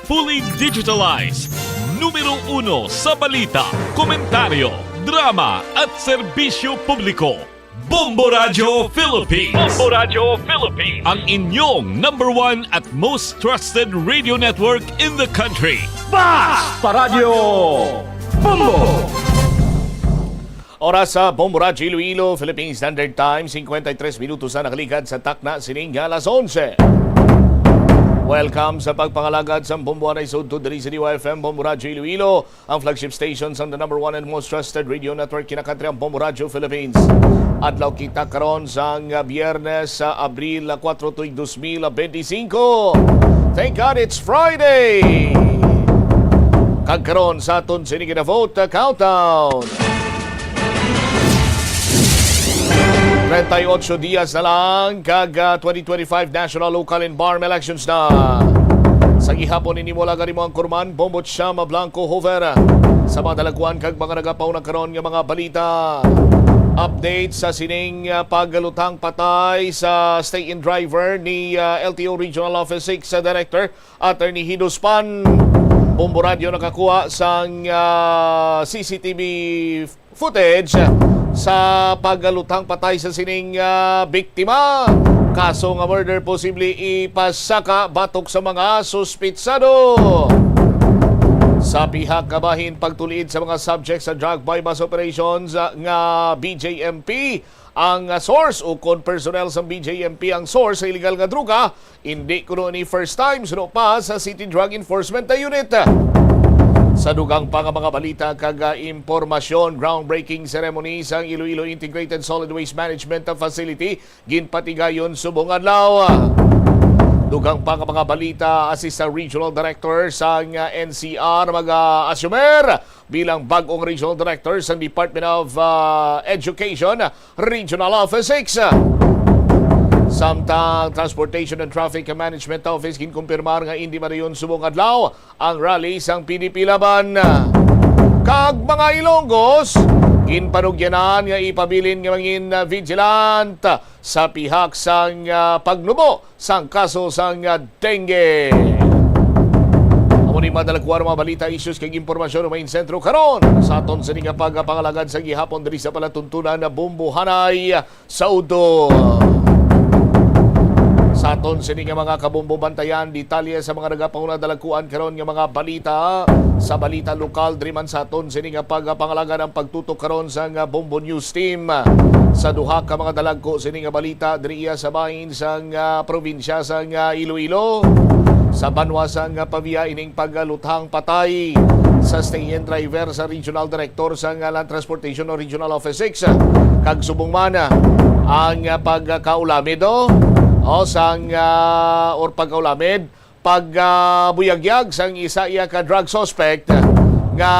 fully digitalized. Numero 1 sa balita, komentaryo, drama at serbisyo publiko. Bombo Radio Philippines. Bombo Radio Philippines. Ang inyong number 1 at most trusted radio network in the country. Basta Radio Bombo! Oras sa Bombo Radio Iloilo, Philippine Standard Time, 53 minutos na nakaligad sa takna sining alas 11. Welcome sa pagpangalagad sa Bombo Anay Sud to the DYFM Bombo Radio Iloilo, ang flagship station sa the number 1 and most trusted radio network kinakantri ang Bombo Radio Philippines. Adlaw kita karon sang Biyernes sa Abril 4, 2025. Thank God it's Friday! Kagkaroon sa aton sining na vote countdown. 38 dias na lang kag 2025 national, local and barm elections na. Sa gihapon ini mo lagari mo ang kurman, Bombot Shama Blanco Hover. Sa mga dalaguan kag mga nagapaw na karon nga mga balita. Update sa sining paggalutang patay sa stay-in driver ni LTO Regional Office 6 Director Attorney Hidos Pan. Bombo Radio nakakuha sang CCTV footage sa paggalutang patay sa sining biktima. Kaso nga murder posible ipasaka batok sa mga suspitsado. Sa pihak kabahin pagtuliid sa mga subjects sa drug bypass operations nga BJMP ang source o kon personnel sa BJMP ang source sa illegal nga droga, hindi kuno ni first time suno pa sa City Drug Enforcement Unit. Sa dugang pa nga mga balita kag impormasyon, groundbreaking ceremony sa Iloilo Integrated Solid Waste Management Facility ginpatigayon subong adlaw. Dugang pa nga mga balita, Assistant Regional Director sa NCR mag-assumer bilang bagong Regional Director sa Department of Education Regional Office 6. Samtang Transportation and Traffic Management Office ginkumpirmar nga hindi madayon subong adlaw ang rally sang PDP Laban. Kag mga Ilonggos, ginpanugyanan nga ipabilin nga mangin vigilant sa pihak sang pagnubo sang kaso sang dengue. Amo ni madalagwar mga balita, issues kag impormasyon main sentro karon sa aton sa nga pagpangalagad sa gihapon diri sa palatuntunan na Bombo Hanay sa Udo. Sa aton sini nga mga kabombo bantayan, detalye sa mga nagapauna dalakuan karon nga mga balita sa balita lokal driman sa aton sini nga pagpangalaga ng pagtutok karon sa nga Bombo News Team. Sa duha ka mga dalagko sini nga balita diriya sa bahin sa nga probinsya sa nga Iloilo. Sa banwa sa nga paviya ining pagluthang patay sa stay-in driver sa Regional Director sa nga Land Transportation o Regional Office 6. Kag subong mana ang pagkaulamid o sang or pagkaulamid pagbuyagyag sang isa iya ka drug suspect nga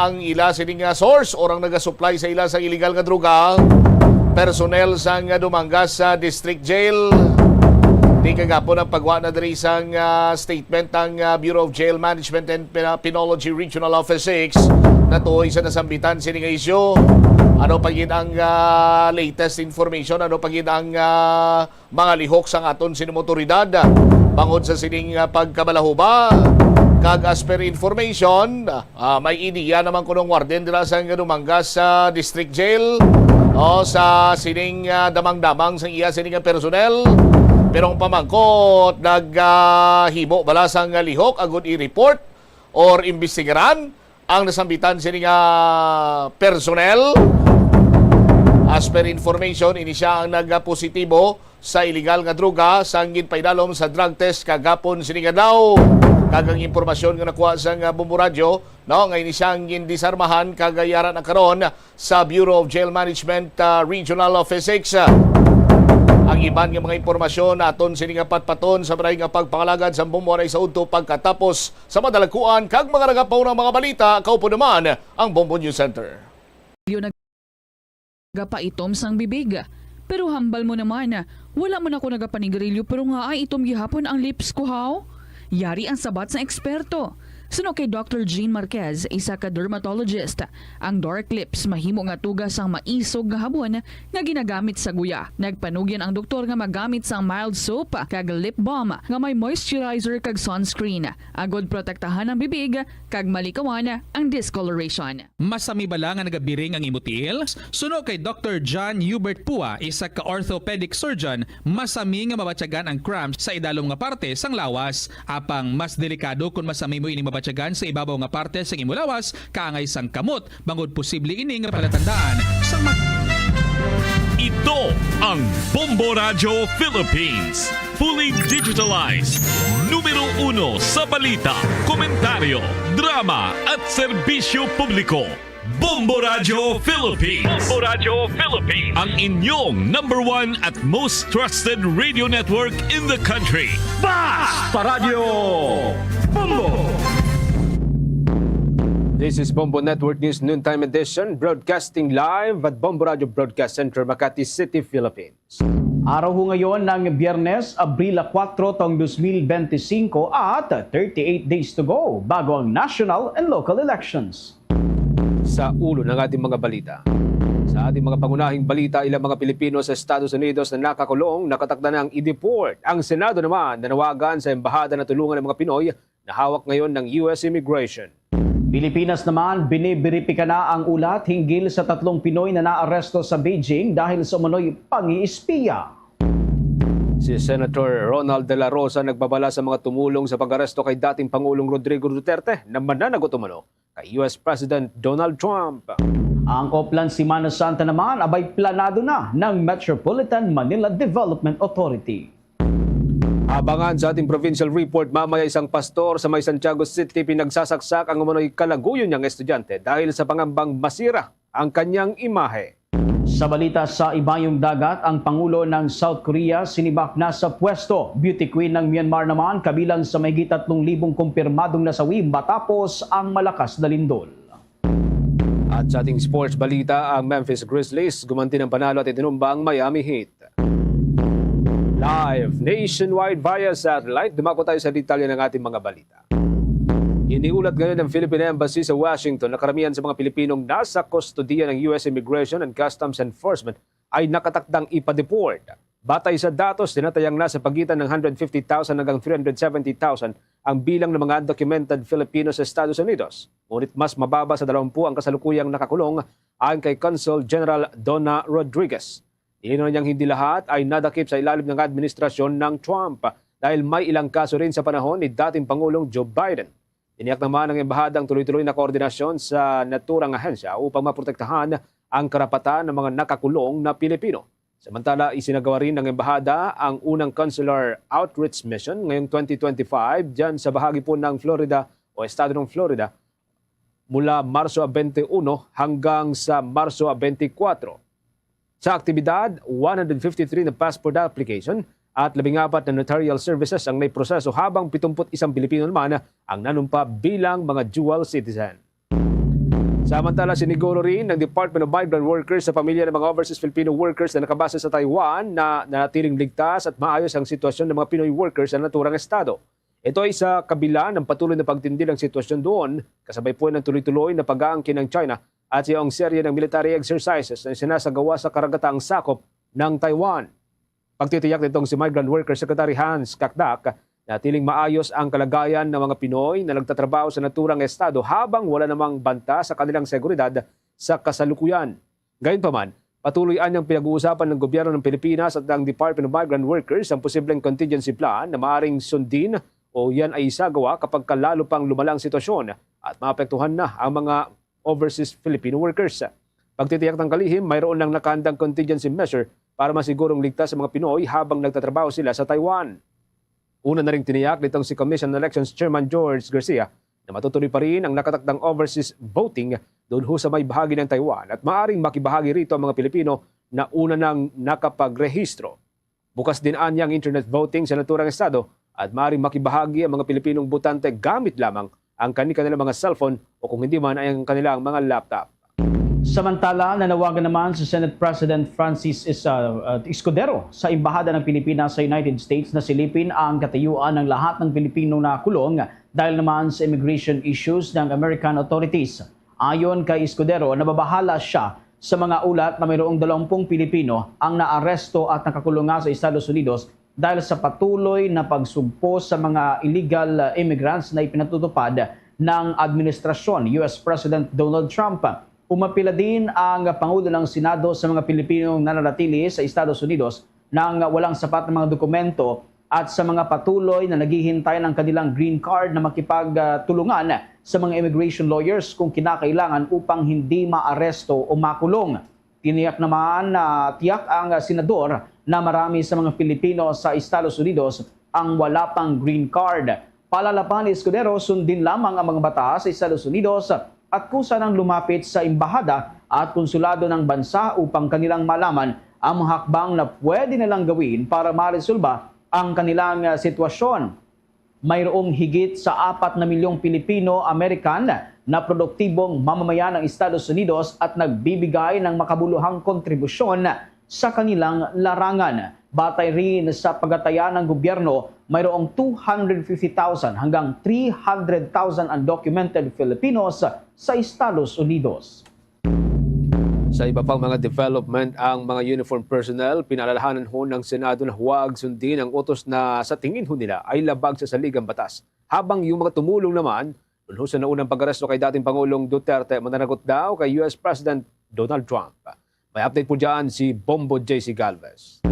ang ila sining source or ang nagasupply sa ila sa illegal nga droga, personnel sang dumanggas sa district jail. Di kagapon ang pagwa na diri sang statement ng Bureau of Jail Management and Penology Regional Office 6 na tuoy sa nasambitan sining isyu. Ano pagin ang latest information, ano pagin ang mga lihok sang aton sining motoridad bangod sa sining pagkabalahuba. Kag as per information, may ideya naman kunong warden dira sa dumanggas sa district jail o sa sining damang-damang sa iya sining personnel. Pero ang pamangkot naghimo bala sang lihok agud i-report or imbestigaran ang nasambitan sining personnel. As per information, ini siya ang nagpositibo sa illegal nga droga sang ginpaydalom sa drug test kagapon sining adlaw. Kagang impormasyon nga nakuha sa Bombo Radio, no, nga ini siya ang gindisarmahan kagayaran na karon sa Bureau of Jail Management Regional Office 6. Ang iban nga mga impormasyon aton sining patpaton sa maray nga pagpangalagad sa Bombo Anay sa udto pagkatapos sa madalakuan kag mga nagapaw ng mga balita. Kaupo naman ang Bombo News Center. Nagapaitom sang bibig. Pero hambal mo naman, wala man ako nagapanigarilyo pero nga ay itom gihapon ang lips ko haw. Yari ang sabat sa eksperto. Suno kay Dr. Jean Marquez, isa ka dermatologist, ang dark lips mahimo nga tugas ang maisog nga habon nga ginagamit sa guya. Nagpanugyan ang doktor nga magamit sang mild soap kag lip balm nga may moisturizer kag sunscreen. Agod protektahan ang bibig kag malikawan ang discoloration. Masami bala nga nagabiring ang imutil? Suno kay Dr. John Hubert Pua, isa ka orthopedic surgeon, masami nga mabatyagan ang cramps sa idalom nga parte sang lawas. Apang mas delikado kung masami mo ini mabatyagan sa ibabaw nga parte sang imulawas kaangay sang kamot, bangod posible ini nga palatandaan sang Ito ang Bombo Radio Philippines. Fully digitalized. Numero 1 sa balita, komentaryo, drama at serbisyo publiko. Bombo Radio Philippines. Bombo Radio Philippines. Ang inyong number 1 at most trusted radio network in the country. Paradyo Bombo! This is Bombo Network News Noontime Edition, broadcasting live at Bombo Radio Broadcast Center, Makati City, Philippines. Araw ho ngayon ng Biyernes, Abril 4, taong 2025 at 38 days to go bago ang national and local elections. Sa ulo ng ating mga balita. Sa ating mga pangunahing balita, ilang mga Pilipino sa Estados Unidos na nakakulong, nakatakda ng i-deport. Ang Senado naman nanawagan sa embahada na tulungan ng mga Pinoy na hawak ngayon ng US Immigration. Pilipinas naman, binibiripika na ang ulat hinggil sa 3 Pinoy na naaresto sa Beijing dahil sa umano'y pang-iispiya. Si Senator Ronald De La Rosa nagbabala sa mga tumulong sa pag-aresto kay dating Pangulong Rodrigo Duterte na mananagot umano kay US President Donald Trump. Ang Oplan Semana Santa naman abay planado na ng Metropolitan Manila Development Authority. Abangan sa ating provincial report, mamaya isang pastor sa may Santiago City pinagsasaksak ang umano'y kalaguyo niyang estudyante dahil sa pangambang masira ang kanyang imahe. Sa balita sa ibayong dagat, ang Pangulo ng South Korea sinibak na sa pwesto. Beauty Queen ng Myanmar naman kabilang sa mahigit 3,000 kumpirmadong nasawi matapos ang malakas na lindol. At sa ating sports balita, ang Memphis Grizzlies gumanti ng panalo at itinumba ang Miami Heat. Live nationwide via satellite, dumako tayo sa detalye ng ating mga balita. Iniulat ngayon ng Philippine Embassy sa Washington na karamihan sa mga Pilipinong nasa kustodiya ng US Immigration and Customs Enforcement ay nakatakdang ipa-deport. Batay sa datos, tinatayang nasa pagitan ng 150,000 hanggang 370,000 ang bilang ng mga undocumented Filipino sa Estados Unidos. Ngunit mas mababa sa 20 ang kasalukuyang nakakulong ayon kay Consul General Donna Rodriguez. Ilinaw niyang hindi lahat ay nadakip sa ilalim ng administrasyon ng Trump dahil may ilang kaso rin sa panahon ni dating Pangulong Joe Biden. Tiniyak naman ng embahadang tuloy-tuloy na koordinasyon sa naturang ahensya upang maprotektahan ang karapatan ng mga nakakulong na Pilipino. Samantala, isinagawa rin ng embahada ang unang consular outreach mission ngayong 2025 dyan sa bahagi po ng Florida o estado ng Florida mula Marso 21 hanggang sa Marso 24. Sa aktibidad, 153 na passport application at 14 na notarial services ang naiproseso habang 71 Pilipino naman ang nanumpa bilang mga dual citizen. Samantala, siniguro rin ng Department of Migrant Workers sa pamilya ng mga overseas Filipino workers na nakabase sa Taiwan na nanatiling ligtas at maayos ang sitwasyon ng mga Pinoy workers sa naturang estado. Ito ay sa kabila ng patuloy na pagtindi ng sitwasyon doon, kasabay po ng tuloy-tuloy na pag-aangkin ng China at iyong serye ng military exercises na sinasagawa sa karagatang sakop ng Taiwan. Pagtitiyak nitong si Migrant Worker Secretary Hans Kakdak na tiling maayos ang kalagayan ng mga Pinoy na nagtatrabaho sa naturang estado habang wala namang banta sa kanilang seguridad sa kasalukuyan. Gayunpaman, patuloy anyang pinag-uusapan ng gobyerno ng Pilipinas at ng Department of Migrant Workers ang posibleng contingency plan na maaring sundin o yan ay isagawa kapag lalo pang lumalang sitwasyon at maapektuhan na ang mga overseas Filipino workers. Pagtitiyak ng kalihim, mayroon lang nakahandang contingency measure para masigurong ligtas sa mga Pinoy habang nagtatrabaho sila sa Taiwan. Una na ring tiniyak nitong si Commission on Elections Chairman George Garcia na matutuloy pa rin ang nakatakdang overseas voting doon ho sa may bahagi ng Taiwan at maaring makibahagi rito ang mga Pilipino na una nang nakapagrehistro. Bukas din anyang internet voting sa naturang estado at maaring makibahagi ang mga Pilipinong botante gamit lamang ang kanilang mga cellphone o kung hindi man ay ang kanilang mga laptop. Samantala, nanawagan naman si Senate President Francis Escudero sa Embahada ng Pilipinas sa United States na silipin ang katayuan ng lahat ng Pilipinong nakulong dahil naman sa immigration issues ng American authorities. Ayon kay Escudero, nababahala siya sa mga ulat na mayroong 20 Pilipino ang naaresto at nakakulong nga sa Estados Unidos dahil sa patuloy na pagsugpo sa mga illegal immigrants na ipinatutupad ng administrasyon US President Donald Trump. Umapila din ang Pangulo ng Senado sa mga Pilipinong nananatili sa Estados Unidos nang walang sapat na mga dokumento at sa mga patuloy na naghihintay ng kanilang green card na makipagtulungan sa mga immigration lawyers kung kinakailangan upang hindi maaresto o makulong. Tiniyak naman na tiyak ang senador na marami sa mga Pilipino sa Estados Unidos ang wala pang green card. Palalapan ni Escudero, sundin lamang ang mga batas sa Estados Unidos at kusa nang lumapit sa embahada at konsulado ng bansa upang kanilang malaman ang mga hakbang na pwede nilang gawin para maresolba ang kanilang sitwasyon. Mayroong higit sa 4 na milyong Pilipino-American na produktibong mamamayan ng Estados Unidos at nagbibigay ng makabuluhang kontribusyon sa kanilang larangan. Batay rin sa pagtataya ng gobyerno, mayroong 250,000 hanggang 300,000 undocumented Filipinos sa Estados Unidos. Sa iba pang mga development, ang mga uniform personnel, pinalalahanan ho ng Senado na huwag sundin ang utos na sa tingin ho nila ay labag sa saligang batas. Habang yung mga tumulong naman, dun sa naunang pag-aresto kay dating Pangulong Duterte, mananagot daw kay US President Donald Trump. May update po dyan si Bombo JC Galvez.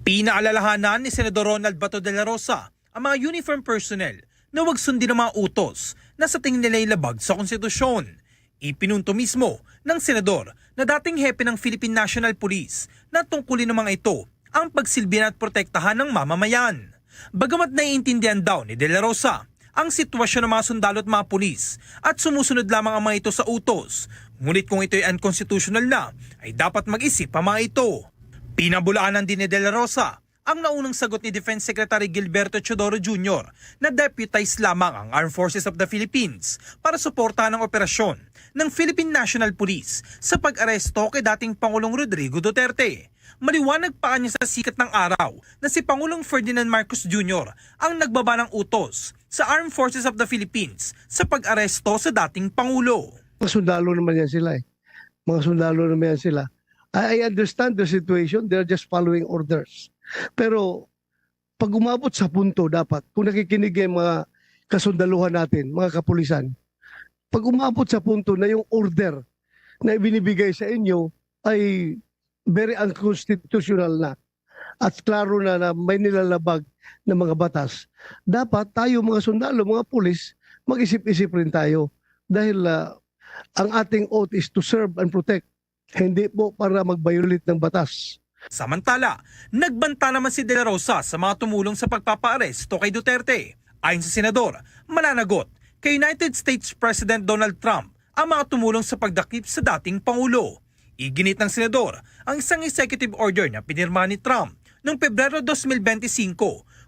Pinaalalahanan ni Senador Ronald Bato de la Rosa ang mga uniform personnel na huwag sundin ang mga utos na sa tingin nila ay labag sa konstitusyon. Ipinunto mismo ng senador na dating hepe ng Philippine National Police na tungkulin ng mga ito ang pagsilbihan at protektahan ng mamamayan. Bagamat naiintindihan daw ni De La Rosa ang sitwasyon ng mga sundalo at mga pulis at sumusunod lamang ang mga ito sa utos, ngunit kung ito ay unconstitutional na, ay dapat mag-isip ang mga ito. Pinabulaanan din ni De La Rosa ang naunang sagot ni Defense Secretary Gilberto Teodoro Jr. na deputize lamang ang Armed Forces of the Philippines para suportahan ang operasyon ng Philippine National Police sa pag-aresto kay dating Pangulong Rodrigo Duterte. Maliwanag pa niya sa sikat ng araw na si Pangulong Ferdinand Marcos Jr. ang nagbaba ng utos sa Armed Forces of the Philippines sa pag-aresto sa dating Pangulo. Mga sundalo naman yan sila eh. Mga sundalo naman yan sila. I understand the situation, they're just following orders. Pero pag umabot sa punto dapat, kung nakikinig yung mga kasundaluhan natin, mga kapulisan, pag umabot sa punto na yung order na ibinibigay sa inyo ay very unconstitutional na at klaro na may nilalabag ng mga batas, dapat tayo mga sundalo, mga pulis, mag-isip-isip rin tayo dahil ang ating oath is to serve and protect, hindi po para mag-violate ng batas. Samantala, nagbanta naman si De La Rosa sa mga tumulong sa pagpapaaresto kay Duterte. Ayon sa senador, mananagot kay United States President Donald Trump ang mga tumulong sa pagdakip sa dating Pangulo. Iginit ng senador ang isang executive order na pinirma ni Trump noong Pebrero 2025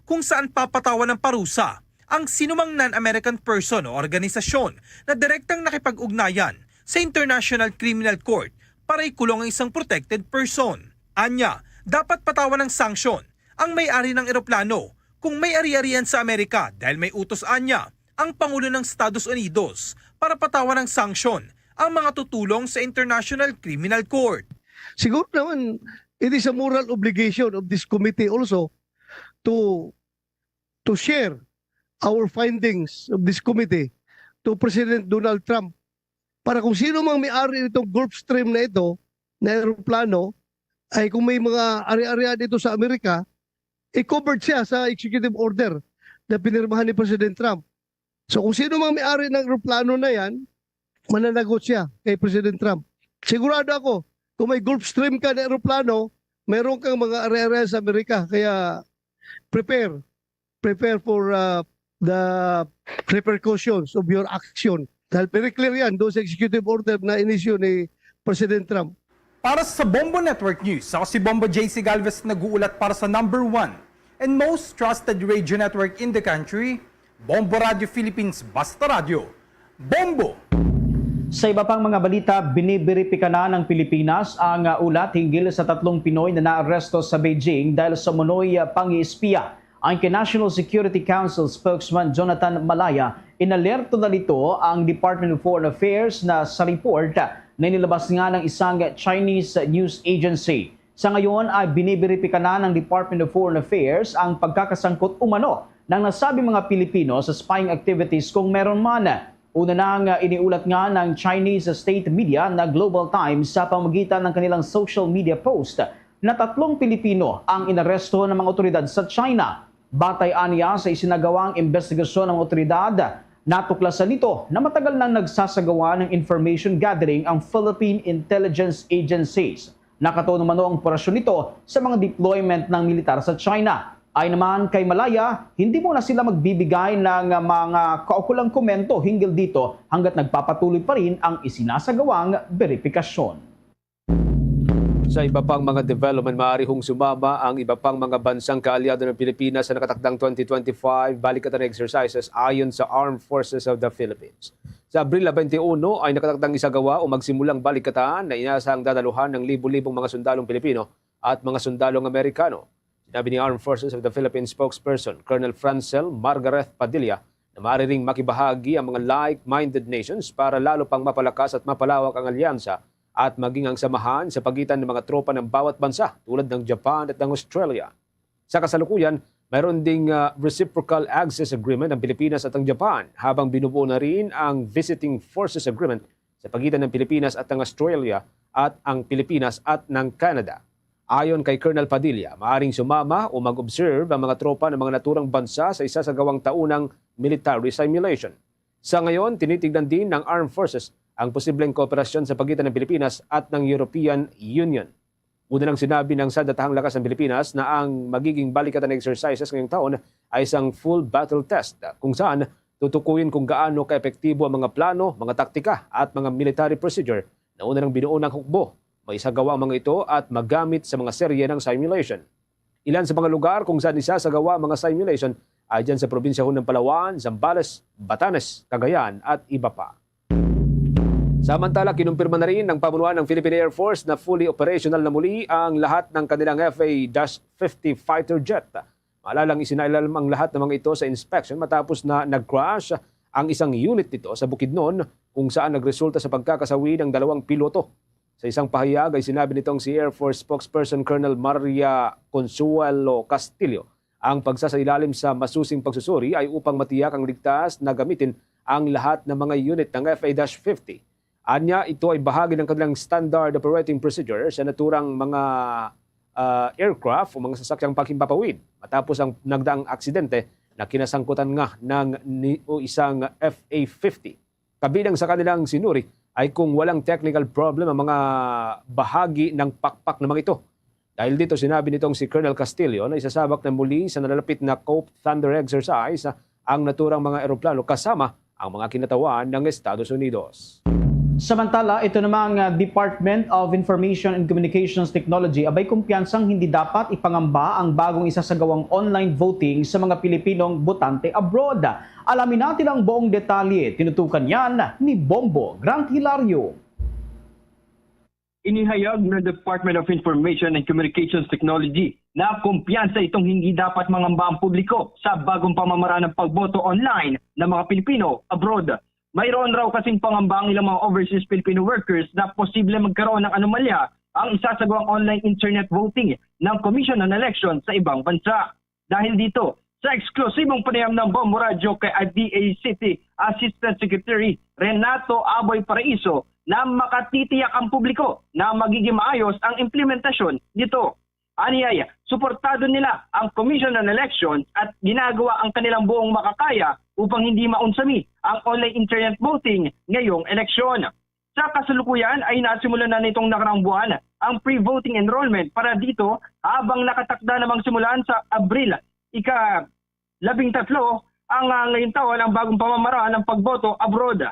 kung saan papatawan ng parusa ang sinumang non-American person o organisasyon na direktang nakipag-ugnayan sa International Criminal Court para ikulong ang isang protected person. Anya, dapat patawan ng sanksyon ang may-ari ng eroplano kung may ari-arian sa Amerika dahil may utos anya ang Pangulo ng Estados Unidos para patawan ng sanksyon ang mga tutulong sa International Criminal Court. Siguro naman, it is a moral obligation of this committee also to share our findings of this committee to President Donald Trump para kung sino mang may-ari nitong Gulfstream na ito, na eroplano, ay kung may mga ari-arian dito sa Amerika, i-covered siya sa executive order na pinirmahan ni President Trump. So kung sino mang may-ari ng aeroplano na yan, mananagot siya kay President Trump. Sigurado ako, kung may Gulfstream ka na aeroplano, meron kang mga ari-arian sa Amerika. Kaya prepare for the repercussions of your action. Dahil very clear yan, doon sa executive order na inisyu ni President Trump. Para sa Bombo Network News, ako si Bombo JC Galvez nag-uulat para sa #1 and most trusted radio network in the country, Bombo Radio Philippines, Basta Radio. Bombo! Sa iba pang mga balita, binibiripika na ng Pilipinas ang ulat hinggil sa 3 Pinoy na naaresto sa Beijing dahil sa munoy pang-iispiya Ayon kay National Security Council spokesman Jonathan Malaya, inalerto na nito ang Department of Foreign Affairs na sa report na inilabas nga ng isang Chinese news agency. Sa ngayon ay biniberipika na ng Department of Foreign Affairs ang pagkakasangkot umano ng nasabing mga Pilipino sa spying activities kung meron man. Una nang iniulat nga ng Chinese state media na Global Times sa pamamagitan ng kanilang social media post na 3 Pilipino ang inaresto ng mga otoridad sa China. Batay aniya sa isinagawang investigasyon ng otoridad, natuklasan nito na matagal nang nagsasagawa ng information gathering ang Philippine Intelligence Agencies. Nakatuon naman ang operasyon nito sa mga deployment ng militar sa China. Ay naman kay Malaya, hindi muna sila magbibigay ng mga kaukulang komento hinggil dito hanggat nagpapatuloy pa rin ang isinasagawang verifikasyon. Sa iba pang mga development, maaari hong sumama ang iba pang mga bansang kaalyado ng Pilipinas sa nakatakdang 2025 balikatan exercises ayon sa Armed Forces of the Philippines. Sa Abril 21 ay nakatakdang isagawa o magsimulang balikatan na inaasahang dadaluhan ng libu-libong mga sundalong Pilipino at mga sundalong Amerikano. Sinabi ni Armed Forces of the Philippines spokesperson Colonel Francel Margareth Padilla na maaari ring makibahagi ang mga like-minded nations para lalo pang mapalakas at mapalawak ang alyansa at maging ang samahan sa pagitan ng mga tropa ng bawat bansa tulad ng Japan at ng Australia. Sa kasalukuyan, mayroon ding reciprocal access agreement ng Pilipinas at ang Japan habang binubuo na rin ang visiting forces agreement sa pagitan ng Pilipinas at ng Australia at ang Pilipinas at ng Canada. Ayon kay Colonel Padilla, maaring sumama o mag-observe ang mga tropa ng mga naturang bansa sa isasagawang taunang military simulation. Sa ngayon, tinitignan din ng Armed Forces ang posibleng kooperasyon sa pagitan ng Pilipinas at ng European Union. Una nang sinabi ng Sandatahang Lakas ng Pilipinas na ang magiging balikatan exercises ngayong taon ay isang full battle test kung saan tutukuyin kung gaano kaepektibo ang mga plano, mga taktika at mga military procedure na una nang binuo ng hukbo. May isagawa ang mga ito at magamit sa mga serye ng simulation. Ilan sa mga lugar kung saan isasagawa ang mga simulation ay dyan sa probinsya ng Palawan, Zambales, Batanes, Cagayan at iba pa. Samantala, kinumpirma na rin ng pamunuan ng Philippine Air Force na fully operational na muli ang lahat ng kanilang FA-50 fighter jet. Maalalang isinailalim ang lahat ng mga ito sa inspection matapos na nag-crash ang isang unit nito sa Bukidnon kung saan nagresulta sa pagkakasawi ng 2 piloto. Sa isang pahayag ay sinabi nitong si Air Force spokesperson Colonel Maria Consuelo Castillo, ang pagsasailalim sa masusing pagsusuri ay upang matiyak ang ligtas na gamitin ang lahat ng mga unit ng FA-50. Anya, ito ay bahagi ng kanilang standard operating procedure sa naturang mga aircraft o mga sasakyang paghimpapawid matapos ang nagdaang aksidente na kinasangkutan nga ng isang FA-50. Kabilang sa kanilang sinuri ay kung walang technical problem ang mga bahagi ng pakpak na mga ito. Dahil dito sinabi nitong si Colonel Castillo na isasabak na muli sa nalalapit na Cope Thunder exercise ang naturang mga eroplano kasama ang mga kinatawan ng Estados Unidos. Samantala, ito namang Department of Information and Communications Technology abay kumpiyansang hindi dapat ipangamba ang bagong isasagawang online voting sa mga Pilipinong botante abroad. Alamin natin ang buong detalye. Tinutukan yan ni Bombo Grant Hilario. Inihayag ng Department of Information and Communications Technology na kumpiyansa itong hindi dapat mangamba ang publiko sa bagong pamamaraan ng pagboto online ng mga Pilipino abroad. Mayroon raw kasing pangamba ang ilang mga overseas Filipino workers na posible magkaroon ng anomalya ang isasagawang online internet voting ng Commission on Election sa ibang bansa. Dahil dito, sa eksklusibong panayam ng Bombo Radio kay DACT Assistant Secretary Renato Aboy Paraiso na makatitiyak ang publiko na magiging maayos ang implementasyon nito. Aniyaya, suportado nila ang Commission on Elections at ginagawa ang kanilang buong makakaya upang hindi maunsami ang online internet voting ngayong eleksyon. Sa kasalukuyan ay nasimulan na nitong nakarang buwan ang pre-voting enrollment para dito habang nakatakda namang simulan sa Abril ika-13 ang ngayong taon ang bagong pamamaraan ng pagboto abroad.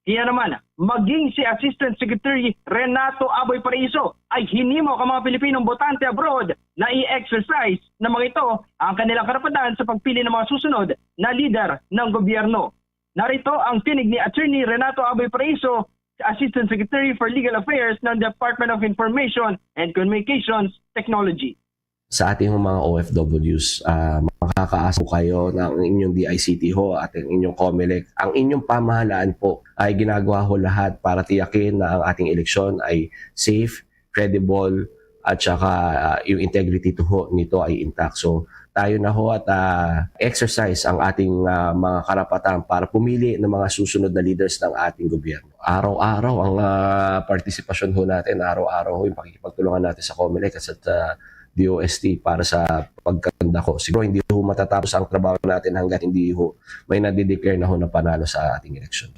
Kaya naman, maging si Assistant Secretary Renato Aboy Paraiso ay hinimok ang mga Pilipinong botante abroad na i-exercise na mga ito ang kanilang karapatan sa pagpili ng mga susunod na lider ng gobyerno. Narito ang tinig ni Attorney Renato Aboy Paraiso, Assistant Secretary for Legal Affairs ng Department of Information and Communications Technology. sa ating mga OFWs. Makakaasa po kayo ng inyong DICT ho at ang inyong COMELEC. Ang inyong pamahalaan po ay ginagawa ho lahat para tiyakin na ang ating eleksyon ay safe, credible, at saka yung integrity nito ay intact. So tayo na ho at exercise ang ating mga karapatan para pumili ng mga susunod na leaders ng ating gobyerno. Araw-araw ang partisipasyon ho natin, araw-araw ho yung pakikipagtulungan natin sa COMELEC at sa DOST para sa pagkanda ko. Siguro hindi ho matatapos ang trabaho natin hanggat hindi ho may nadideclare na ho na panalo sa ating eleksyon.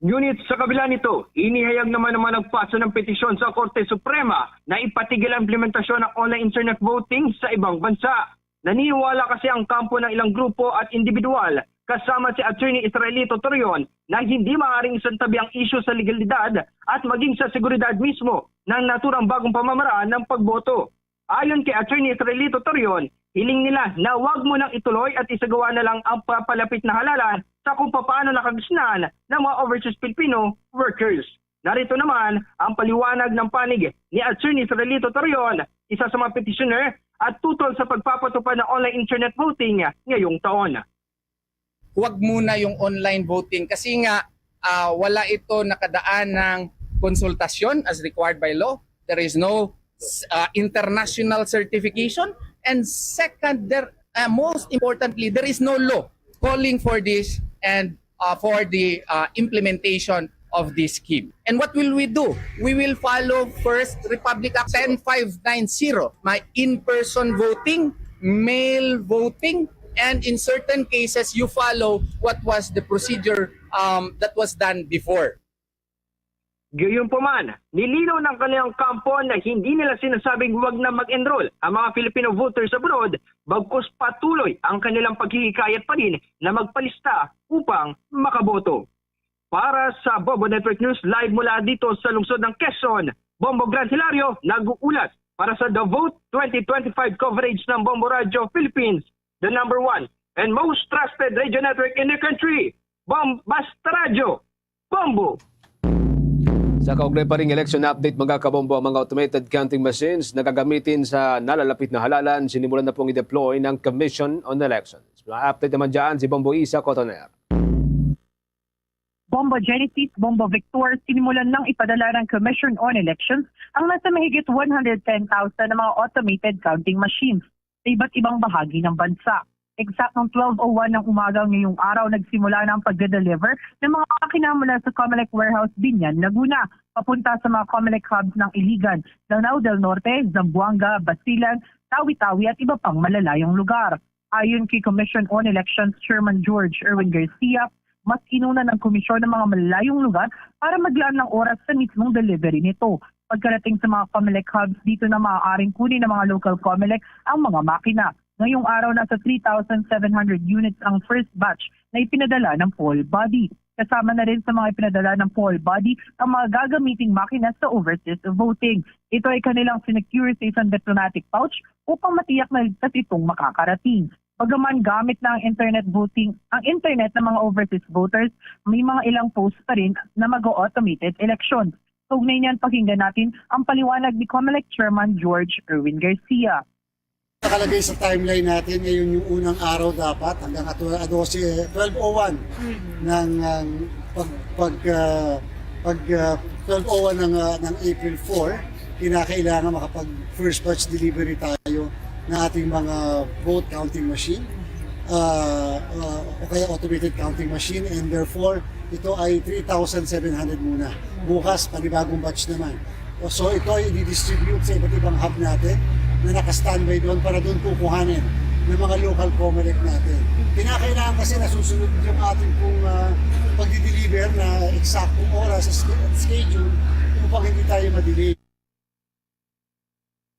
Ngunit sa kabila nito, inihayag naman nagpaso ng petisyon sa Korte Suprema na ipatigil ang implementasyon ng online internet voting sa ibang bansa. Naniniwala kasi ang kampo ng ilang grupo at individual kasama si Attorney Israelito Torion na hindi maaaring isantabi ang isyu sa legalidad at maging sa seguridad mismo ng naturang bagong pamamaraan ng pagboto. Ayon kay Attorney Israelito Torion, hiling nila na huwag mo nang ituloy at isagawa na lang ang papalapit na halalan sa kung paano nakagisnan ng mga overseas Filipino workers. Narito naman ang paliwanag ng panig ni Attorney Israelito Torion, isa sa mga petitioner at tutol sa pagpapatupad ng online internet voting ngayong taon. Huwag muna yung online voting kasi nga wala ito nakadaan ng konsultasyon as required by law. There is no international certification. And second, most importantly, there is no law calling for this and for the implementation of this scheme. And what will we do? We will follow first Republic Act 10590, my in-person voting, mail voting, and in certain cases, you follow what was the procedure that was done before. Gayunpaman, nilinaw ng kanilang kampo na hindi nila sinasabing huwag na mag-enroll ang mga Filipino voters abroad, bagkus patuloy ang kanilang paghihikayat pa rin na magpalista upang makaboto. Para sa Bombo Network News, live mula dito sa lungsod ng Quezon, Bombo Grand Hilario, nag-uulat para sa The Vote 2025 coverage ng Bombo Radio Philippines, the #1 and most trusted radio network in the country, Basta Radio, Bombo. Sa kaugnay pa ring election update, mga kabombo, ang mga automated counting machines na gagamitin sa nalalapit na halalan, sinimulan na pong i-deploy ng Commission on Elections. Update naman dyan si Bombo Isa Cotoner. Bombo Genesis, Bombo Victor, sinimulan ng ipadala ng Commission on Elections ang nasa mahigit 110,000 na mga automated counting machines sa iba't ibang bahagi ng bansa. Eksaktong 12:01 ng umaga ngayong araw nagsimula na ang pagde-deliver ng mga makina mula sa COMELEC Warehouse Binyan, Laguna, papunta sa mga COMELEC hubs ng Iligan, Lanao del Norte, Zamboanga, Basilan, Tawi-Tawi at iba pang malalayong lugar. Ayon kay Commission on Elections Chairman George Erwin Garcia, mas inuna ng komisyon ng mga malalayong lugar para maglaan ng oras sa mismong delivery nito. Pagkarating sa mga COMELEC hubs, dito na maaaring kunin ng mga local COMELEC ang mga makina. Ngayong araw nasa 3,700 units ang first batch na ipinadala ng poll body. Kasama na rin sa mga ipinadala ng poll body ang mga gagamiting makina sa overseas voting. Ito ay kanilang sinecure sa isang diplomatic pouch upang matiyak na ligtas itong makakarating. Bagaman gamit na ang internet voting, ang internet ng mga overseas voters, may mga ilang posts pa rin na mag-automated elections. Kaugnay niyan, pakinggan natin ang paliwanag ni COMELEC Chairman George Erwin Garcia. Nakalagay sa timeline natin, ngayon yung unang araw dapat hanggang 12:01 ng 12:01 ng April 4, kinakailangan makapag first batch delivery tayo ng ating mga vote counting machine o kaya automated counting machine, and therefore ito ay 3,700 muna. Bukas panibagong batch naman. So ito ay i-distribute sa iba't ibang hub natin na naka-standby doon para doon kukuhanin ng mga local COMELEC natin. Kinakailangan kasi nasusunod yung ating pong pagdi-deliver na eksaktong oras at schedule upang hindi tayo ma-delay.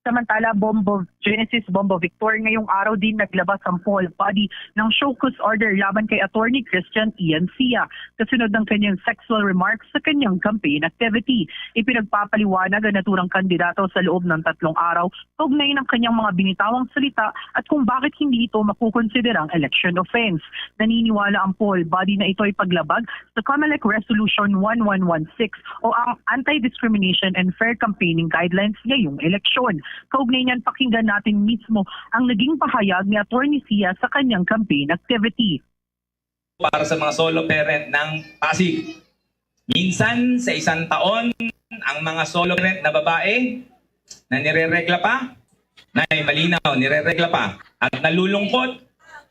Samantala, Bombo Genesis, Bombo Victor, ngayong araw din naglabas ang poll body ng show cause order laban kay Attorney Christian Ian Sia kasunod ng kanyang sexual remarks sa kanyang campaign activity. Ipinagpapaliwanag ang naturang kandidato sa loob ng 3 araw kaugnay ng kanyang mga binitawang salita at kung bakit hindi ito makukonsiderang election offense. Naniniwala ang poll body na ito ay paglabag sa COMELEC Resolution 1116 o ang Anti-Discrimination and Fair Campaigning Guidelines ngayong eleksyon. Kaugnay niyan, pakinggan natin mismo ang naging pahayag ni Atty. Sia sa kanyang campaign activity. Para sa mga solo parent ng Pasig. Minsan sa isang taon, ang mga solo parent na babae na nireregla pa, na malinaw, nireregla pa, at nalulungkot,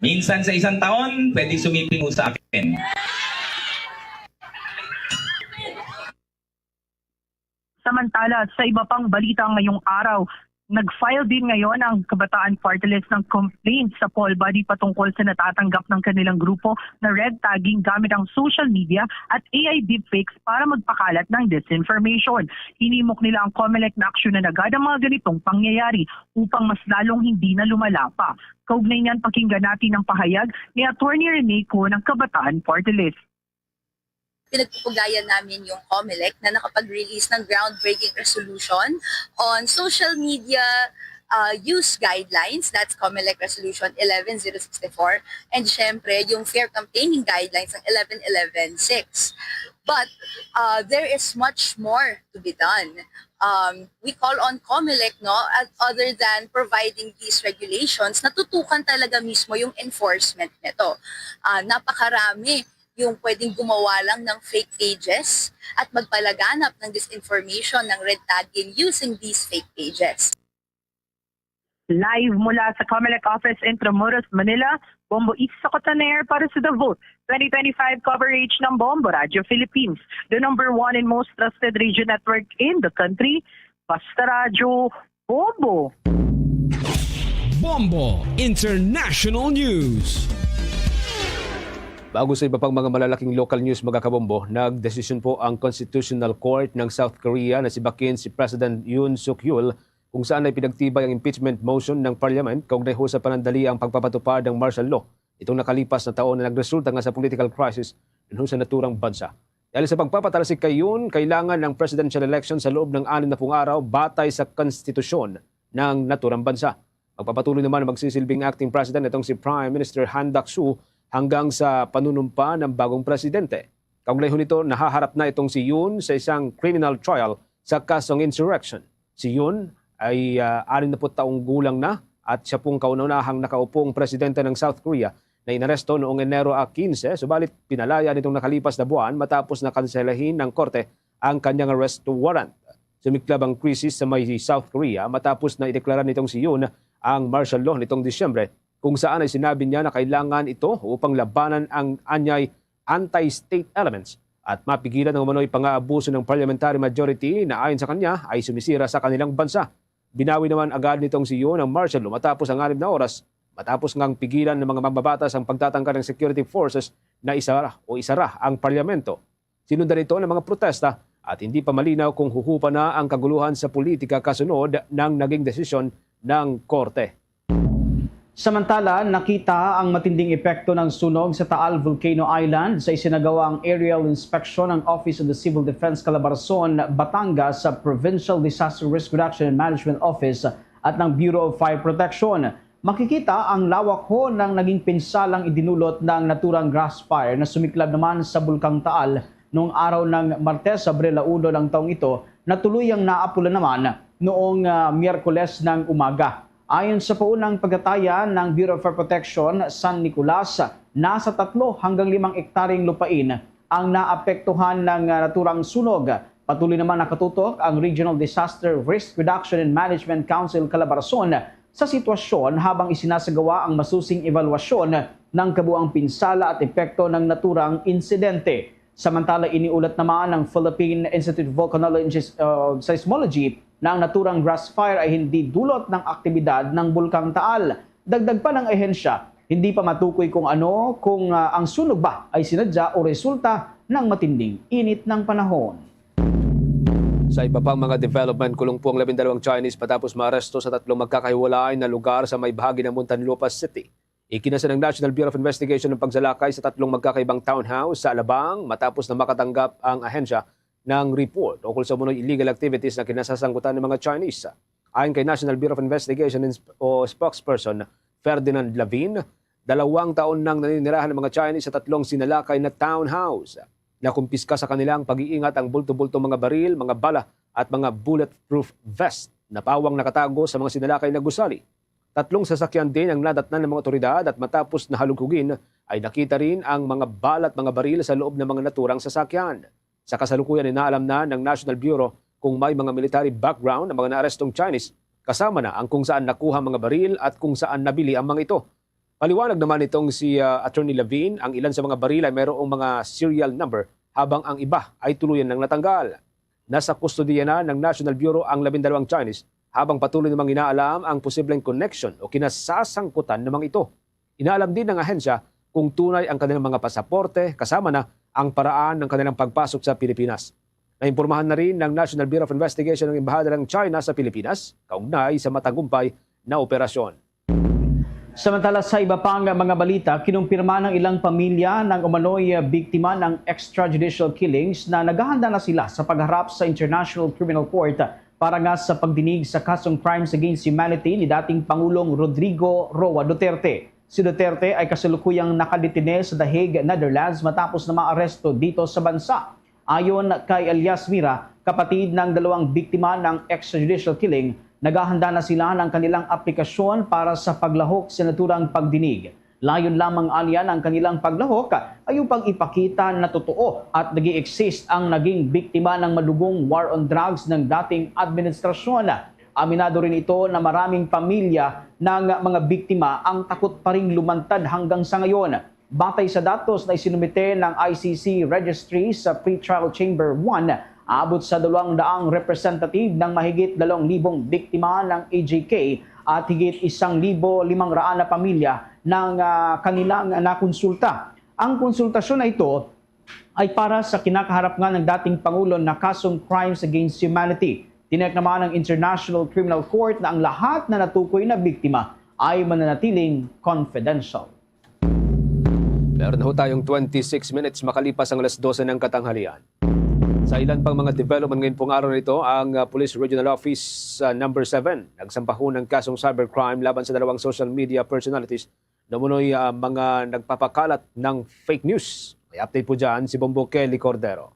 minsan sa isang taon, pwede sumiping sa akin. Samantala, sa iba pang balita ngayong araw, nag-file din ngayon ang Kabataan Party List ng complaint sa poll body patungkol sa natatanggap ng kanilang grupo na red tagging gamit ang social media at AI deepfakes para magpakalat ng disinformation. Hinimok nila ang COMELEC na aksyonan agad ang mga ganitong pangyayari upang mas lalong hindi na lumala pa. Kaugnay niyan, pakinggan natin ang pahayag ni Atty. Rene Co ng Kabataan Party List. Pinagpupugayan namin yung COMELEC na nakapag-release ng groundbreaking resolution on social media use guidelines. That's COMELEC Resolution 11064. And syempre, yung fair campaigning guidelines ng 11116. But there is much more to be done. We call on COMELEC, no, other than providing these regulations, natutukan talaga mismo yung enforcement nito. Napakarami yung pwedeng gumawa lang ng fake pages at magpalaganap ng disinformation ng red tagging using these fake pages. Live mula sa COMELEC office in Intramuros, Manila, Bombo Isa Cotaner para sa The Vote 2025 coverage ng Bombo Radio Philippines, the number 1 and most trusted radio network in the country. Basta Radio Bombo. Bombo International News. Bago sa iba pang mga malalaking local news, mga kabombo, nagdesisyon po ang Constitutional Court ng South Korea na sibakin si President Yoon Suk-yeol kung saan ay pinagtibay ang impeachment motion ng Parliament kaugnay ho sa panandali ang pagpapatupad ng martial law itong nakalipas na taon na nagresulta nga sa political crisis ng sa naturang bansa. Dahil sa pagpapatalsik kay Yoon, kailangan ng presidential election sa loob ng 60 araw batay sa konstitusyon ng naturang bansa. Magpapatuloy naman magsisilbing acting president itong si Prime Minister Han Duck-soo hanggang sa panunumpa ng bagong presidente. Kaugnay ho nito, nahaharap na itong si Yoon sa isang criminal trial sa kasong insurrection. Si Yoon ay 60 taong gulang na at siya pong kauna-unahang nakaupong presidente ng South Korea na inaresto noong Enero 15, subalit pinalaya nitong nakalipas na buwan matapos na kanselahin ng korte ang kanyang arrest warrant. Sumiklab ang krisis sa may South Korea matapos na ideklara nitong si Yoon ang martial law nitong Disyembre, kung saan ay sinabi niya na kailangan ito upang labanan ang anyay anti-state elements at mapigilan ng umano'y pang-aabuso ng parliamentary majority na ayon sa kanya ay sumisira sa kanilang bansa. Binawi naman agad nitong si Yoon ang martial law matapos ang 6 na oras matapos ngang pigilan ng mga mambabatas ang pagtatangka ng security forces na isara ang parlamento. Sinundan ito ng mga protesta at hindi pa malinaw kung huhupa na ang kaguluhan sa politika kasunod ng naging desisyon ng korte. Samantala, nakita ang matinding epekto ng sunog sa Taal Volcano Island sa isinagawang aerial inspection ng Office of the Civil Defense Calabarzon, Batangas sa Provincial Disaster Risk Reduction and Management Office at ng Bureau of Fire Protection. Makikita ang lawak ho ng naging pinsalang idinulot ng naturang grass fire na sumiklab naman sa Bulkang Taal noong araw ng Martes, Abril 1 ng taong ito na tuluyang naapula naman noong Miyerkules ng umaga. Ayon sa paunang pagtataya ng Bureau of Fire Protection, San Nicolas, nasa 3 hanggang 5 ektaryeng lupain ang naapektuhan ng naturang sunog. Patuloy naman nakatutok ang Regional Disaster Risk Reduction and Management Council Calabarzon sa sitwasyon habang isinasagawa ang masusing evaluasyon ng kabuang pinsala at epekto ng naturang insidente. Samantala, iniulat naman ng Philippine Institute of Volcanology and Seismology na ang naturang grass fire ay hindi dulot ng aktibidad ng Bulkang Taal. Dagdag pa ng ehensya, hindi pa matukoy kung ang sunog ba ay sinadya o resulta ng matinding init ng panahon. Sa iba pang mga development, kulong po ang 12 Chinese matapos maaresto sa 3 magkakahiwalay na lugar sa may bahagi ng Muntinlupa City. Ikinasa ng National Bureau of Investigation ng pagsalakay sa 3 magkakaibang townhouse sa Alabang matapos na makatanggap ang ahensya ng report ukol sa umunoy illegal activities na kinasasangkutan ng mga Chinese. Ayon kay National Bureau of Investigation o spokesperson Ferdinand Lavin, 2 taon nang naninirahan ng mga Chinese sa 3 sinalakay na townhouse. Nakumpiska sa kanilang pag-iingat ang bulto-bulto mga baril, mga bala at mga bulletproof vest. na pawang nakatago sa mga sinalakay na gusali. 3 sasakyan din ang nadatnan ng mga otoridad at matapos na halugugin ay nakita rin ang mga balat mga baril sa loob ng mga naturang sasakyan. Sa kasalukuyan inaalam na ng National Bureau kung may mga military background ng mga naarestong Chinese, kasama na ang kung saan nakuha mga baril at kung saan nabili ang mga ito. Paliwanag naman itong si Attorney Levine, ang ilan sa mga baril ay mayroong mga serial number habang ang iba ay tuluyan ng natanggal. Nasa kustodiya na ng National Bureau ang 12 Chinese habang patuloy namang inaalam ang posibleng connection o kinasasangkutan namang ito. Inaalam din ng ahensya kung tunay ang kanilang mga pasaporte kasama na ang paraan ng kanilang pagpasok sa Pilipinas. Naimpormahan na rin ng National Bureau of Investigation ng Embahada ng China sa Pilipinas kaugnay sa matagumpay na operasyon. Samantala sa iba pang mga balita, kinumpirma ng ilang pamilya ng umano'y biktima ng extrajudicial killings na naghahanda na sila sa pagharap sa International Criminal Court para nga sa pagdinig sa kasong crimes against humanity ni dating Pangulong Rodrigo Roa Duterte. Si Duterte ay kasalukuyang nakadetine sa The Hague, Netherlands matapos na maaresto dito sa bansa. Ayon kay Elias Mira, kapatid ng 2 biktima ng extrajudicial killing, naghahanda na sila ng kanilang aplikasyon para sa paglahok sa naturang pagdinig. Layon lamang aniya ng kanilang paglahok ay upang ipakita na totoo at nag-i-exist ang naging biktima ng madugong war on drugs ng dating administrasyon. Aminado rin ito na maraming pamilya ng mga biktima ang takot pa ring lumantad hanggang sa ngayon. Batay sa datos na isinumite ng ICC Registry sa Pretrial Chamber 1, aabot sa 200 representative ng mahigit 2,000 biktima ng AJK at higit 1,500 na pamilya ng kanilang nakonsulta. Ang konsultasyon na ito ay para sa kinakaharap nga ng dating Pangulo na kasong crimes against humanity. Tiniyak naman ng International Criminal Court na ang lahat na natukoy na biktima ay mananatiling confidential. Meron na ho tayong 26 minutes makalipas ang 12:00 ng katanghalian. Sa ilan pang mga development ngayon pong araw nito, ang Police Regional Office number 7 nagsampa ho ng kasong cybercrime laban sa 2 social media personalities na umunoy mga nagpapakalat ng fake news. May update po dyan si Bombo Kelly Cordero.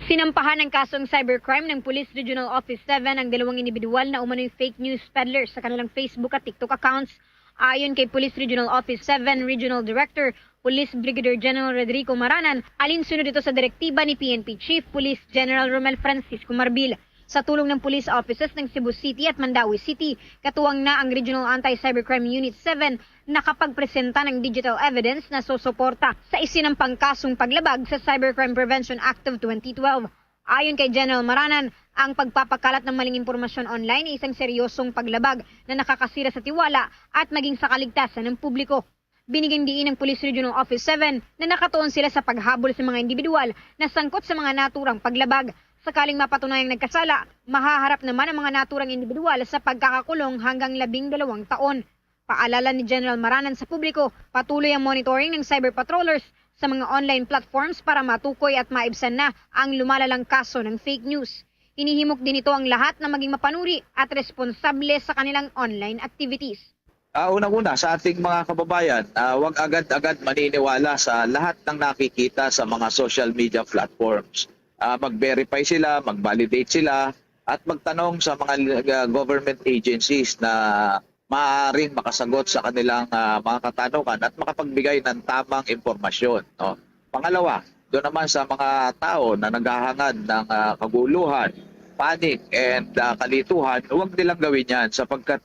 Sinampahan ng kasong cybercrime ng Police Regional Office 7 ang 2 individual na umano'y fake news peddlers sa kanilang Facebook at TikTok accounts. Ayon kay Police Regional Office 7 Regional Director Police Brigadier General Rodrigo Maranan, alinsunod ito sa direktiba ni PNP Chief Police General Romel Francisco Marbil. Sa tulong ng police offices ng Cebu City at Mandawi City, katuwang na ang Regional Anti-Cybercrime Unit 7 nakapagpresenta ng digital evidence na susuporta sa isinampang kasong paglabag sa Cybercrime Prevention Act of 2012. Ayon kay General Maranan, ang pagpapakalat ng maling impormasyon online ay isang seryosong paglabag na nakakasira sa tiwala at maging sa kaligtasan ng publiko. Binigyang diin ng Police Regional Office 7 na nakatuon sila sa paghabol sa mga individual na sangkot sa mga naturang paglabag. Sakaling mapatunayang nagkasala, mahaharap naman ang mga naturang individual sa pagkakakulong hanggang 12 taon. Paalala ni General Maranan sa publiko, patuloy ang monitoring ng cyber patrollers sa mga online platforms para matukoy at maibsan na ang lumalalang kaso ng fake news. Hinihimok din ito ang lahat na maging mapanuri at responsable sa kanilang online activities. Unang-una sa ating mga kababayan, huwag agad-agad maniniwala sa lahat ng nakikita sa mga social media platforms. Mag-verify sila, mag-validate sila, at magtanong sa mga government agencies na maaaring makasagot sa kanilang mga katanungan at makapagbigay ng tamang impormasyon. No? Pangalawa, doon naman sa mga tao na naghahangad ng kaguluhan, panic, and kalituhan, huwag nilang gawin yan sapagkat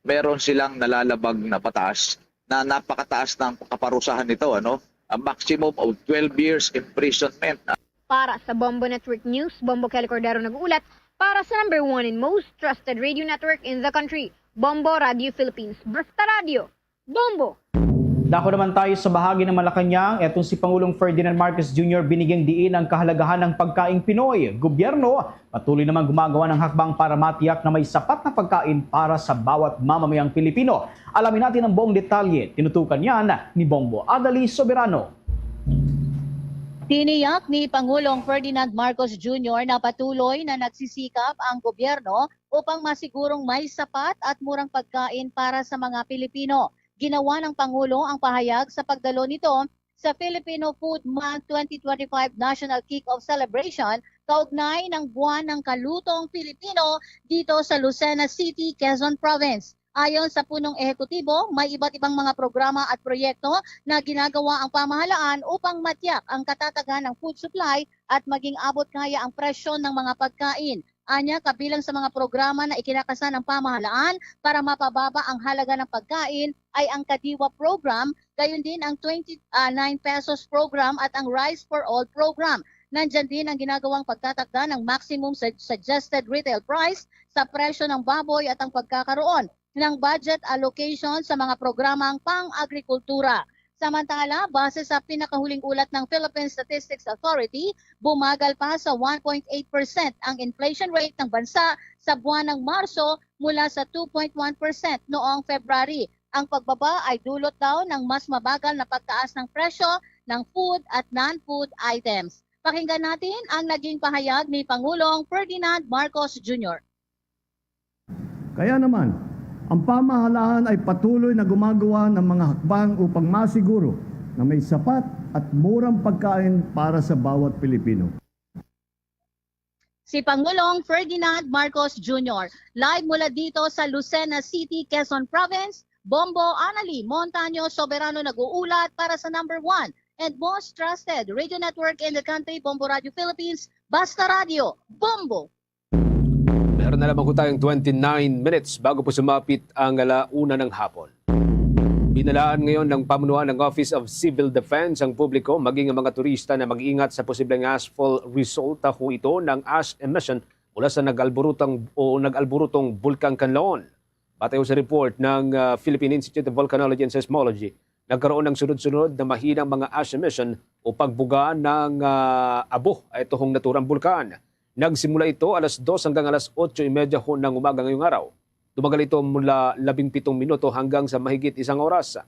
meron silang nalalabag na batas na napakataas ng kaparusahan nito. Ano? A maximum of 12 years imprisonment. Para sa Bombo Network News, Bombo Kelly Cordero nag-uulat para sa number 1 and most trusted radio network in the country, Bombo Radio Philippines. Basta Radio, Bombo! Dako naman tayo sa bahagi ng Malacanang. Etong si Pangulong Ferdinand Marcos Jr. binigyang diin ang kahalagahan ng pagkaing Pinoy. Gobyerno, patuloy naman gumagawa ng hakbang para matiyak na may sapat na pagkain para sa bawat mamamayang Pilipino. Alamin natin ang buong detalye. Tinutukan yan ni Bombo Adali Soberano. Tiniyak ni Pangulong Ferdinand Marcos Jr. na patuloy na nagsisikap ang gobyerno upang masigurong may sapat at murang pagkain para sa mga Pilipino. Ginawa ng Pangulo ang pahayag sa pagdalo nito sa Filipino Food Month 2025 National Kick-Off Celebration kaugnay ng Buwan ng Kalutong Pilipino dito sa Lucena City, Quezon Province. Ayon sa punong ehekutibo, may iba't ibang mga programa at proyekto na ginagawa ang pamahalaan upang matiyak ang katatagan ng food supply at maging abot kaya ang presyo ng mga pagkain. Anya, kabilang sa mga programa na ikinakasa ng pamahalaan para mapababa ang halaga ng pagkain ay ang Kadiwa Program, gayon din ang 29 pesos program at ang Rice for All program. Nandyan din ang ginagawang pagtatakda ng maximum suggested retail price sa presyo ng baboy at ang pagkakaroon ng budget allocation sa mga programang pang-agrikultura. Samantala, base sa pinakahuling ulat ng Philippine Statistics Authority, bumagal pa sa 1.8% ang inflation rate ng bansa sa buwan ng Marso mula sa 2.1% noong February. Ang pagbaba ay dulot daw ng mas mabagal na pagtaas ng presyo ng food at non-food items. Pakinggan natin ang naging pahayag ni Pangulong Ferdinand Marcos Jr. Kaya naman, ang pamahalaan ay patuloy na gumagawa ng mga hakbang upang masiguro na may sapat at murang pagkain para sa bawat Pilipino. Si Pangulong Ferdinand Marcos Jr. Live mula dito sa Lucena City, Quezon Province, Bombo Anali Montaño Soberano nag-uulat para sa number 1 and most trusted radio network in the country, Bombo Radio Philippines, Basta Radio, Bombo! Meron na lamang po tayong 29 minutes bago po sumapit ang 1:00 ng hapon. Binalaan ngayon ng pamunuan ng Office of Civil Defense ang publiko maging ang mga turista na mag-ingat sa posibleng ashfall resulta ho ito ng ash emission mula sa nag-alburutong Bulkang Kanlaon. Batay sa report ng Philippine Institute of Volcanology and Seismology, nagkaroon ng sunod-sunod na mahinang mga ash emission o pagbuga ng abo ito hong naturang bulkan. Nagsimula ito alas 2 hanggang alas 8:30 ng umaga ngayong araw. Tumagal ito mula 17 minuto hanggang sa mahigit 1 oras.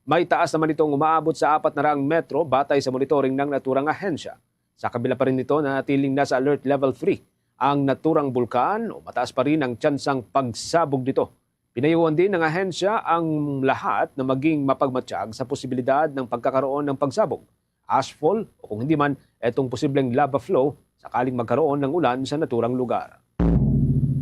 May taas naman itong umaabot sa 400 metro batay sa monitoring ng naturang ahensya. Sa kabila pa rin nito na natiling nasa alert level 3 ang naturang bulkan o mataas pa rin ang tsansang pagsabog nito. Pinayuhan din ng ahensya ang lahat na maging mapagmatsyag sa posibilidad ng pagkakaroon ng pagsabog, ashfall o kung hindi man itong posibleng lava flow sakaling magkaroon ng ulan sa naturang lugar.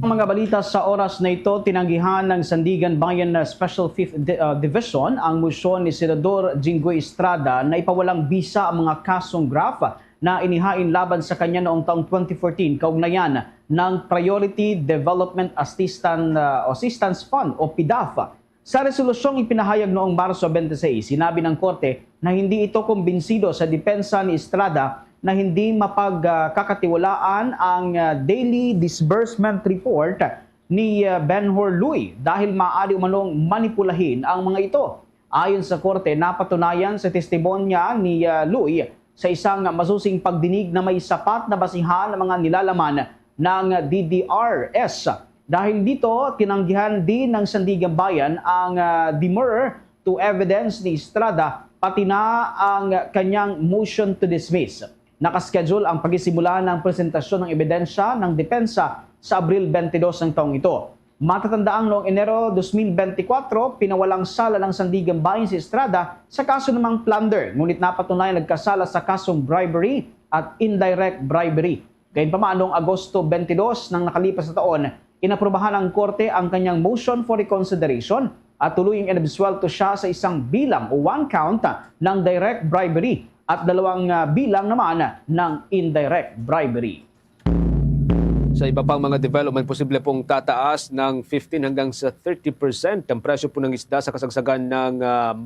Ang mga balita sa oras na ito, tinanggihan ng Sandigan Bayan Special 5th Division ang motion ni Senador Jinggoy Estrada na ipawalang bisa ang mga kasong graft na inihain laban sa kanya noong taong 2014 kaugnayan ng Priority Development Assistance Fund o PDAF. Sa resolusyong ipinahayag noong Marso 26, sinabi ng Korte na hindi ito kumbinsido sa depensa ni Estrada na hindi mapagkakatiwalaan ang daily disbursement report ni Benhur Luy dahil maaari umanong manipulahin ang mga ito. Ayon sa Korte, napatunayan sa testimonya ni Luy sa isang masusing pagdinig na may sapat na basihan ng mga nilalaman ng DDRS. Dahil dito, tinanggihan din ng Sandigan Bayan ang demurrer to evidence ni Estrada pati na ang kanyang motion to dismiss. Nakaschedule ang pagsisimula ng presentasyon ng ebidensya ng depensa sa Abril 22 ng taong ito. Matatandaang noong Enero 2024, pinawalang sala ng Sandigan Bayan si Estrada sa kaso namang plunder, ngunit napatunayan nagkasala sa kasong bribery at indirect bribery. Gayunpaman noong Agosto 22 ng nakalipas na taon, inaprubahan ng Korte ang kanyang motion for reconsideration at tuluyang inabsuelto siya sa isang bilang o 1 count ng direct bribery at 2 bilang naman ng indirect bribery. Sa iba pang mga development, posible pong tataas ng 15 hanggang sa 30% ang presyo po ng isda sa kasagsagan ng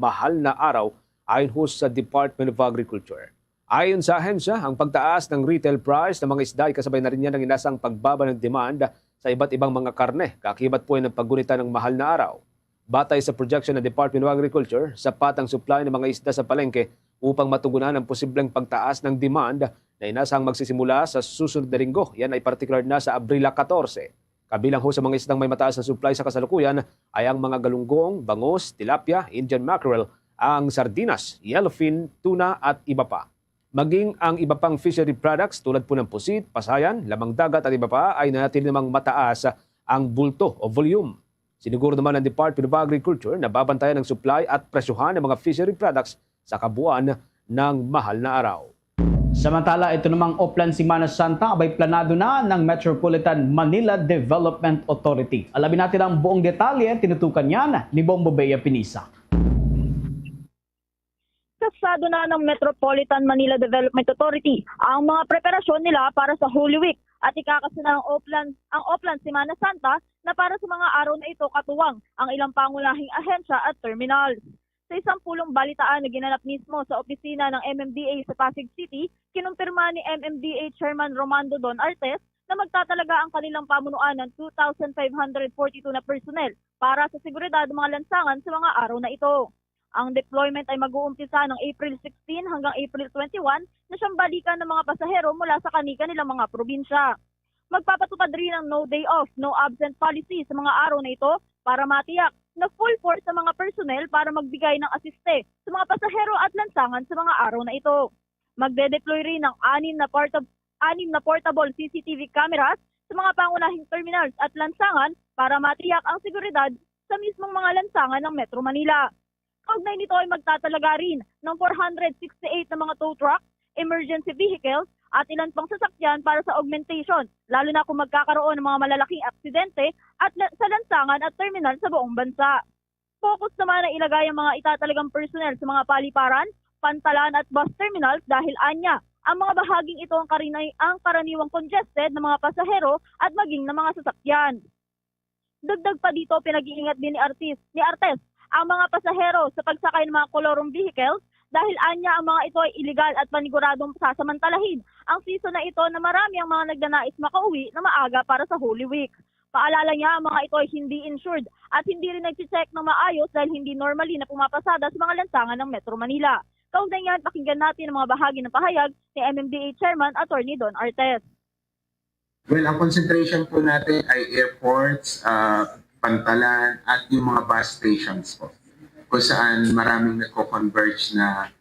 mahal na araw ayon ho sa Department of Agriculture. Ayon sa ahensya, ang pagtaas ng retail price ng mga isda ay kasabay na rin yan ng inasang pagbaba ng demand sa iba't ibang mga karne. Kakibat po yan ng paggunita ng mahal na araw. Batay sa projection ng Department of Agriculture, sapat ang supply ng mga isda sa palengke upang matugunan ang posibleng pagtaas ng demand na inasang magsisimula sa susunod na linggo. Yan ay particular na sa Abril 14. Kabilang ho sa mga isdang may mataas na supply sa kasalukuyan ay ang mga galunggong, bangus, tilapia, Indian mackerel, ang sardinas, yellowfin, tuna at iba pa. Maging ang iba pang fishery products tulad po ng pusit, pasayan, lamang dagat at iba pa ay nanatili namang mataas ang bulto o volume. Siniguro naman ng Department of Agriculture na babantayan ang supply at presyuhan ng mga fishery products sa kabuuan ng mahal na araw. Samantala, ito namang Oplan Semana Santa abay planado na ng Metropolitan Manila Development Authority. Alamin natin ang buong detalye, tinutukan yan ni Bombo Bea Pinisa. Kasado na ng Metropolitan Manila Development Authority ang mga preparasyon nila para sa Holy Week at ikakasuna ang Oplan Semana Santa na para sa mga araw na ito katuwang ang ilang pangunahing ahensya at terminals. Sa isang pulong balitaan na ginanap mismo sa opisina ng MMDA sa Pasig City, kinumpirma ni MMDA Chairman Romando Don Artes na magtatalaga ang kanilang pamunuan ng 2,542 na personnel para sa seguridad ng mga lansangan sa mga araw na ito. Ang deployment ay mag-uumpisa ng April 16 hanggang April 21 na siyang balikan ng mga pasahero mula sa kanilang mga probinsya. Magpapatupad rin ng no day off, no absent policy sa mga araw na ito para matiyak na full force sa mga personnel para magbigay ng asiste sa mga pasahero at lansangan sa mga araw na ito. Magde-deploy rin ng 6 na portable CCTV cameras sa mga pangunahing terminals at lansangan para matiyak ang seguridad sa mismong mga lansangan ng Metro Manila. Kaugnay nito ay magtatalaga rin ng 468 na mga tow truck, emergency vehicles at ilan pang sasakyan para sa augmentation, lalo na kung magkakaroon ng mga malalaking aksidente at sa lansangan at terminal sa buong bansa. Focus naman na ilagay ang mga itatalagang personnel sa mga paliparan, pantalan at bus terminals dahil anya, ang mga bahaging ito ang karaniwang congested ng mga pasahero at maging ng mga sasakyan. Dagdag pa dito, pinag-iingat din ni Artes ang mga pasahero sa pagsakay ng mga kolorong vehicles dahil anya ang mga ito ay illegal at paniguradong sasamantalahin ang season na ito na marami ang mga nagnanais makauwi na maaga para sa Holy Week. Paalala niya ang mga ito ay hindi insured at hindi rin nag-check ng maayos dahil hindi normally na pumapasada sa mga lansangan ng Metro Manila. Kaugnay yan, pakinggan natin ang mga bahagi ng pahayag ni MMDA Chairman Atty. Don Artes. Well, ang concentration po natin ay airports, pantalan at yung mga bus stations po, kung saan maraming nagko-converge na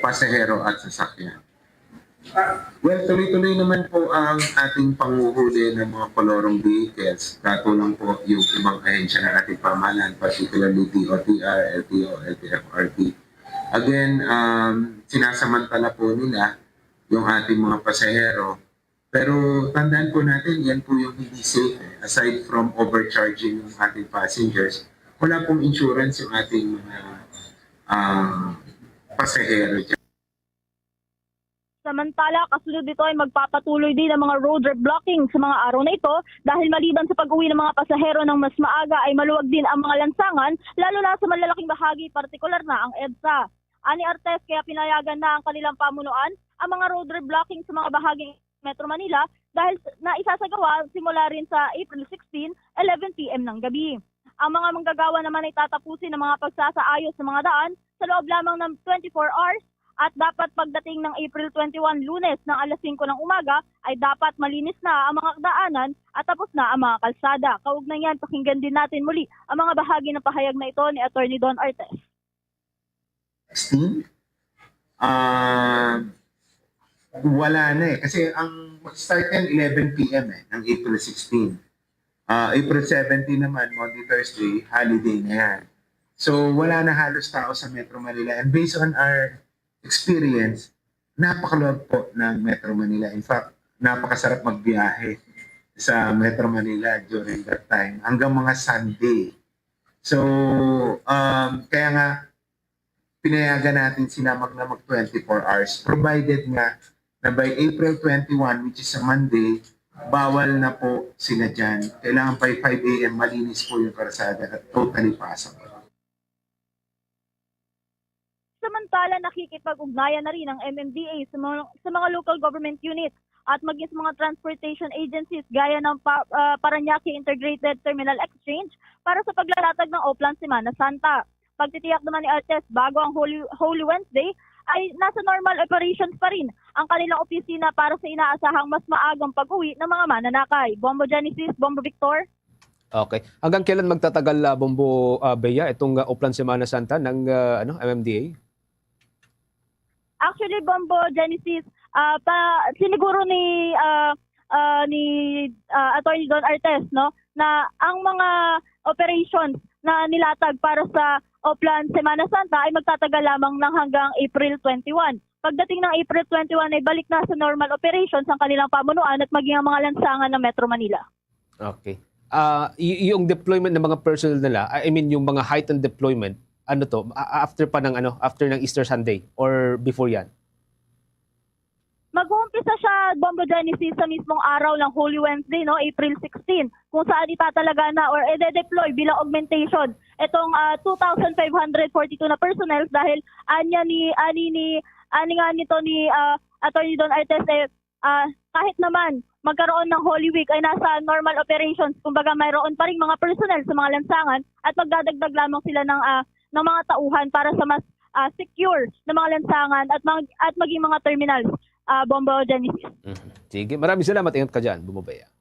pasahero at sasakyan. Well, tuloy-tuloy naman po ang ating panguhuli ng mga kolorong vehicles. Katulong po yung ibang ahensya ng ating pamahalaan, particularly DOTR, LTO, LTFRB. Again, sinasamantala po nila yung ating mga pasahero. Pero tandaan po natin, yan po yung hindi safe. Aside from overcharging yung ating passengers, wala pong insurance yung ating mga pasahero dyan. Samantala, kasunod dito ay magpapatuloy din ang mga road blocking sa mga araw na ito dahil maliban sa pag-uwi ng mga pasahero ng mas maaga ay maluwag din ang mga lansangan, lalo na sa malalaking bahagi, partikular na ang EDSA. Ani Artes, kaya pinayagan na ang kanilang pamunuan ang mga road blocking sa mga bahaging Metro Manila dahil naisasagawa simula rin sa April 16, 11 p.m. ng gabi. Ang mga manggagawa naman ay tatapusin ng mga pagsasaayos sa mga daan sa loob lamang ng 24 hours at dapat pagdating ng April 21 Lunes ng alas 5 ng umaga ay dapat malinis na ang mga daanan at tapos na ang mga kalsada. Kaugnay yan, pakinggan din natin muli ang mga bahagi ng pahayag na ito ni Atty. Don Artes. 16? Wala na eh. Kasi ang mag-start yan 11 p.m. ng April 16. April 17 naman, Monday, Thursday, holiday na yan. So wala na halos tao sa Metro Manila. And based on our experience, napakaluwag po ng Metro Manila. In fact, napakasarap magbiyahe sa Metro Manila during that time. Hanggang mga Sunday. So, kaya nga, pinayagan natin sila mag 24 hours. Provided nga na by April 21, which is a Monday, bawal na po sila dyan. Kailangan by 5 a.m. malinis po yung karsada at totally passable. Samantala, nakikipag-ugnayan na rin ang MMDA sa mga local government units at maging sa mga transportation agencies gaya ng Parañaque Integrated Terminal Exchange para sa paglalatag ng Oplan Semana Santa. Pagtitiyak naman ni Artes bago ang Holy Wednesday ay nasa normal operations pa rin ang kanilang opisina para sa inaasahang mas maagang pag-uwi ng mga mananakay. Bombo Genesis, Bombo Victor. Okay. Hanggang kailan magtatagal, Bombo Bea, itong Oplan Semana Santa ng MMDA? Actually, Bombo Genesis, siniguro ni Atty. Don Artes, no, na ang mga operations na nilatag para sa Oplan Semana Santa ay magtatagal lamang ng hanggang April 21. pagdating ng April 21 ay balik na sa normal operations ang kanilang pamunuan at maging ang mga lansangan ng Metro Manila. Okay. Yung deployment ng mga personnel nila, I mean yung mga heightened deployment, ano to, after ng Easter Sunday or before yan? Mag-uumpisa siya, Bombo Genesis, sa mismong araw ng Holy Wednesday, no, April 16, kung saan itatalaga na or ide-deploy bilang augmentation itong 2,542 na personnel dahil ani nga nito ni Attorney Don Artes kahit naman magkaroon ng Holy Week ay nasa normal operations, kumbaga mayroon pa ring mga personnel sa mga lansangan at magdadagdag lamang sila ng mga tauhan para sa mas secure na mga lansangan at maging mga terminals. Bombo Genesis. Sige, maraming salamat. Ingat ka dyan, Bumabaya.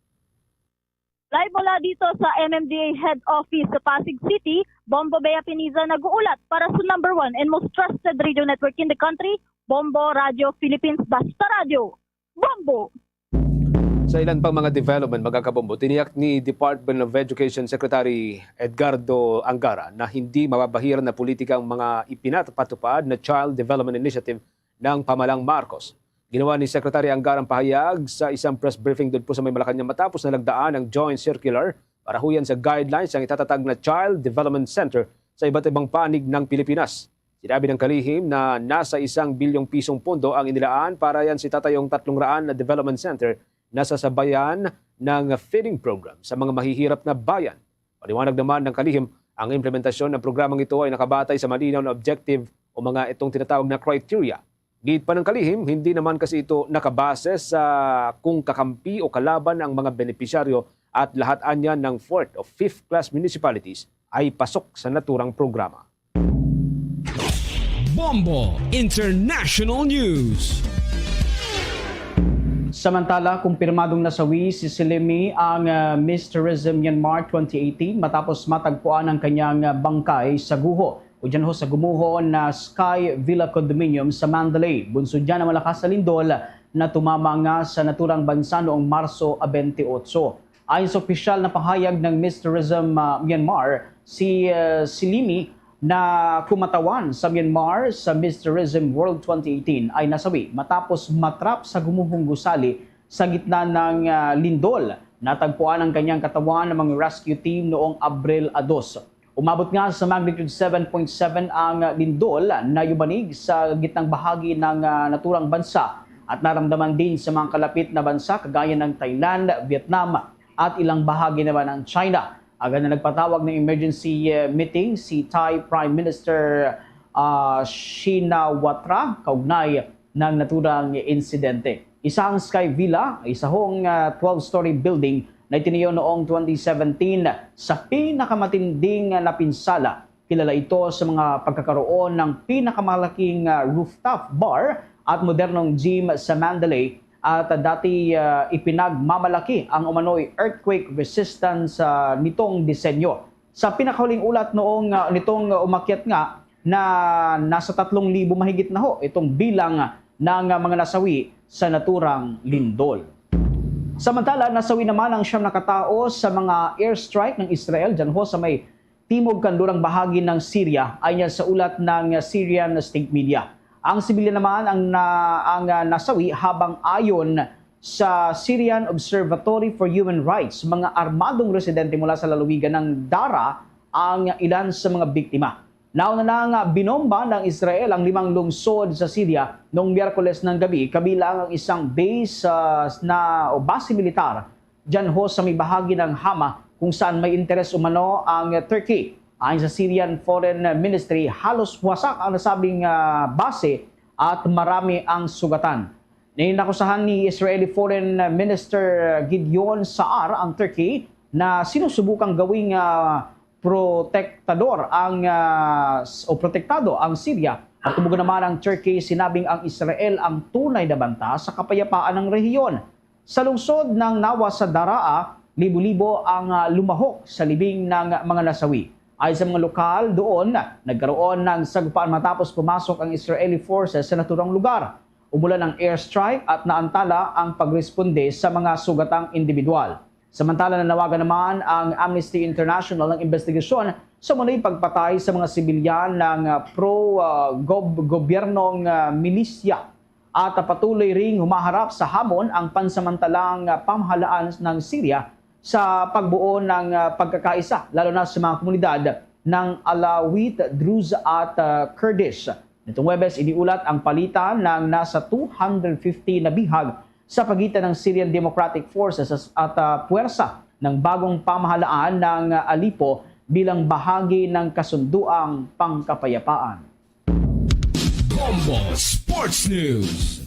Live mula dito sa MMDA Head Office sa Pasig City, Bombo Bea Piniza nag-uulat para sa number 1 and most trusted radio network in the country, Bombo Radio Philippines, Basta Radio. Bombo! Sa ilan pang mga development, magkakabombo, tiniyak ni Department of Education Secretary Edgardo Angara na hindi mababahiran na politika ang mga ipinatupad na Child Development Initiative ng Pamalang Marcos. Ginawa ni Secretary Angara ang pahayag sa isang press briefing doon po sa may Malacanang matapos na nagdaan ng joint circular para huyan sa guidelines ang itatatag na Child Development Center sa iba't ibang panig ng Pilipinas. Sinabi ng kalihim na nasa 1 bilyong pisong pondo ang inilaan para yan si tatayong 300 na development center na sasabayan ng feeding program sa mga mahihirap na bayan. Paliwanag naman ng kalihim, ang implementasyon ng programang ito ay nakabatay sa malinaw na objective o mga itong tinatawag na criteria. Git pa ng kalihim, hindi naman kasi ito nakabase sa kung kakampi o kalaban ang mga benepisyaryo at lahat anya ng 4th o 5th class municipalities ay pasok sa naturang programa. Bombo International News. Samantala, kumpirmadong nasawi si Silimi ang Miss Tourism Myanmar 2018 matapos matagpuan ang kanyang bangkay sa guho o dyan ho sa gumuho na Sky Villa Condominium sa Mandalay. Bunsod dyan na malakas na lindol na tumama nga sa naturang bansa noong Marso 28. Ayon sa opisyal na pahayag ng Miss Tourism Myanmar, si Silimi na kumatawan sa Myanmar sa Miss Tourism World 2018 ay nasawi matapos matrap sa gumuhong gusali sa gitna ng lindol. Natagpuan ang kanyang katawan ng mga rescue team noong Abril 2. Umabot nga sa magnitude 7.7 ang lindol na yumanig sa gitnang bahagi ng naturang bansa at naramdaman din sa mga kalapit na bansa kagaya ng Thailand, Vietnam at ilang bahagi naman ng China. Agad na nagpatawag ng emergency meeting si Thai Prime Minister Shinawatra kaugnay ng naturang insidente. Isang Sky Villa, isa hong 12-story building na itinayo noong 2017 sa pinakamatinding napinsala. Kilala ito sa mga pagkakaroon ng pinakamalaking rooftop bar at modernong gym sa Mandalay at dati ipinagmamalaki ang umano'y earthquake resistance nitong disenyo. Sa pinakahuling ulat noong nitong umakyat nga na nasa 3,000 mahigit na ho itong bilang ng mga nasawi sa naturang lindol. Samantala, nasawi naman ang 9 na katao sa mga airstrike ng Israel dyan ho sa may timog kanlurang bahagi ng Syria ayon sa ulat ng Syrian state media. Ang sibilyan naman ang nasawi habang ayon sa Syrian Observatory for Human Rights, mga armadong residente mula sa lalawigan ng Dara ang ilan sa mga biktima. Nauna nang binomba ng Israel ang 5 lungsod sa Syria noong Miyerkules ng gabi, kabilang ang isang base o base militar dyan ho sa may bahagi ng Hama kung saan may interes umano ang Turkey. Ayon sa Syrian Foreign Ministry, halos wasak ang nasabing base at marami ang sugatan. Ninakusahan ni Israeli Foreign Minister Gideon Saar ang Turkey na sinusubukang gawing protektado ang Syria at tumugon naman ang Turkey, sinabing ang Israel ang tunay na banta sa kapayapaan ng rehiyon. Sa lungsod ng Nawa sa Daraa, libo-libo ang lumahok sa libing ng mga nasawi. Ayon sa mga lokal doon, nagkaroon ng sagupaan matapos pumasok ang Israeli forces sa naturang lugar. Umulan ng airstrike at naantala ang pagresponde sa mga sugatang individual. Samantala, nanawagan naman ang Amnesty International ng investigasyon sa munay pagpatay sa mga sibilyan ng pro-gobyernong milisya at patuloy ring humaharap sa hamon ang pansamantalang pamahalaan ng Syria sa pagbuo ng pagkakaisa, lalo na sa mga komunidad ng Alawite, Druze at Kurdish. Nitong Huwebes, iniulat ang palitan ng nasa 250 na bihag sa pagitan ng Syrian Democratic Forces at puwersa ng bagong pamahalaan ng Aleppo bilang bahagi ng kasunduang pangkapayapaan. Bombo Sports News.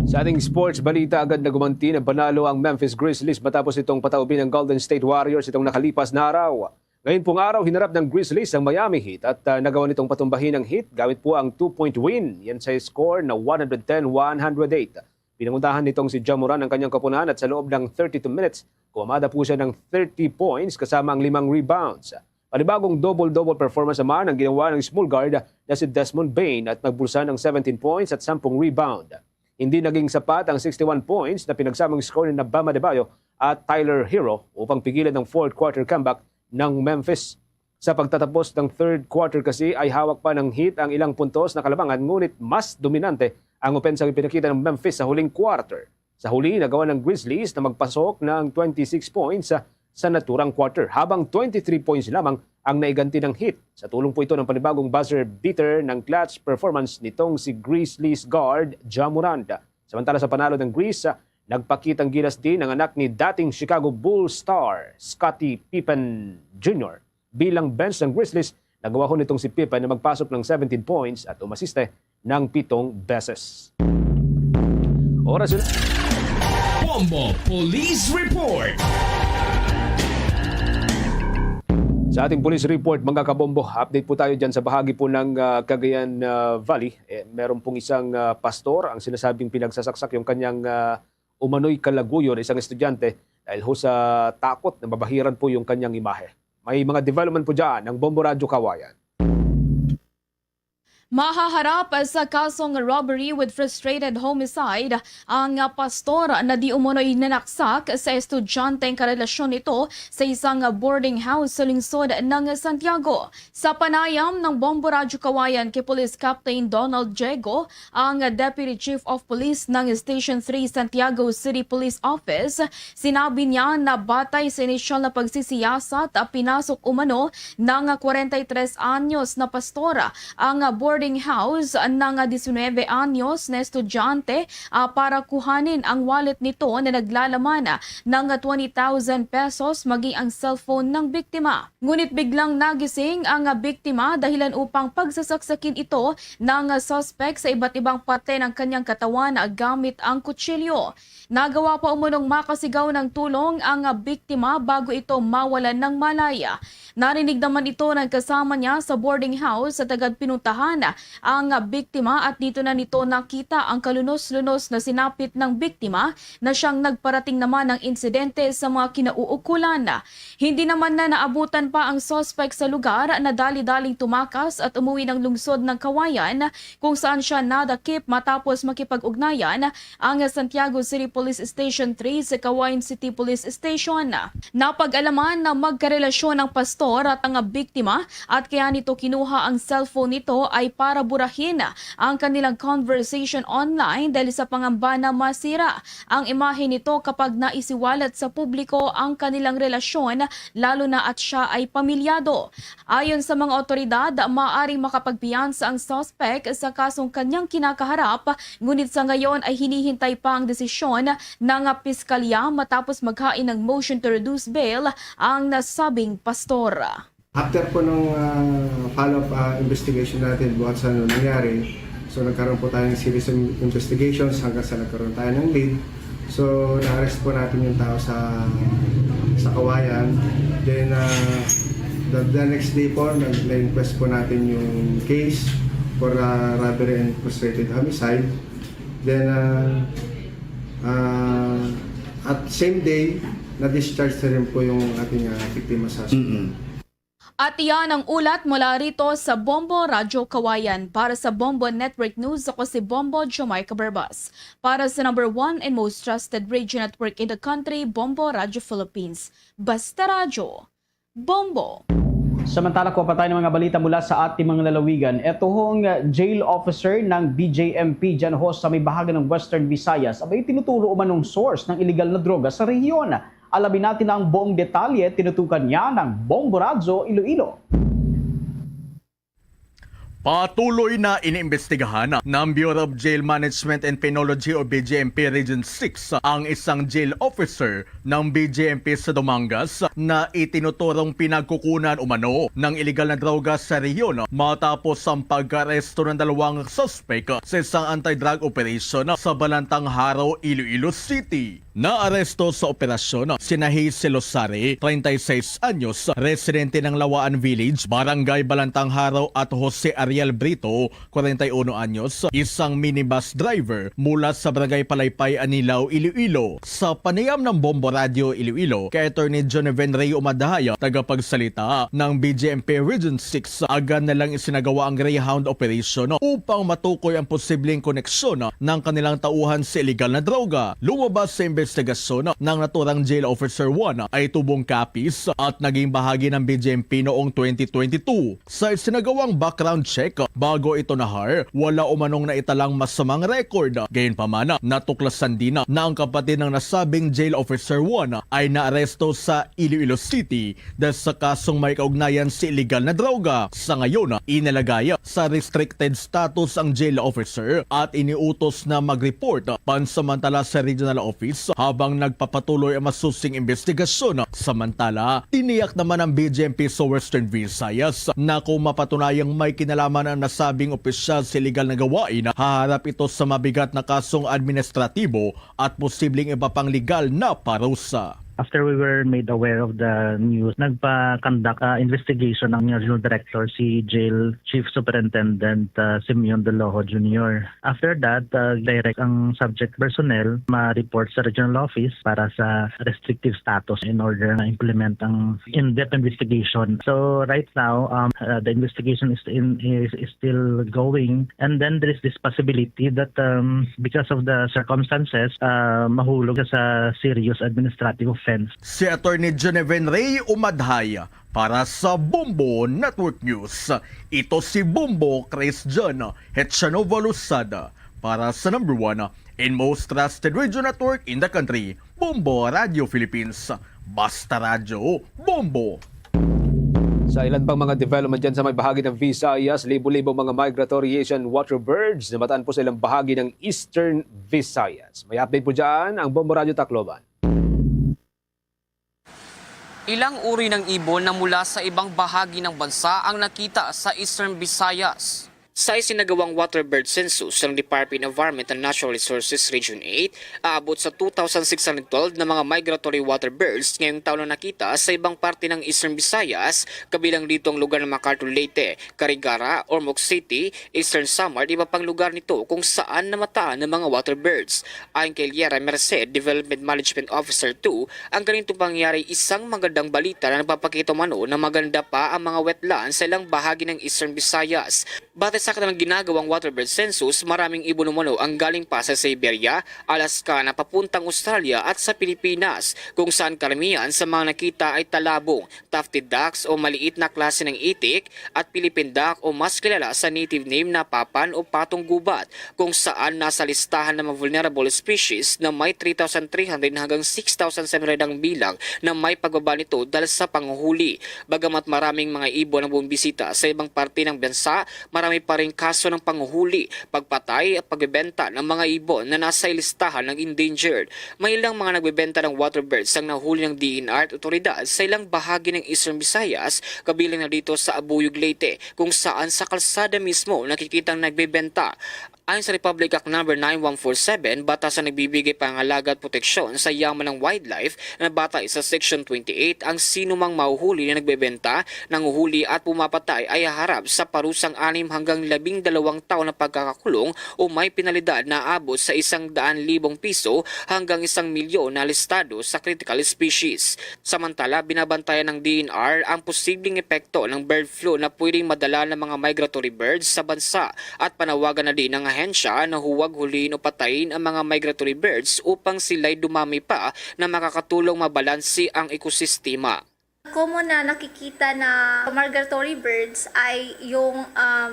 Sa ating sports balita, agad na gumanti ng panalo ang Memphis Grizzlies matapos itong pataubin ng Golden State Warriors itong nakalipas na araw. Ngayon pong araw, hinarap ng Grizzlies ang Miami Heat at nagawa nitong patumbahin ng Heat gamit po ang 2-point win. Yan sa score na 110-108. Pinangundahan nitong si Ja Morant ang kanyang kapunahan at sa loob ng 32 minutes, kumamada po siya ng 30 points kasama ang 5 rebounds. Panibagong double-double performance naman ang ginawa ng small guard na si Desmond Bane at nagbulsa ng 17 points at 10 rebound. Hindi naging sapat ang 61 points na pinagsamang score ni Bam Adebayo at Tyler Hero upang pigilan ng fourth quarter comeback ng Memphis. Sa pagtatapos ng third quarter kasi ay hawak pa ng Heat ang ilang puntos na kalamangan ngunit mas dominante ang opensang ipinakita ng Memphis sa huling quarter. Sa huli, nagawa ng Grizzlies na magpasok ng 26 points sa naturang quarter habang 23 points lamang ang naiganti ng Heat. Sa tulong po ito ng panibagong buzzer beater ng clutch performance nitong si Grizzlies guard Ja Morant. Samantala sa panalo ng Grizz, nagpakitang gilas din ang anak ni dating Chicago Bulls star Scottie Pippen Jr. Bilang bench ng Grizzlies, nagawa ko nitong si Pippen na magpasok ng 17 points at umasiste ng 7 beses. Oras yun. Bombo Police Report. Sa ating police report, mga kabombo, update po tayo dyan sa bahagi po ng Cagayan Valley. Meron pong isang pastor ang sinasabing pinagsasaksak yung kanyang umano'y kalaguyo na isang estudyante dahil ho sa takot na mabahiran po yung kanyang imahe. May mga development po dyan ng Bombo Radyo Kawayan. Mahaharap sa kasong robbery with frustrated homicide ang pastor na di umunoy nanaksak sa estudyanteng karelasyon nito sa isang boarding house sa lungsod ng Santiago. Sa panayam ng Bombo Radyo Kawayan kay Police Captain Donald Diego, ang Deputy Chief of Police ng Station 3 Santiago City Police Office, sinabi niya na batay sa inisyal na pagsisiyasat pinasok umano ng 43 anyos na pastora ang boarding house ng 19 anyos na estudyante para kuhanin ang wallet nito na naglalaman ng 20,000 pesos maging ang cellphone ng biktima. Ngunit biglang nagising ang biktima dahilan upang pagsasaksakin ito ng suspect sa iba't ibang parte ng kanyang katawan gamit ang kutsilyo. Nagawa pa umunong makasigaw ng tulong ang biktima bago ito mawalan ng malaya. Narinig naman ito ng kasama niya sa boarding house at agad pinuntahan ang biktima at dito na nito nakita ang kalunos-lunos na sinapit ng biktima na siyang nagparating naman ng insidente sa mga kinauukulan. Hindi naman na naabutan pa ang suspect sa lugar na dali-daling tumakas at umuwi ng lungsod ng Kawayan kung saan siya nadakip matapos makipag-ugnayan ang Santiago City Police Station 3 sa Kawayan City Police Station. Napag-alaman na magkarelasyon ang pastor at ang biktima at kaya nito kinuha ang cellphone nito ay para burahin ang kanilang conversation online dahil sa pangamba na masira ang imahe nito kapag naisiwalat sa publiko ang kanilang relasyon lalo na at siya ay pamilyado. Ayon sa mga otoridad, maaaring makapagpiyansa ang suspect sa kasong kanyang kinakaharap ngunit sa ngayon ay hinihintay pa ang desisyon ng piskalya matapos maghain ng motion to reduce bail ang nasabing pastor. After po ng follow-up investigation natin buhat sa ano nangyari, so nagkaroon po tayo ng series of investigations hanggang sa nagkaroon tayo ng lead. So na-arrest po natin yung tao sa Kawayan. Then the next day po, na-inquest po natin yung case for robbery and frustrated homicide. Then at same day, na-discharge na rin po yung ating biktima sa hospital. At iyan ang ulat mula rito sa Bombo Radyo Kawayan. Para sa Bombo Network News, ako si Bombo Jamaica Barbas. Para sa number 1 and most trusted radio network in the country, Bombo Radyo Philippines. Basta Radyo, Bombo. Samantala ko pa tayo ng mga balita mula sa ating mga lalawigan. Ito hong jail officer ng BJMP dyan ho sa may bahagi ng Western Visayas. Abay tinuturo umanong source ng illegal na droga sa rehiyon. Alamin natin ang buong detalye, tinutukan niya ng Bombo Radio Iloilo. Patuloy na iniimbestigahan ng Bureau of Jail Management and Penology o BJMP Region 6 ang isang jail officer ng BJMP sa Dumangas na itinuturong pinagkukunan umano ng iligal na droga sa rehiyon matapos ang pag-aresto ng dalawang suspect sa isang anti-drug operation sa Balantang Haro, Iloilo City. Naaresto sa operasyon sina Hazel Losare, 36 anyos, residente ng Lawaan Village, Barangay Balantang Haro at Jose Ariel Brito, 41 anyos, isang minibus driver mula sa Barangay Palaypay, Anilaw, Iloilo. Sa panayam ng Bombo Radio Iloilo, kay Atty. Joneven Ray Umadahaya, tagapagsalita ng BJMP Region 6, agad na lang isinagawa ang Greyhound Operation upang matukoy ang posibleng koneksyon ng kanilang tauhan sa illegal na droga. Lumabas sa investigasyon ng naturang jail officer 1 ay tubong kapis at naging bahagi ng BJMP noong 2022. Sa isinagawang background check bago ito nahar, wala umanong naitalang masamang record. Gayunpaman, natuklasan din na ang kapatid ng nasabing jail officer 1 ay naaresto sa Iloilo City dahil sa kasong may kaugnayan sa illegal na droga. Sa ngayon, inilagay sa restricted status ang jail officer at iniutos na mag-report pansamantala sa regional office habang nagpapatuloy ang masusing investigasyon. Samantala, tiniyak naman ng BJMP sa Western Visayas na kung mapatunayang may kinalaman ang nasabing opisyal sa illegal na gawain, haharap ito sa mabigat na kasong administratibo at posibleng iba pang legal na parusa. After we were made aware of the news, nagpa-conduct investigation ng Regional Director, si Jail Chief Superintendent Simeon De Lojo Jr. After that, direct ang subject personnel ma-report sa Regional Office para sa restrictive status in order na implement ang in-depth investigation. So right now, the investigation is still going, and then there is this possibility that because of the circumstances, mahulog sa serious administrative offense. Si Atty. Joneven Ray Umadhaya para sa Bombo Network News. Ito si Bombo Christian Hetchanova Lusada para sa number 1 and most trusted radio network in the country, Bombo Radio Philippines. Basta Radio Bombo. Sa ilan pang mga development dyan sa may bahagi ng Visayas, libo-libo mga migratory Asian water birds na mataan po sa ilang bahagi ng Eastern Visayas. May update po dyan ang Bombo Radio Tacloban. Ilang uri ng ibon na mula sa ibang bahagi ng bansa ang nakita sa Eastern Visayas. Sa isinagawang water bird census ng Department of Environment and Natural Resources Region 8, aabot sa 2,612 na mga migratory water birds ngayong taon na nakita sa ibang parte ng Eastern Visayas, kabilang dito ang lugar ng MacArthur Leyte, Carigara, Ormoc City, Eastern Samar at iba pang lugar nito kung saan namataan ng mga water birds. Ayon kay Liera Merced, Development Management Officer 2, ang ganitong pangyayari isang magandang balita na nagpapakita mano na maganda pa ang mga wetlands sa ilang bahagi ng Eastern Visayas. Batay sa kanilang ginagawang waterbird census, maraming ibon umano ang galing pa sa Siberia, Alaska na papuntang Australia at sa Pilipinas, kung saan karamihan sa mga nakita ay talabong, tufted ducks o maliit na klase ng itik at Philippine duck o mas kilala sa native name na papan o patong gubat, kung saan nasa listahan ng mga vulnerable species na may 3,300 hanggang 6,700 ang bilang na may pagbaba nito dahil sa panguhuli. Bagamat maraming mga ibon ang bumibisita sa ibang parte ng bansa, marami pa rin kaso ng panguhuli, pagpatay at pagbebenta ng mga ibon na nasa listahan ng endangered. May ilang mga nagbebenta ng waterbirds ang nahuli ng DENR at otoridad sa ilang bahagi ng Eastern Visayas, kabilang na dito sa Abuyog, Leyte, kung saan sa kalsada mismo nakikitang nagbebenta. Ayon sa Republic Act No. 9147, batas na nagbibigay pangalaga at proteksyon sa yaman ng wildlife na batay sa Section 28, ang sino mang mahuhuli na nagbebenta, nanguhuli at pumapatay ay haharap sa parusang 6 hanggang 12 taon na pagkakakulong o may penalidad na abot sa 100,000 piso hanggang 1 milyon na listado sa critical species. Samantala, binabantayan ng DENR ang posibleng epekto ng bird flu na pwedeng madala ng mga migratory birds sa bansa at panawagan na din ng ahensya na huwag huliin o patayin ang mga migratory birds upang sila'y dumami pa na makakatulong mabalansi ang ekosistema. Common na nakikita na migratory birds ay yung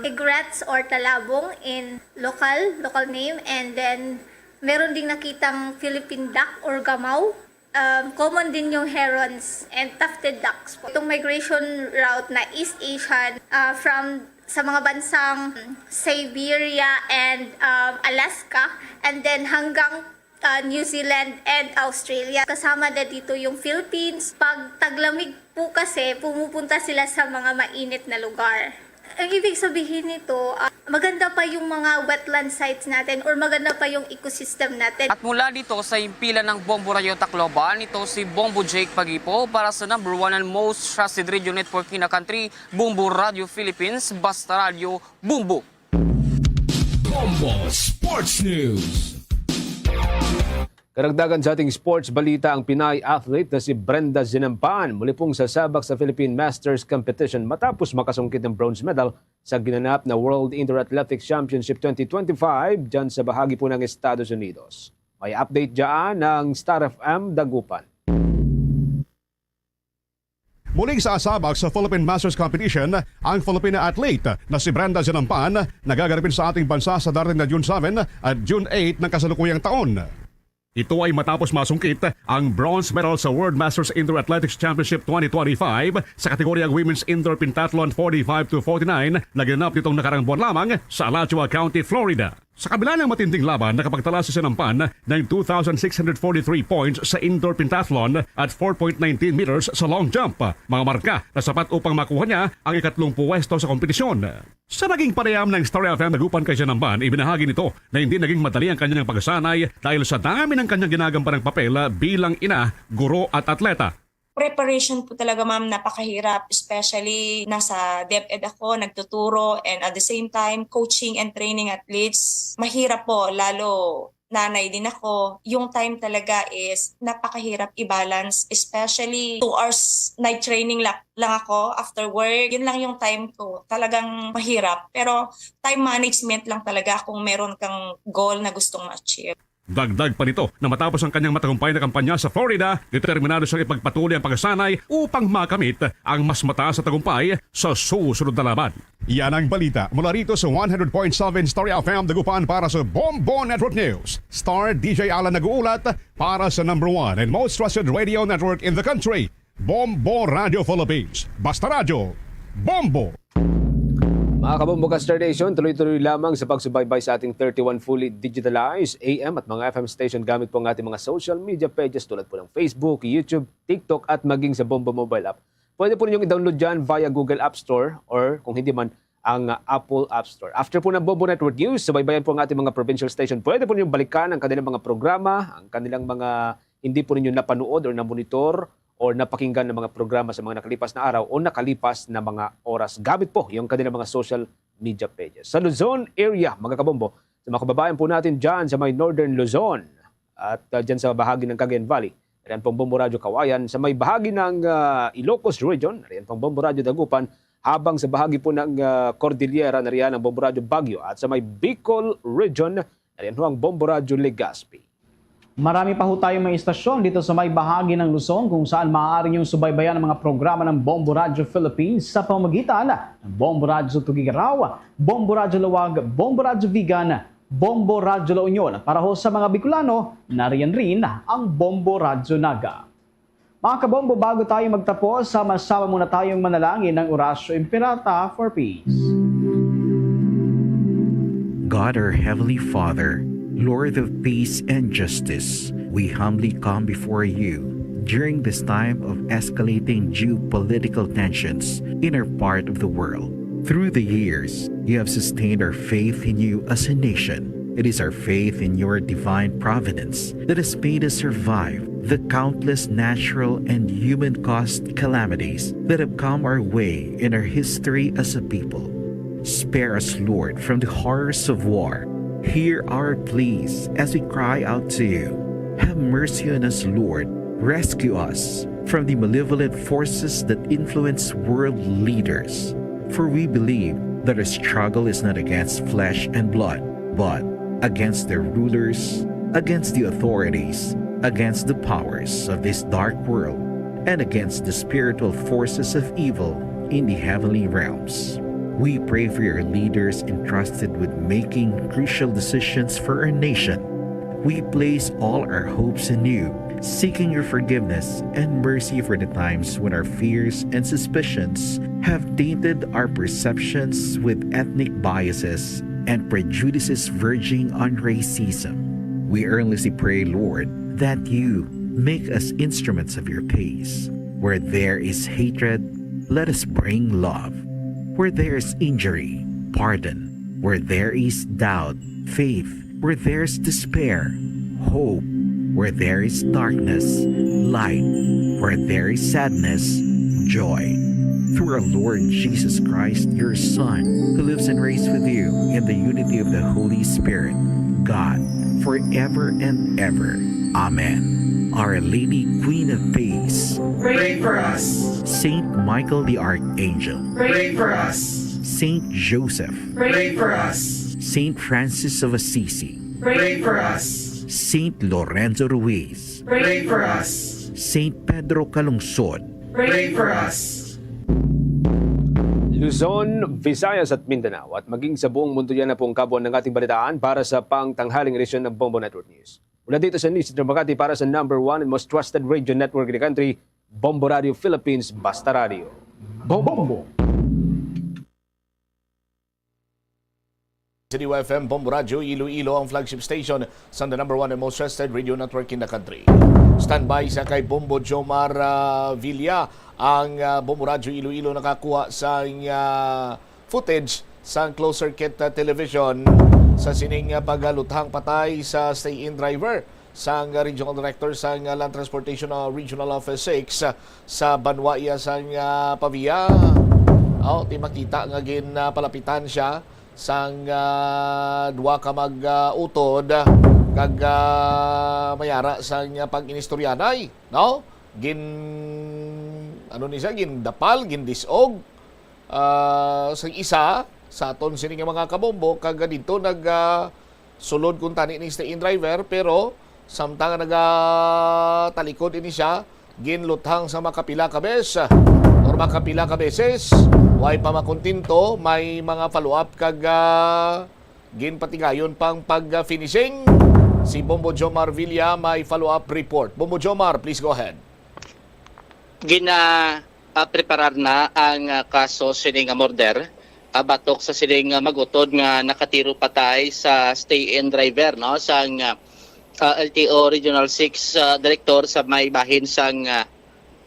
egrets or talabong in local name, and then meron ding nakitang Philippine duck or gamaw. Common din yung herons and tufted ducks po. Itong migration route na East Asian from sa mga bansang Siberia and Alaska, and then hanggang New Zealand and Australia. Kasama na dito yung Philippines. Pag taglamig po kasi, pumupunta sila sa mga mainit na lugar. Ang ibig sabihin nito, maganda pa yung mga wetland sites natin or maganda pa yung ecosystem natin. At mula dito sa impila ng Bombo Radio Tacloban, ito si Bombo Jake Pagipo para sa number 1 and most trusted radio network in the country, Bombo Radio Philippines, Basta Radio, Bombo. Bombo Sports News. Karagdagan sa ating sports balita, ang Pinay athlete na si Brenda Zinampan muli pong sasabak sa Philippine Masters Competition matapos makasungkit ng bronze medal sa ginanap na World Indoor Athletics Championship 2025 dyan sa bahagi po ng Estados Unidos. May update dyan ng Star FM Dagupan. Muling sasabak sa Philippine Masters Competition ang Filipina athlete na si Brenda Zinampan na gaganapin sa ating bansa sa darating na June 7 at June 8 ng kasalukuyang taon. Ito ay matapos masungkit ang bronze medal sa World Masters Indoor Athletics Championship 2025 sa kategoryang Women's Indoor Pentathlon 45-49 na ginanap nitong nakarang buwan lamang sa Alachua County, Florida. Sa kabila ng matinding laban, nakapagtala si Zinampan ng 2,643 points sa indoor pentathlon at 4.19 meters sa long jump, mga marka na sapat upang makuha niya ang ikatlong puwesto sa kompetisyon. Sa naging panayam ng Star FM Dagupan kay Zinampan, ibinahagi nito na hindi naging madali ang kanyang pagsanay dahil sa dami ng kanyang ginagampanang papel bilang ina, guro at atleta. Preparation po talaga ma'am, napakahirap, especially nasa DepEd ako, nagtuturo, and at the same time, coaching and training athletes. Mahirap po, lalo nanay din ako. Yung time talaga is napakahirap i-balance, especially 2 hours night training lang ako after work. Yun lang yung time ko. Talagang mahirap. Pero time management lang talaga kung meron kang goal na gustong ma-achieve. Dagdag pa nito na matapos ang kanyang matagumpay na kampanya sa Florida, determinado siyang ipagpatuloy ang pagsanay upang makamit ang mas mataas na tagumpay sa susunod na laban. Yan ang balita mula rito sa 100.7 Star FM Dagupan para sa Bombo Network News. Star DJ Alan nag-uulat para sa number 1 and most trusted radio network in the country, Bombo Radio Philippines. Basta Radio, Bombo! Mga kabombo Star Nation, tuloy-tuloy lamang sa pagsubaybay sa ating 31 fully digitalized AM at mga FM station gamit po ang ating mga social media pages tulad po ng Facebook, YouTube, TikTok at maging sa Bombo mobile app. Pwede po ninyong i-download dyan via Google App Store or kung hindi man ang Apple App Store. After po ng Bombo Network News, subaybayan po ang ating mga provincial station. Pwede po ninyong balikan ang kanilang mga programa, ang kanilang mga hindi po ninyo napanood or na-monitor o napakinggan ng mga programa sa mga nakalipas na araw o nakalipas na mga oras. Gamit po yung kanilang mga social media pages. Sa Luzon area, mga kabombo, sa mga kababayan po natin dyan sa may Northern Luzon at dyan sa bahagi ng Cagayan Valley, riyan pong Bombo Radio Kawayan. Sa may bahagi ng Ilocos Region, riyan pong Bombo Radio Dagupan. Habang sa bahagi po ng Cordillera, nariyan ang Bombo Radio Baguio. At sa may Bicol Region, nariyan po ang Bombo Radio Legazpi. Marami pa ho tayong mga istasyon dito sa may bahagi ng Luzon kung saan maaari niyong subaybayan ang mga programa ng Bombo Radio Philippines sa pamamagitan ng Bombo Radio Tugigaraw, Bombo Radio Lawag, Bombo Radio Vigan, Bombo Radio La Union. Para ho sa mga Bicolano, nariyan rin ang Bombo Radio Naga. Mga kabombo, bago tayo magtapos, sama-sama muna tayong manalangin ng Orasyo Imperata for Peace. God, our Heavenly Father, Lord of peace and justice, we humbly come before you during this time of escalating geopolitical tensions in our part of the world. Through the years, you have sustained our faith in you as a nation. It is our faith in your divine providence that has made us survive the countless natural and human-caused calamities that have come our way in our history as a people. Spare us, Lord, from the horrors of war. Hear our pleas as we cry out to you. Have mercy on us, Lord. Rescue us from the malevolent forces that influence world leaders. For we believe that our struggle is not against flesh and blood, but against their rulers, against the authorities, against the powers of this dark world, and against the spiritual forces of evil in the heavenly realms. We pray for your leaders entrusted with making crucial decisions for our nation. We place all our hopes in you, seeking your forgiveness and mercy for the times when our fears and suspicions have tainted our perceptions with ethnic biases and prejudices verging on racism. We earnestly pray, Lord, that you make us instruments of your peace. Where there is hatred, let us bring love. Where there is injury, pardon. Where there is doubt, faith. Where there is despair, hope. Where there is darkness, light. Where there is sadness, joy. Through our Lord Jesus Christ, your Son, who lives and reigns with you in the unity of the Holy Spirit, God, forever and ever. Amen. Our Lady, Queen of Peace, Pray for us. Saint Michael the Archangel, Pray for us. Saint Joseph, Pray for us. Saint Francis of Assisi, Pray for us. Saint Lorenzo Ruiz, Pray for us. Saint Pedro Calungsod, Pray for us. Luzon, Visayas at Mindanao at maging sa buong mundo yan na pong kabuuan ng ating balitaan para sa pangtanghaling edisyon ng Bombo Network News. Mula dito sa News Makati para sa #1 and most trusted radio network in the country, Bombo Radio Philippines, Basta Radio. Bombo! City FM Bombo Radio Iloilo ang flagship station sa the #1 and most trusted radio network in the country. Standby sa kay Bombo Jomar Villa ang Bombo Radio Iloilo nakakuha sa footage sa closed circuit television sa sining pagaluthang patay sa stay-in driver sa regional director sa Land Transportation Regional Office 6 sa Banwaya sa Pavia. Di makita nga palapitan siya sang duwa ka mag-utod kag mayara sang pag-inistoryanay, no? Gin dapal, gin disog sang isa sa aton sining mga kabombo kag dito sulod kung tani ni stay-in driver pero samtang talikod ini siya ginluthang sa makapila ka beses or makapila ka beses. Way pa makontinto, may mga follow-up kag ginpatigayon pang pag-finishing. Si Bombo Jomar Villa may follow-up report. Bombo Jomar, please go ahead. Preparar na ang kaso sining murder batok sa sining magutod nga nakatiro patay sa stay-in driver no sang LTO Regional 6 director sa may bahin sang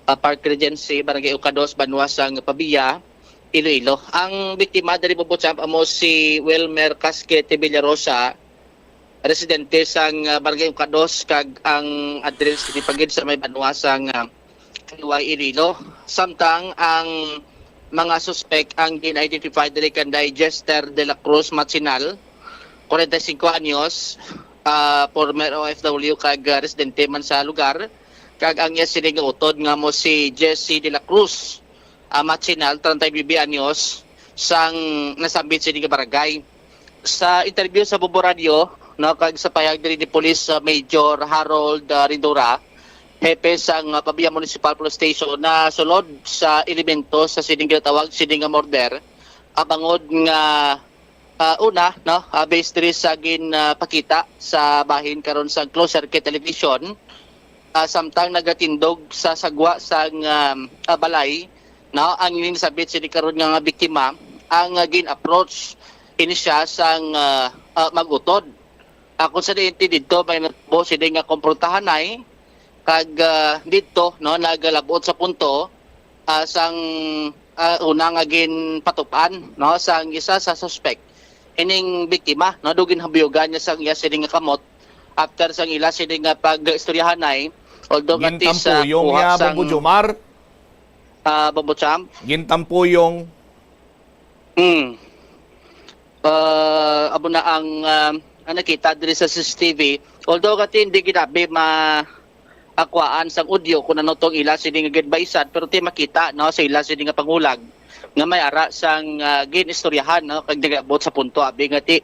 Park Regency Barangay Ucados Banwa sang Pabia Iloilo. Ang biktima dari Bobocham amo si Wilmer Casquete Villarosa, residente sang Barangay Ucados kag ang address ni pagid sa may Banwa sang Kaliway Iloilo. Samtang ang mga suspect ang gin-identify diri kanday Jester de la Cruz Machinal, 45 anyos, former OFW kag residente man sa lugar. Kag ang iya sining utod nga mo si Jesse de la Cruz Machinal, 35 anyos, sang nasambit sining barangay. Sa interview sa Bombo Radio, no, kag sa payag diri ni Police Major Harold Rindora, hepe sang Pabia Municipal Police Station na sulod sa elemento sa sining ginatawag sining murder, abangod nga una no based diri sa pakita sa bahin karon sa closed circuit television, samtang nagatindog sa sagwa sang balay no ang inisabit sining karon nga biktima ang gin-approach ini siya sang magutod. Kung sa diinti dito may natbo sining nga komprontahan ay kag dito no nagalabot sa punto sang unang agin patupan no sang isa sa suspect ining biktima no dugin habyogan niya sang iya sining kamot after sang ila sining pag-istoryahan ay although Gintampo yung Bombo Jomar Bombo Cham gintampo yung abo na ang nakita diri sa CCTV although kati hindi ginabi akwaan sang audio kung ano tong ila sining advisean pero ti makita no sa ila sining pangulag nga may ara sang ginistoryahan no kag nagabot sa punto abi nga ti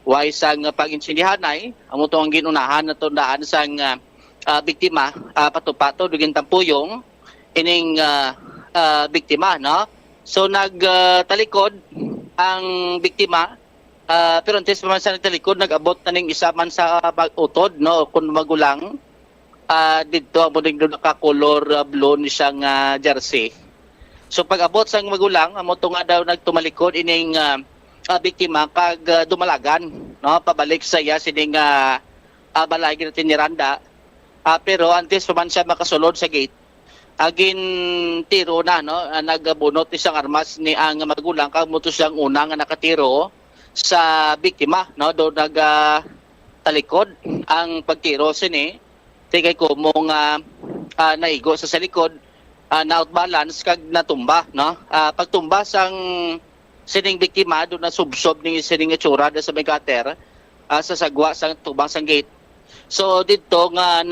way sang pag-insindihan ay amo to ang ginunahan na tundaan sang biktima patupato dugin tampuyong ining biktima, no? So nagtalikod ang biktima, pero antes pa man sa nagtalikod, nag-abot na ning isa man sa utod, no? Kung magulang, dito ang muning naka-color blue ni siyang jersey. So pag-abot sa magulang, amo to nga daw nagtumalikod ining biktima kag dumalagan, no? Pabalik sa iya sining balay natin ni Randa. Pero antes pa man siya makasulod sa gate, agin tiro na, no? Nagbunot isang armas ni ang magulang kag muto siyang una nga nakatiro sa biktima, no? Do talikod ang pagtiro sini tigay ko mong naigo sa likod, na outbalance kag natumba, no? Pagtumba sang sining biktima do na subsob ning sining itsura sa may gutter, sa sagwa sang tubang sang gate. So dito nga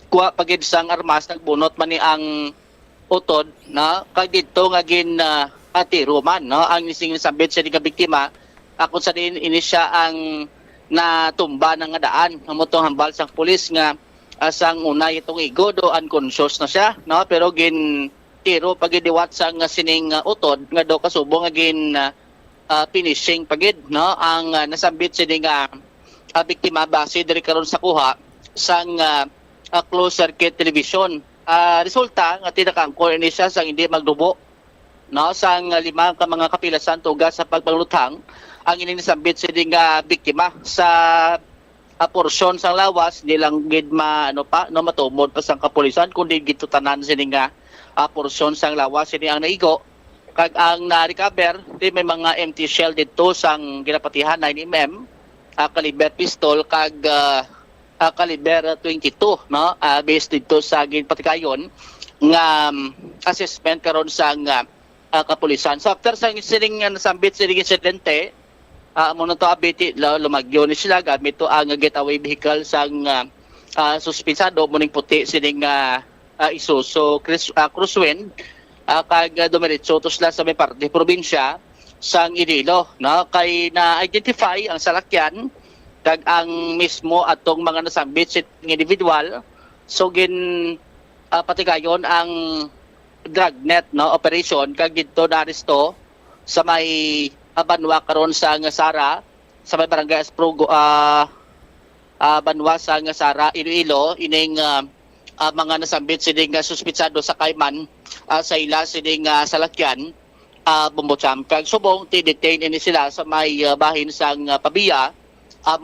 kuha pagid sang armas, nagbunot man ni ang utod, na kag dito nga atiro man, no? Ang ising sabit sa biktima, ako sa din ini siya ang natumba ng daan. Amo tong hambal sang pulis nga sang una itong igo do unconscious na siya, no? Pero tiro pagid diwat sang sining utod nga do kasubo nga finishing pagid, no? Ang nasambit sining biktima base diri karon sa kuha sang closed circuit television. Resulta nga tinakangkor ini siya sang hindi magdubo, no? Sang 5 ka mga kapilasan tugas sa pagpangluthang ang inisambit sining biktima sa porsyon sang lawas nilang gid matumod pa sang kapulisan kundi gid tanan sining porsyon sang lawas sini ang naigo. Kag ang na-recover di may mga empty shell dito sang ginapatihan 9mm, caliber pistol kag caliber 22, no? Based dito sa ginpatikayon nga assessment karon sang kapulisan. So after sang sining nasambit sining insidente, muna to abiti lumagyo ni sila gamit to ang getaway vehicle sang suspensado muning puti sining Isuzu Crosswind, kag dumiretso to sila sa may parte probinsya sang Iloilo, no? Kay na-identify ang salakyan kag ang mismo atong mga nasambit sa individual. So patigayon ang dragnet, no, operation kag dito naaresto sa may Banwa karon sa Ngasara, sa may barangay Asprogo, Banwa sa Ngasara, Iloilo, ining mga nasambit sining suspitsado sa Kayman sa ila sining salakyan, Bumbocham. Kag subong ti-detain ini sila sa may bahin sang Pabia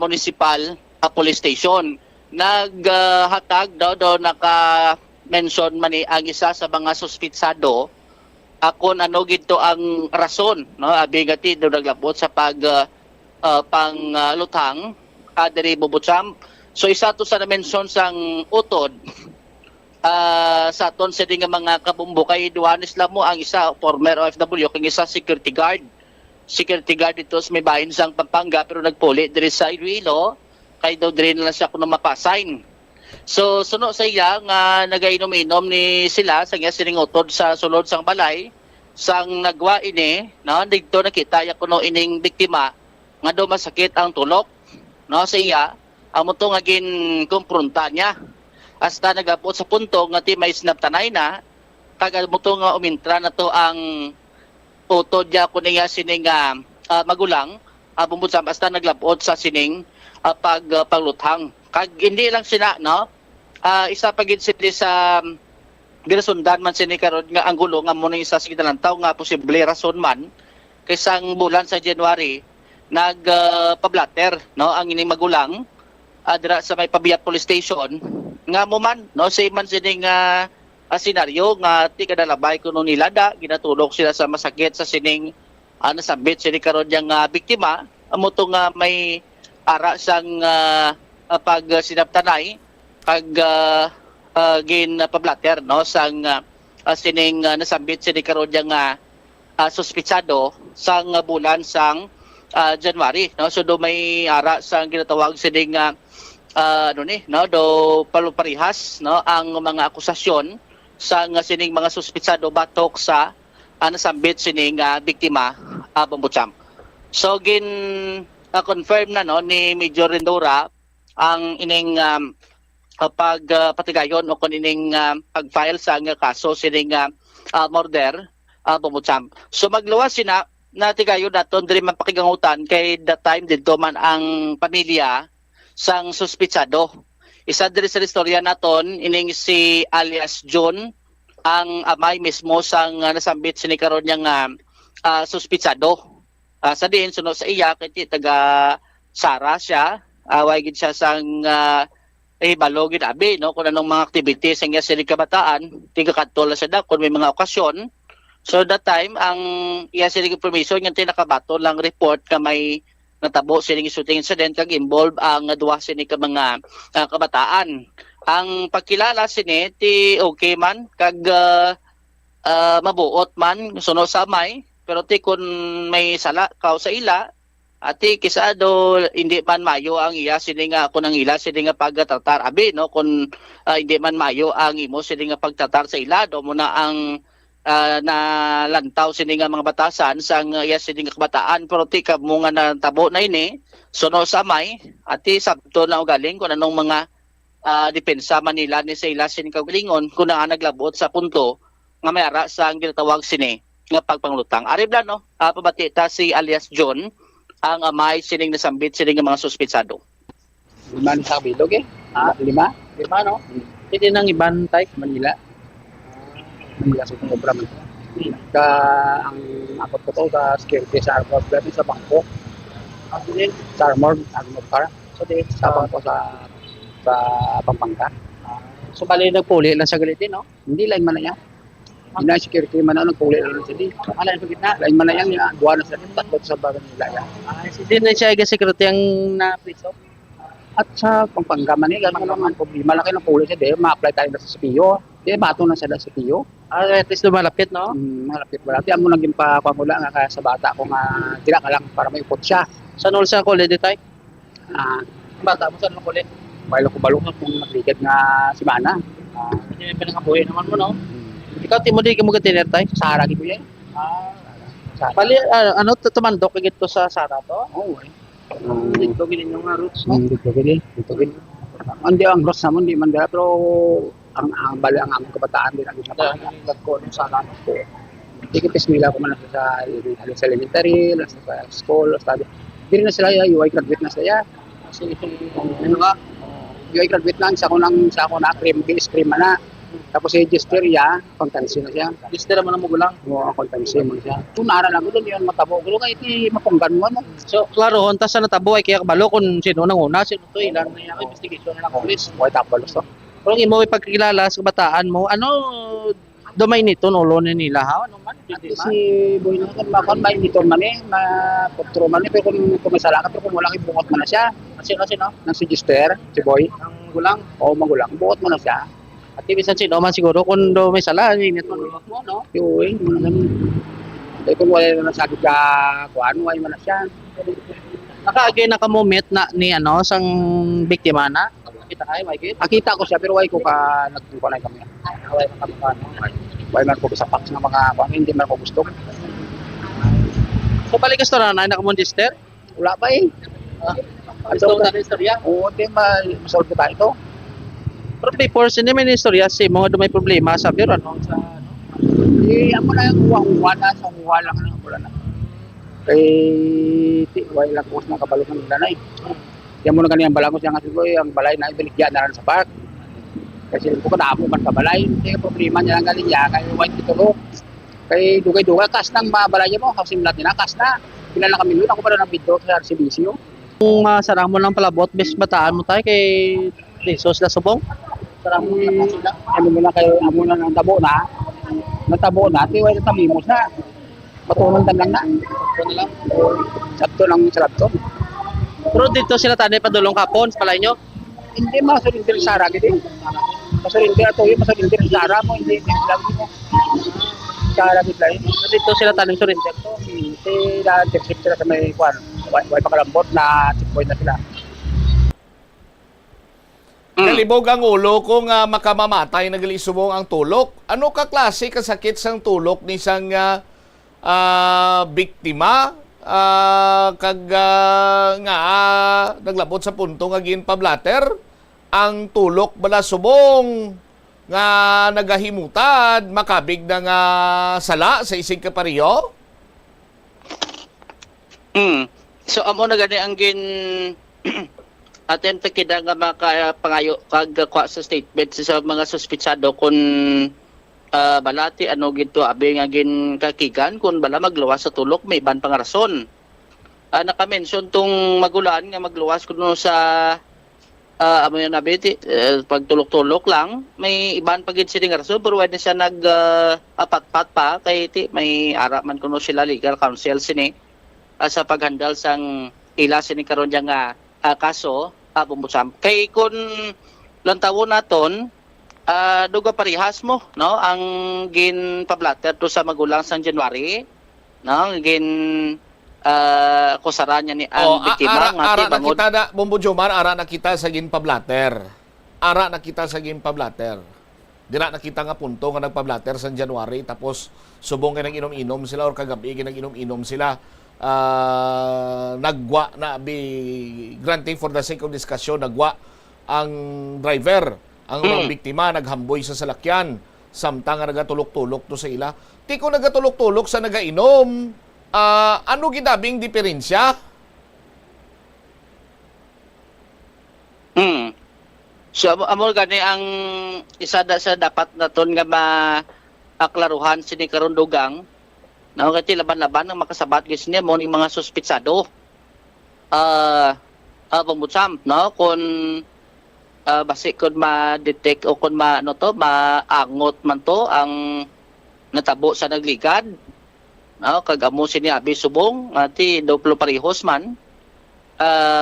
Municipal Police Station. Naghatag daw naka-mention man ang isa sa mga suspitsado kung ano gito ang rason, no? Abigati do naglabot sa pangluthang diri Bumbocham. So isa to sa na-mention sang utod sa aton sa mga kabumbo kay Duanes lang mo ang isa former OFW kang isa security guard dito sa may bahin sang Pampanga pero nagpuli diri sa Iloilo kay daw diri na siya kuno mapasign. So suno sa iya nga nagainom-inom ni sila sa iya sining utod sa sulod sang balay sang nagwa ini, no? Dito nakita ya kuno ining biktima nga do masakit ang tulok, no? Sa iya amo to nga ginkompronta niya hasta nagapot sa punto nga ti may sinabtanay na kag amo to nga umintra na to ang utod ya kuno niya sining magulang Bumbocham hasta naglabot sa sining pagluthang. Kag hindi lang sina, no? Isa pagid sila sa ginasundan man sini karon nga ang gulo nga mo isa sa kinalantaw nga posible rason man kaysang bulan sa January nagpablatter, no? Ang ining magulang dira sa may Pabia Police Station nga mo man, no? Say man sining senaryo nga ti kadalabay kuno nila ginatulog sila sa masakit sa sining nasabit sini karon yang biktima amo to nga may ara sang pag sinabtanay kag pablatter, no? Sang sining nasambit sini karon yang suspitsado sang bulan sang January, no? So do may ara sang ginatawag sining no, do paluparihas, no, ang mga akusasyon sang sining mga suspitsado batok sa nasambit sining biktima Bumbocham. So confirm na, no, ni Major Rendora ang ining patigayon o kunining pag-file sa nga kaso sining murder pumutsam. So magluwas sina na tigayon naton diri man pakigangutan kay that time didto man ang pamilya sang suspitsado. Isa diri sa istorya naton ining si alias John ang amay mismo sang nasambit sini karon nga suspitsado. Sa diin sunod sa iya kay taga Sara siya, way gid siya sang balogin abi no kung anong mga activities ang sini kabataan, tiga kadto la siya kung may mga okasyon. So that time ang iya sini permission nga tinakabato lang report ka may natabo sining shooting incident kag involve ang duwa sini ka mga kabataan. Ang pagkilala sini ti okay man kag mabuot man suno sa may pero ti kun may sala kaw sa ila ati kisado hindi man mayo ang iya sini nga kun ang ila sini nga pagtatar abi no kun hindi man mayo ang imo sini nga pagtatar sa ila do mo na ang na lantaw sini nga mga batasan sang iya sini nga kabataan pero ti kamo nga natabo na ini suno sa may ati sabto na galing kun anong mga depensa Manila ni sa ila sini kagalingon kun ang naglabot sa punto nga mayara sa ang ginatawag sini nga pagpanglutang. Aribla no pabati ta si alias John ang amay sining nasambit sining nga mga suspitsado. 5 sa bilog lima no? Hindi nang iban type Manila. Manila sa obra man. Ka ang abot ko to sa security sa Armor dati sa bangko. Sa Armor car. So di sa bangko sa Pampanga. So bali nagpuli lang sa galit no? Hindi lang man na yan. Hindi na security man na nagpuli lang sa di. Ala sa gitna, lain man na yan buwan sa tatlo sa bagan nila yan. Hindi na siya security ang na-preso. At sa Pampanga man ganun naman problema laki ng puli siya di ma-apply tayo sa CPO. Di bato na sila sa CPO. At least malapit no? Malapit. Amo naging pa pamula nga kaya sa bata ko nga tira ka lang para may upot siya. Sa nol sa kole di tay? Bata mo sa nol kole. Bailo ko balong kung nagligad nga si Mana. Hindi pa nangabuhay naman mo no? Ikaw timo di mo gatiner tay? Sa Sara gito yan? Bali ano tumandok gito sa Sara to? Oo. Dito gilin yung roots no? Dito gilin. Hindi ang roots naman di man dala pero ang bali ang among kabataan din ang nagko ko sa Sara ko. Tikipis nila ko man sa elementary, sa school, study. Dili na sila UI graduate na sila. Kasi ano nga UI graduate lang sa ko na cream na. Tapos si Gisteria, kontansi na siya. Gisteria mo na mo gulang? Oo, kontansi mo siya. Kung naara lang doon yun, matabo. Gulo ka iti mapunggan mo. No? So, klaro, honta sa natabo ay kaya kabalo kung sino nang una, sino to, ilan na yung investigation na police. Okay, tapalos to. Pero imo ay pagkilala sa kabataan mo, ano domain nito, nulo na nila ha? Ano man? Si Boy na kan makon may nito man maputro man pero kung may sala ka pero kung wala kay bungot man na siya. Sino nang si Gister, si Boy, ang gulang. Oo, magulang. Buot mo na siya. At ibisan sino man siguro kung do may sala, init mo no? Yung kaya kung wala na nasagit ka, kuhaan, wala man na siya. Nakaagay nakamomit na ni sang biktima na. Nakita ko siya pero wala ko ka nagtukulay kami. Wala man ko sa packs ng mga hindi man ko gusto. So balik ka na nakamon-dister? Wala ba Gusto mo na istorya? Oo, di masolve ba ito? Pero before, hindi may istorya si mga may problema sa biro, ano? Ako na yung uwa na, sa uwa lang na, wala na. Kaya, wala lang ko na kabalo ng nila na Yan mo na ganyan balangos yung ang balay na ibiligyan na rin sa park. Kasi ko ka naamo man kabalay, hindi problema niya lang galing yan, kaya white ito Kaya dugay-dugay, kas ng balay mo, kasi milat nila, kas na. Pinala kami doon, ako pa na ng video sa RCBC. Kung masarang mo ng palabot, best bataan mo tayo kay Rizos na subong. Sarang mo lang sila. Ano mo na kayo, amo na ng tabo na. Natabo na, tiwai na tamimos na. Matulong lang na. Sabto lang sa laptop. Pero dito sila tanay padulong kapon sa palay nyo? Hindi, masulindir sa Sara. Masulindir ito yung masulindir sa Sara mo. Hindi lagi mo. Sara gitla yun. Dito sila tanay sulindir to. Hindi na-check sila sa may kwan. Way pakalambot na checkpoint na sila. Nalibog ang ulo kung makamamatay nagalisubong ang tulok. Ano ka klase kasakit sang tulok ni sang biktima kag nga naglabot sa punto nga gin pablatter ang tulok bala subong nga nagahimutad makabig na nga sala sa isig kapariyo? So amo na gani ang gin aten pakida nga makapangayo kag sa statement sa mga suspitsado kun balati ano gito abi nga gin kakigan kun bala magluwas sa tulok may iban pang rason. Naka-mention tong magulan nga magluwas kuno sa amo yan nabiti pagtulok-tulok lang may iban pagid sining rason pero wala siya nag apat-pat pa kay may ara man kuno sila legal counsel sini sa paghandle sang ila sini karon nga kaso bumbutsam kay kun lantawon naton duga parihas mo no ang gin pablatter to sa magulang sang January no gin kusaran niya ni ang biktima ara na kita na Bombo Jomar, ara na kita sa gin pablatter. Ara na kita sa gin pablatter. Dira na kita nga punto nga nagpablatter sa January tapos subong kay nag-inom-inom sila or kagabi kay nag-inom-inom sila. Nagwa na granting for the sake of discussion nagwa ang driver ang mga biktima naghamboy sa salakyan samtang nga nagatulok-tulok to sa ila ti ko nagatulok-tulok sa nagainom ano gidabing diferensya? So amo gani ang isa sa dapat naton nga maaklaruhan sini karon dugang na kati laban-laban ng makasabat gis niya mo ni mga suspitsado. Pambutsam no kun basi kun ma-detect o kun maangot man to ang natabo sa nagligad. No kag amo siniabi subong ati doplo parehos man.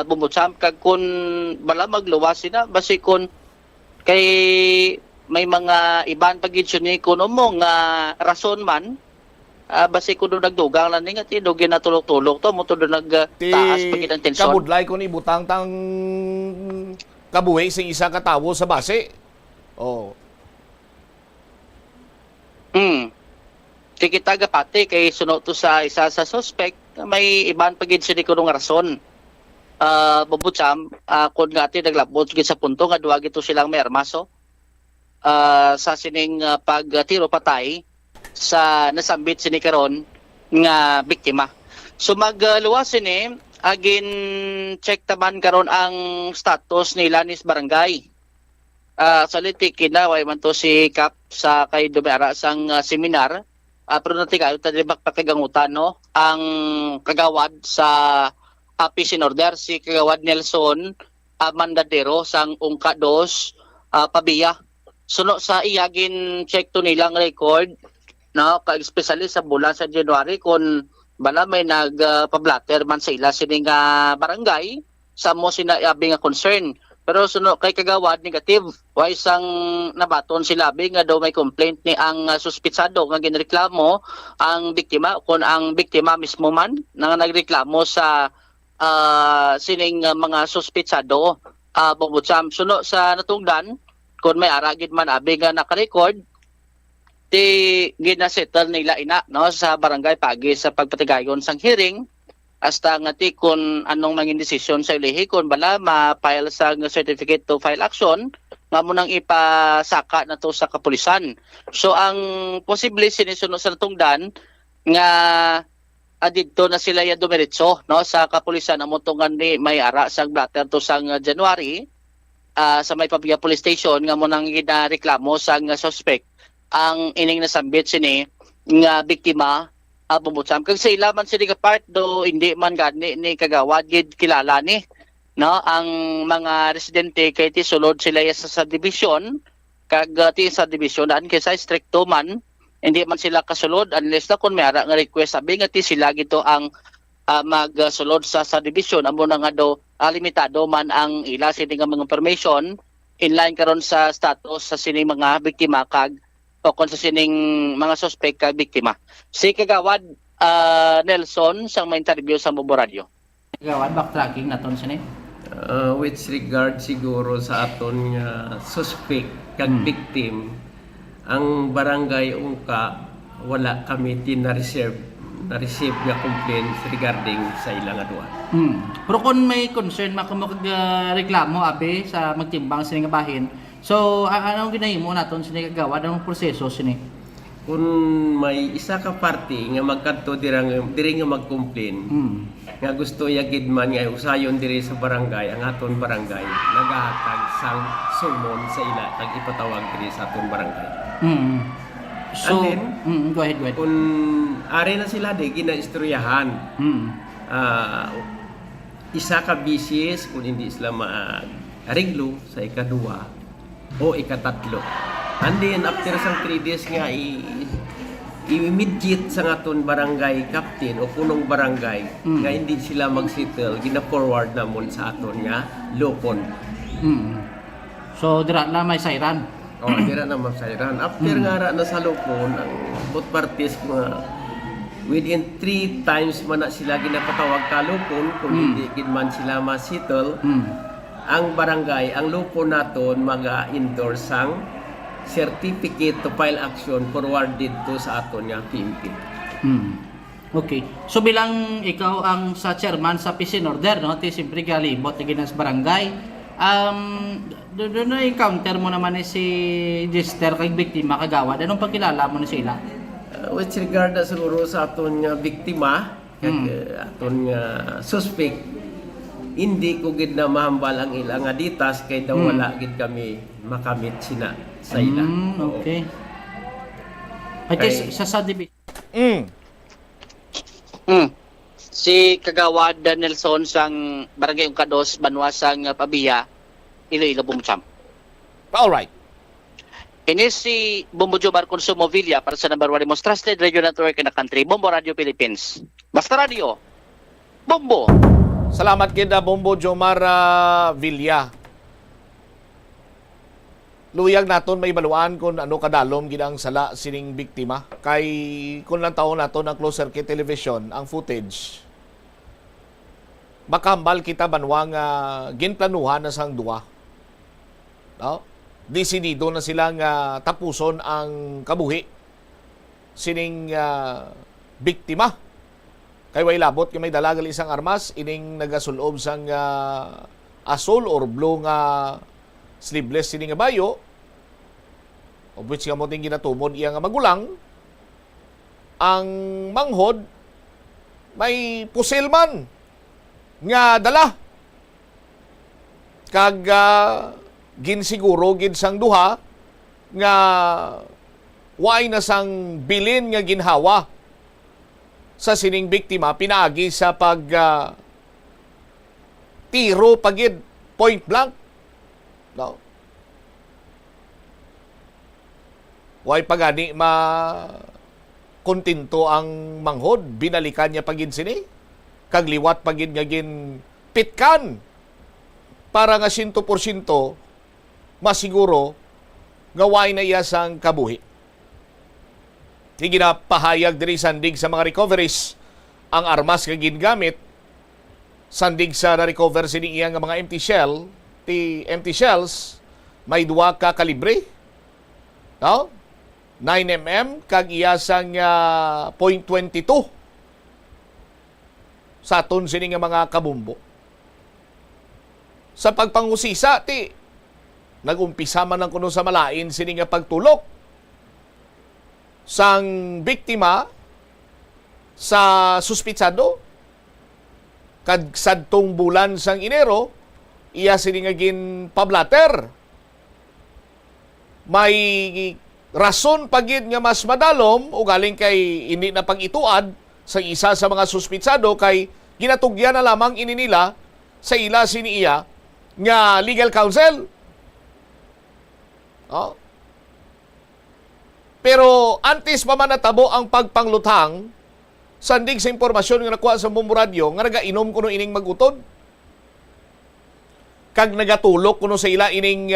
Bumutsam kag kun bala magluwas sina basi kun kay may mga iban pagid ni kuno mo nga rason man. Basi ko doon nagdugang lang nga ti do ginatulok-tulok to mo to do nagtaas pagid ang tensyon. Kabudlay ko ni butang tang kabuhi sa isa ka tawo sa base. Kita gapati kay suno to sa isa sa suspect may iban pagid siya kuno nga rason. Bubutsam kun nga ti naglabot gid sa punto nga duwa gito silang may armaso. Sa sining pagtiro patay sa nasambit sini karon nga biktima. So magluwas sini agin check taban karon ang status ni Lanis Barangay. Sa litik kinaway man to si Kap sa kay dumara sang seminar. Pero nati kayo tadibak pakigangutan no ang kagawad sa peace in order si kagawad Nelson Mandadero sang Ungka 2 Pabiya. Suno sa iyagin check to nilang record no especially sa bulan sa January kun bala may nagpablatter man sa ila sining barangay sa mo sinabi nga concern pero suno kay kagawad negative way sang nabaton sila nga daw may complaint ni ang suspitsado nga ginreklamo ang biktima kun ang biktima mismo man nga nagreklamo sa sining mga suspitsado bubutsam suno sa natungdan kun may aragid man abi nga naka-record ti ginasettle nila ina no sa barangay pagi sa pagpatigayon sang hearing hasta nga ti kun anong mangin desisyon sa ilihi kun bala ma-file sa certificate to file action nga mo nang ipasaka na to sa kapulisan. So ang posible sinisunod sa natungdan nga adito na sila ya dumiretso no sa kapulisan amo tungan ni may ara sang blatter to sang January sa may Pabiya Police Station nga mo nang ginareklamo sang suspect ang ining nasambit sini nga biktima bumutsam kag sa ila man sini ka part do hindi man gani ni kagawad gid kilala ni no ang mga residente kay ti sulod sila sa subdivision kag ti subdivision an kay sa stricto man hindi man sila kasulod unless na kun may ara nga request sabi nga ti sila gito ang magsulod sa subdivision amo na nga do limitado man ang ila sini nga mga information inline karon sa status sa sini mga biktima kag o kung sa sining mga suspect ka biktima. Si kagawad Nelson sang ma-interview sa Mubo Radio. Kagawad backtracking naton sini? With regard siguro sa aton suspect kag victim, ang barangay Ungka wala kami tina-reserve na-receive nga complaints regarding sa ilang aduan. Pero kung may concern reklamo abi sa magtimbang sini nga bahin, so anong ginahimo naton sini kagawa anong proseso sini? Kung may isa ka party nga magkadto diri nga mag-complain, nga gusto yagid man nga usayon diri sa barangay, ang aton barangay nagahatag sang sumon sa ila kag ipatawag diri sa aton barangay. So, and then, go ahead. Kung ari na sila di ginaistoryahan. Isa ka bisis kung hindi sila ma-ariglo sa ikadua o ikatatlo. And then after sang 3 days nga i-immediate sa aton barangay captain o punong barangay nga hindi sila mag-settle, gina-forward namon sa aton nga lupon. So dira na may sayran. Dira na masayran. After nga ra na sa lupon, ang both parties nga within 3 times man na sila ginapatawag ka lupon, kung hindi gid man sila ma-settle, ang barangay, ang lupon naton maga-endorse sang certificate to file action forwarded to sa aton nga PMP. Okay. So bilang ikaw ang sa chairman sa peace and order, no, ti siyempre galibot ginas barangay. Doon na encounter mo naman si Jester kay biktima kagawad. Anong pagkilala mo na sila? With regard na siguro sa aton nga biktima, aton nga suspect, hindi ko gid na mahambal ang ilang aditas kay daw wala gid kami makamit sina sa ila. Okay. Kay sa division. Si Kagawad Nelson sang Barangay Ungkados, Banwa sang Pabiya, Iloilo, Bumcham. Alright. Ini si Bombo Jomar Consumo Villa para sa number 1 most trusted radio network in the country, Bombo Radio Philippines. Basta Radio, Bombo. Salamat kita Bombo Jomar Villa. Luyag naton may baluan kung ano kadalom ginang sala sining biktima. Kay kung lang taon naton ang closed circuit television, ang footage. Makambal kita banwang ginplanuhan na sang duwa. No? Desidido na silang tapuson ang kabuhi sining biktima. Kay way labot kay may dalagal isang armas ining nagasulob sang asol or blue nga sleeveless sini nga bayo, of which nga mo ting ginatumod iya nga magulang, ang manghod may pusil man nga dala kag ginsiguro gid sang duha nga way na sang bilin nga ginhawa sa sining biktima pinaagi sa pag tiro pagid point blank. No. Way pagani kontento ang manghod, binalikan niya pagid sini. Kagliwat pagid nga gin pitkan para nga 100% masiguro nga way na iya sang kabuhi. Ginapahayag diri sandig sa mga recoveries ang armas nga gingamit sandig sa na-recover sini iya nga mga empty shells, may duwa ka kalibre, no? 9mm kag iya sang .22 sa aton sini nga mga kabumbo. Sa pagpangusisa nagumpisa man ang kuno sa malain sini nga pagtulok sang biktima sa suspitsado kag sadtong bulan sang Enero iya sini nga gin pablater. May rason pagid nga mas madalom o galing kay hindi na pag-ituad sa isa sa mga suspitsado kay ginatugyan na lamang ini nila sa ila sini iya nga legal counsel. Oh. Pero antes pa man natabo ang pagpangluthang sandig sa impormasyon nga nakuha sa Bombo Radio nga nagainom kuno ining magutod kag nagatulok kuno sa ila ining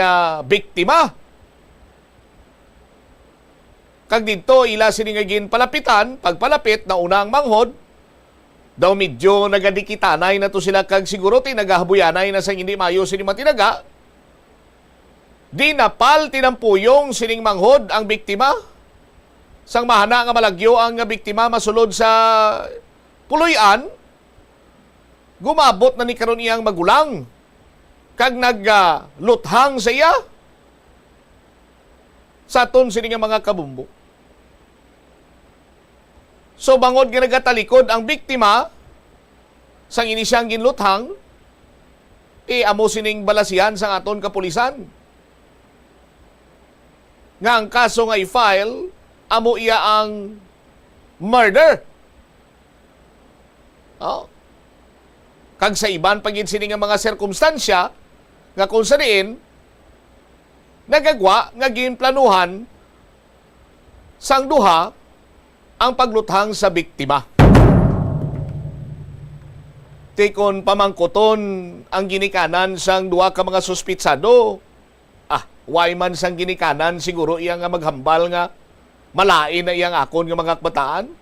biktima. Kag dito ila sini nga ginpalapitan, pagpalapit na unang manghod daw medyo nagadikitanay na to sila kag siguro nagahabuyanay na sa hindi mayo sini matinaga. Di napal tinampuyong sining manghod ang biktima sang mahana nga malagyo ang biktima masulod sa puloy-an, gumabot na ni karon iyang magulang kag nagluthang sa iya sa aton sini nga mga kabumbo. So bangod nga nagatalikod ang biktima sang ini siyang ginluthang, amo sining balasihan sang aton kapulisan nga ang kaso nga i-file amo iya ang murder. Kag sa iban pagin sini nga mga sirkumstansya nga kung sa diin nagagwa nga ginplanuhan sang duha ang pagluthang sa biktima. Tikon pamangkoton ang ginikanan sang duha ka mga suspitsado. Why man sang ginikanan siguro iya nga maghambal nga malain na iyang akon nga mga kabataan.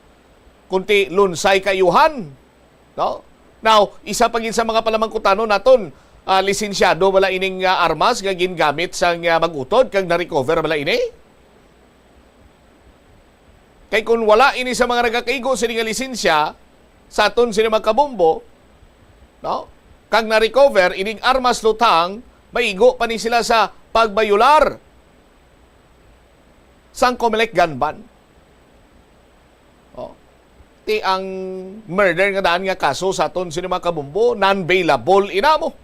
Kunti lunsay kayuhan. No? Now, isa pagin sa mga palamangkutano naton, lisensyado wala ining armas nga gingamit sang magutod kag na-recover wala ini. Kay kung wala ini sa mga nagakaigo sa nga lisensya sa aton sila magkabombo, no? Kag na-recover ining armas lutang, maigo pa ni sila sa pagbayular sang Comelec gun ban. Ti ang murder nga daan nga kaso sa aton sino mga kabumbo, non-bailable inamo.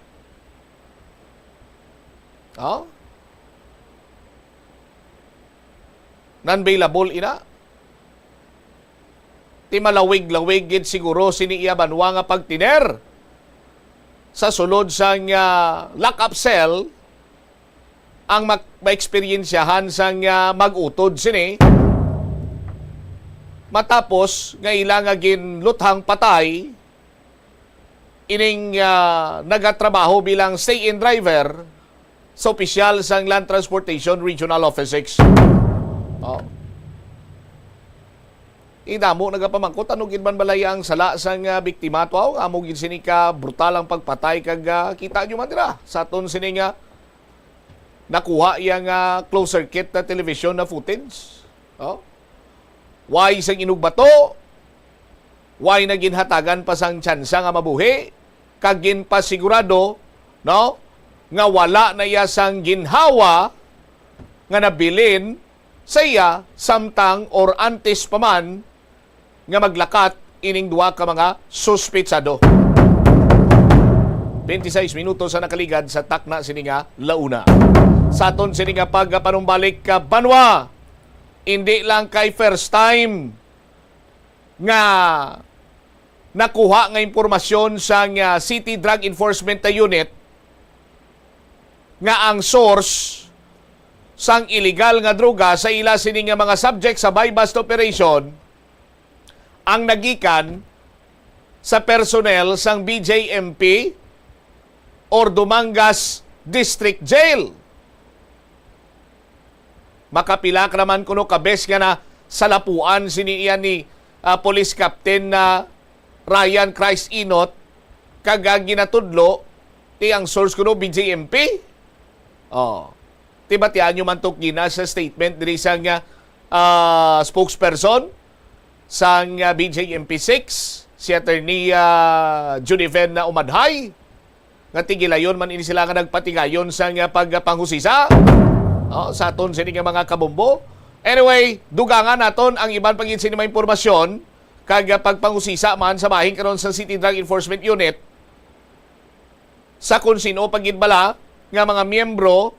Non-bailable ina. Ti malawig-lawig gid siguro sini iya banwa nga pagtiner sa sulod sang lock-up cell ang ma-experiensyahan sang mag-utod sini. Matapos nga ilang ginluthang patay ining nagatrabaho bilang stay-in driver sa opisyal sang Land Transportation Regional Office 6. Idamo nagapamangkot ano gid man balay ang sala sang biktima tuaw amo gid sini ka brutal ang pagpatay kag kita nyo man dira sa aton sini nga nakuha yang closed circuit na television na footage. Why sang inugbato? Why naginhatagan pa sang tsansa nga mabuhi? Kag ginpasigurado, no? Nga wala na iya sang ginhawa nga nabilin sa iya samtang or antes pa man nga maglakat ining duha ka mga suspitsado. 26 minutos sa nakaligad sa takna sini nga launa. Sa aton sini nga pagpanumbalik ka banwa, hindi lang kay first time nga nakuha nga impormasyon sa City Drug Enforcement Unit nga ang source sang illegal nga droga sa ila sini nga mga subject sa buy-bust operation ang nagikan sa personnel sang BJMP or Dumangas District Jail. Makapila ka naman kuno kabes nga na salapuan sini iyan ni Police Captain na Ryan Christ Inot kag ginatudlo ti ang source kuno BJMP. Ti batian nyo man gina sa statement diri sang spokesperson sang BJMP 6 si Attorney Juniven na Umadhay nga tigilayon man ini sila nga nagpatigayon sang pagpanghusisa. Sa aton sini nga mga kabombo. Anyway, dugangan naton ang iban pagin sini mga impormasyon kag pagpangusisa man sa bahin karon sa City Drug Enforcement Unit sa kung sino pagin bala nga mga miyembro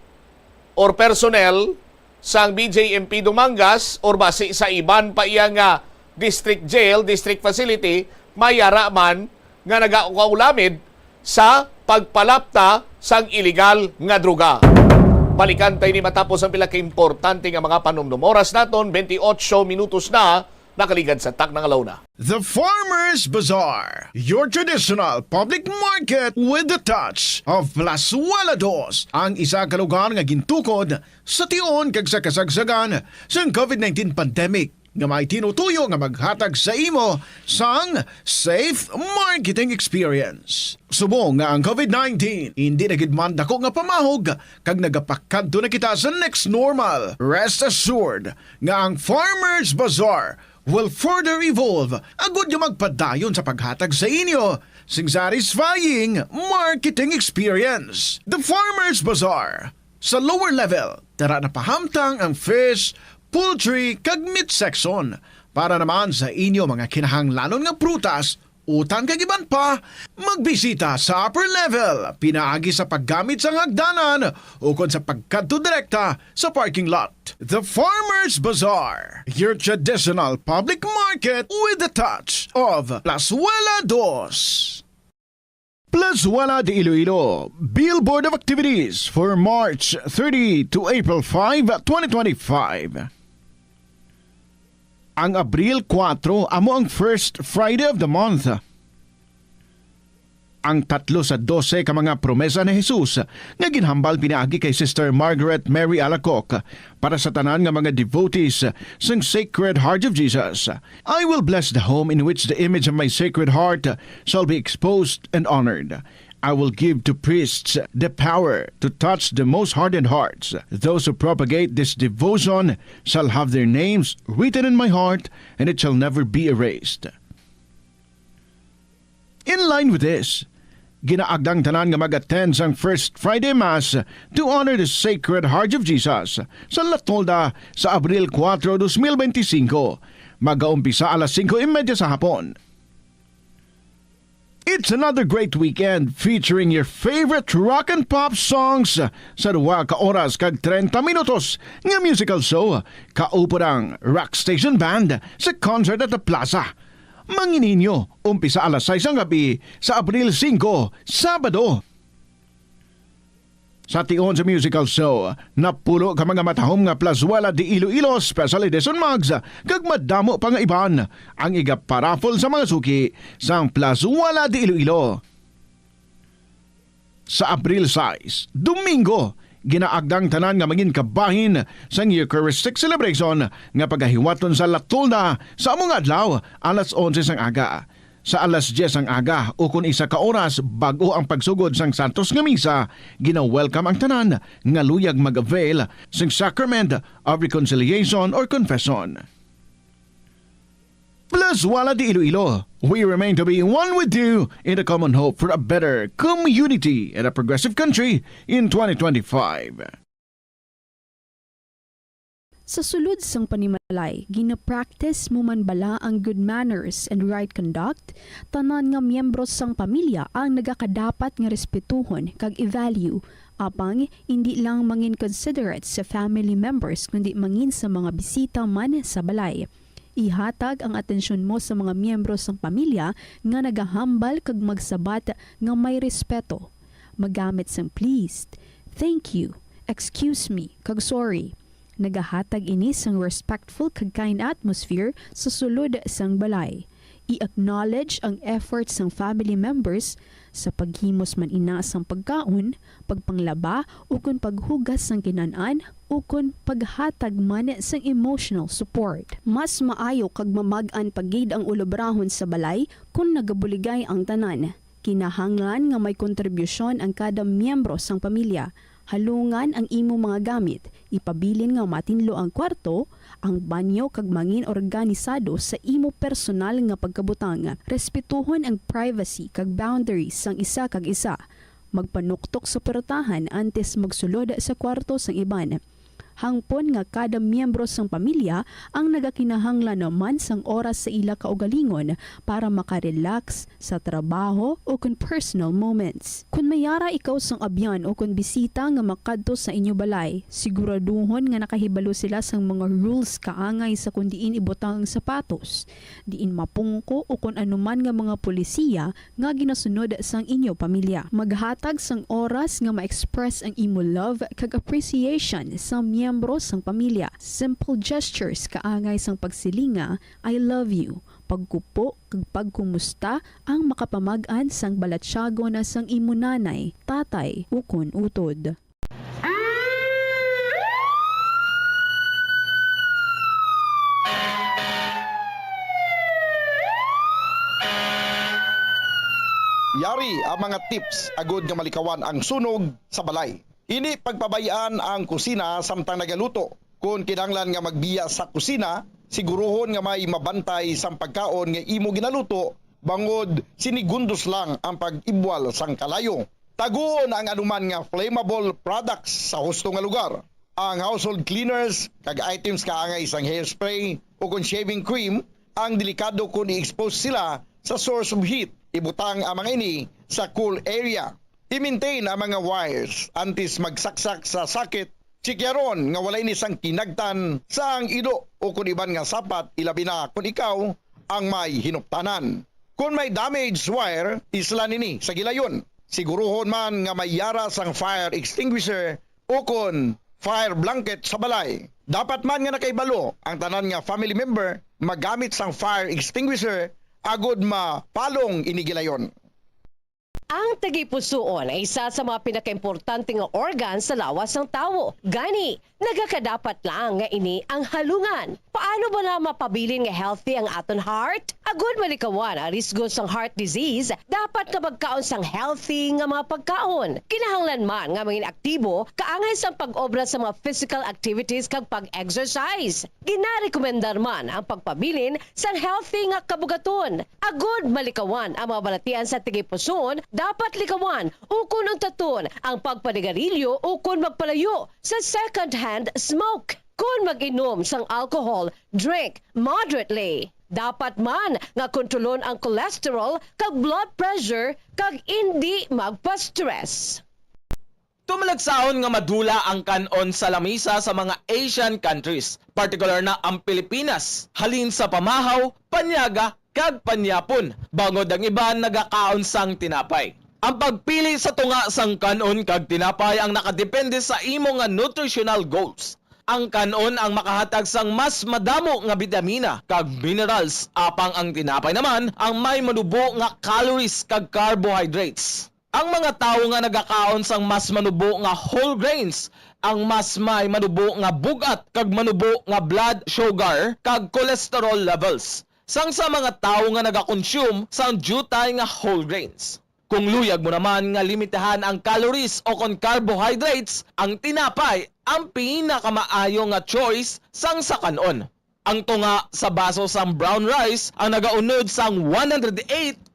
or personnel sang BJMP Dumangas or base sa iban pa iya nga district jail, district facility, mayara man nga nagakaulamid sa pagpalapta sang illegal nga droga. Balikan tayo ni matapos ang pila ka-importante nga mga panumdum. Oras naton, 28 minutos na, nakaligad sa tak ng alauna. The Farmer's Bazaar, your traditional public market with the touch of Plazuela Dos, ang isa ka lugar nga gintukod sa tion kag sa kasagsagan sa COVID-19 pandemic. nga may tinutuyo nga maghatag sa imo sang safe marketing experience. Subong nga ang COVID-19 hindi na gid man dako nga pamahog kag nagapakadto na kita sa next normal. Rest assured nga ang Farmers Bazaar will further evolve agud nga magpadayon sa paghatag sa inyo sing satisfying marketing experience. The Farmers Bazaar sa lower level, tara na pahamtang ang fish, poultry, kag meat section para naman sa inyo mga kinahanglanon nga prutas, utang kag iban pa, magbisita sa upper level, pinaagi sa paggamit sa hagdanan o kon sa pagkadto direkta sa parking lot. The Farmers Bazaar, your traditional public market with a touch of Plazuela Dos. Plazuela de Iloilo, Billboard of Activities for March 30 to April 5, 2025. Ang Abril 4 amo ang first Friday of the month. Ang 3 sa 12 ka mga promesa ni Jesus nga ginhambal pinaagi kay Sister Margaret Mary Alacoc para sa tanan nga mga devotees sang Sacred Heart of Jesus. I will bless the home in which the image of my Sacred Heart shall be exposed and honored. I will give to priests the power to touch the most hardened hearts. Those who propagate this devotion shall have their names written in my heart, and it shall never be erased. In line with this, ginaagdang tanan nga mag-attend sang First Friday Mass to honor the Sacred Heart of Jesus sa Latolda sa Abril 4, 2025. Mag-aumpisa alas 5:30 sa hapon. It's another great weekend featuring your favorite rock and pop songs sa 2 ka oras kag 30 minutos nga musical show kaupo ng Rock Station Band sa concert at the Plaza. Mangininyo, umpisa alas 6 ang gabi sa Abril 5, Sabado. Sa tion sa musical show, napulo ka mga matahom nga Plazuela de Iloilo Special Edition Mugs kag madamo pa nga iban ang iga-paraffle sa mga suki sang Plazuela de Iloilo. Sa Abril 6, Domingo, ginaagdang tanan nga maging kabahin sa Eucharistic celebration nga pagahiwaton sa Latolda sa among adlaw alas 11 sang aga. Sa alas 10 ang aga o kung 1 ka oras bago ang pagsugod sang Santos nga Misa, gina-welcome ang tanan nga luyag mag-avail sang Sacrament of Reconciliation or Confession. Plazuela de Iloilo, we remain to be one with you in the common hope for a better community and a progressive country in 2025. Sa sulod sang panimalay, gina-practice mo man bala ang good manners and right conduct, tanan nga miyembro sang pamilya ang nagakadapat nga respetuhon kag i-value, apang hindi lang mangin considerate sa family members kundi mangin sa mga bisita man sa balay. Ihatag ang atensyon mo sa mga miyembro sang pamilya nga nagahambal kag magsabat nga may respeto. Magamit sang please, thank you, excuse me, kag sorry. Nagahatag ini sang respectful kag kind atmosphere sa sulod sang balay. I-acknowledge ang efforts sang family members sa paghimos man ina sang pagkaon, pagpanglaba o kun paghugas sang kinanan o kun paghatag man sang emotional support. Mas maayo kag mamag-an pagid ang ulobrahon sa balay kung nagabuligay ang tanan. Kinahanglan nga may kontribusyon ang kada miyembro sang pamilya. Halungan ang imo mga gamit, ipabilin nga matinlo ang kwarto, ang banyo kag mangin organisado sa imo personal nga pagkabutang. Respetuhon ang privacy kag boundaries sang isa kag isa. Magpanuktok sa portahan antes magsulod sa kwarto sang iban. Hangpon nga kada miyembro sang pamilya ang nagakinahanglan naman sang oras sa ila kaugalingon para makarelax sa trabaho o kun personal moments. Kung mayara ikaw sang abyan o kun bisita nga makadto sa inyo balay, siguraduhon nga nakahibalo sila sang mga rules kaangay sa kung diin ibutang ang sapatos, diin mapungko o kun anuman nga mga polisiya nga ginasunod sang inyo pamilya. Maghatag sang oras nga ma-express ang imo love kag appreciation sa miyembro sang pamilya. Simple gestures kaangay sang pagsilinga, I love you, pagkupo kag pagkumusta ang makapamag-an sang balatsyago na sang imo nanay, tatay, ukon utod. Yari ang mga tips agud nga malikawan ang sunog sa balay. Ini pagpabayaan ang kusina samtang nagaluto. Kung kinahanglan nga magbiya sa kusina, siguruhon nga may mabantay sang pagkaon nga imo ginaluto bangod sinigundos lang ang pag-ibwal sang kalayo. Taguon ang anuman nga flammable products sa husto nga lugar. Ang household cleaners kag items kaangay sang hairspray o kung shaving cream ang delikado kung i-expose sila sa source of heat. Ibutang ang mga ini sa cool area. I-maintain ang mga wires antes magsaksak sa sakit. Sikyaron nga walay ni sang kinagtan sa ang ido o kung iban nga sapat ilabi na kung ikaw ang may hinuptanan. Kung may damaged wire, isla nini sa gilayon. Siguruhon man nga may yara sang fire extinguisher o kung fire blanket sa balay. Dapat man nga nakaibalo ang tanan nga family member magamit sang fire extinguisher agud mapalong inigilayon. Ang tagipusoon ay isa sa mga pinakaimportante nga organ sa lawas ng tao. Gani, nagakadapat lang nga ini ang halungan. Paano ba na mapabilin nga healthy ang aton heart? Agud malikawan ang risgo sang heart disease, dapat nga magkaon sang healthy nga mga pagkaon. Kinahanglan man nga maging aktibo, kaangay sang pag-obra sa mga physical activities kag pag-exercise. Ginarekomendar man ang pagpabilin sang healthy nga kabugaton. Agud malikawan ang mga balatian sa tagipusoon, dapat likawan ukon ang taton ang pagpanigarilyo ukon magpalayo sa second-hand smoke. Kung mag-inom sang alcohol, drink moderately. Dapat man nga kontrolon ang cholesterol kag blood pressure kag hindi magpa-stress. Tumalagsaon nga madula ang kanon sa lamisa sa mga Asian countries, particular na ang Pilipinas, halin sa pamahaw, panyaga, kag panyapon, bangod ang iban nagakaon sang tinapay. Ang pagpili sa tunga sang kanon kag tinapay ang nakadepende sa imo nga nutritional goals. Ang kanon ang makahatag sang mas madamo nga bitamina kag minerals, apang ang tinapay naman ang may manubo nga calories kag carbohydrates. Ang mga tawo nga nagakaon sang mas manubo nga whole grains ang mas may manubo nga bugat kag manubo nga blood sugar kag cholesterol levels. Sang sa mga tawo nga nagakonsume sang jutay nga whole grains. Kung luyag mo naman nga limitahan ang calories o kon carbohydrates, ang tinapay ang pinakamaayo nga choice sang sa kanon. Ang tunga sa baso sang brown rice ang nagaunod sang 108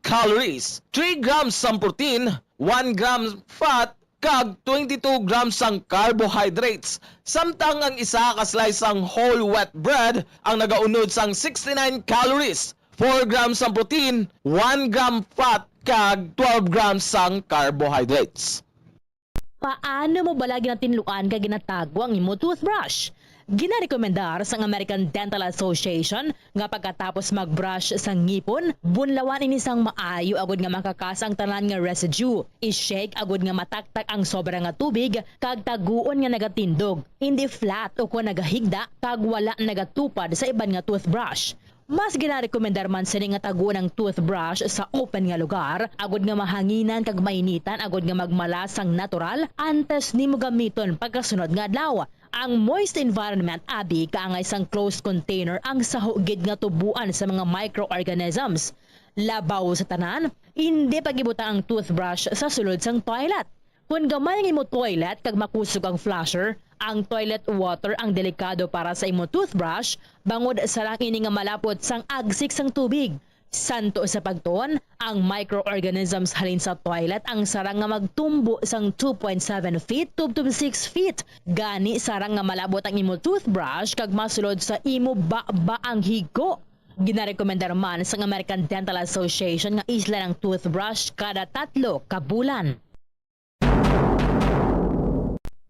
calories, 3 grams sang protein, 1 gram fat, kag 22 grams sang carbohydrates. Samtang ang isa ka slice sang whole wheat bread ang nagaunod sang 69 calories, 4 grams sang protein, 1 gram fat, kag 12 grams sang carbohydrates. Paano mo balagi natin luan ka ginatago ang imo toothbrush? Ginarekomendar sa American Dental Association nga pagkatapos magbrush sa ngipon, bunlawan ini sang maayo agud nga makakas ang tanan nga residue. I-shake agud nga mataktak ang sobra nga tubig kag taguon nga nagatindog. Hindi flat o kung nagahigda kag wala nagatupad sa iban nga toothbrush. Mas ginarekomendar man sini nga taguon ang toothbrush sa open nga lugar, agud nga mahanginan kag mainitan agud nga magmalas sang natural antes nimo gamiton pagkasunod nga adlaw. Ang moist environment abi kaangay sang closed container ang sahugid nga tubuan sa mga microorganisms. Labaw sa tanan, hindi pagibutang ang toothbrush sa sulod sang toilet. Kung gamay ang imo toilet kag makusog ang flusher, ang toilet water ang delikado para sa imo toothbrush bangod sa lang ini nga malapot sang agsik sang tubig. Santo sa pagtuon, ang microorganisms halin sa toilet ang sarang nga magtumbo sang 2.7 feet to 6 feet. Gani sarang nga malabot ang imo toothbrush kag masulod sa imo ba ang higo. Ginarekomendar man sa American Dental Association nga isla ng toothbrush kada 3 ka bulan.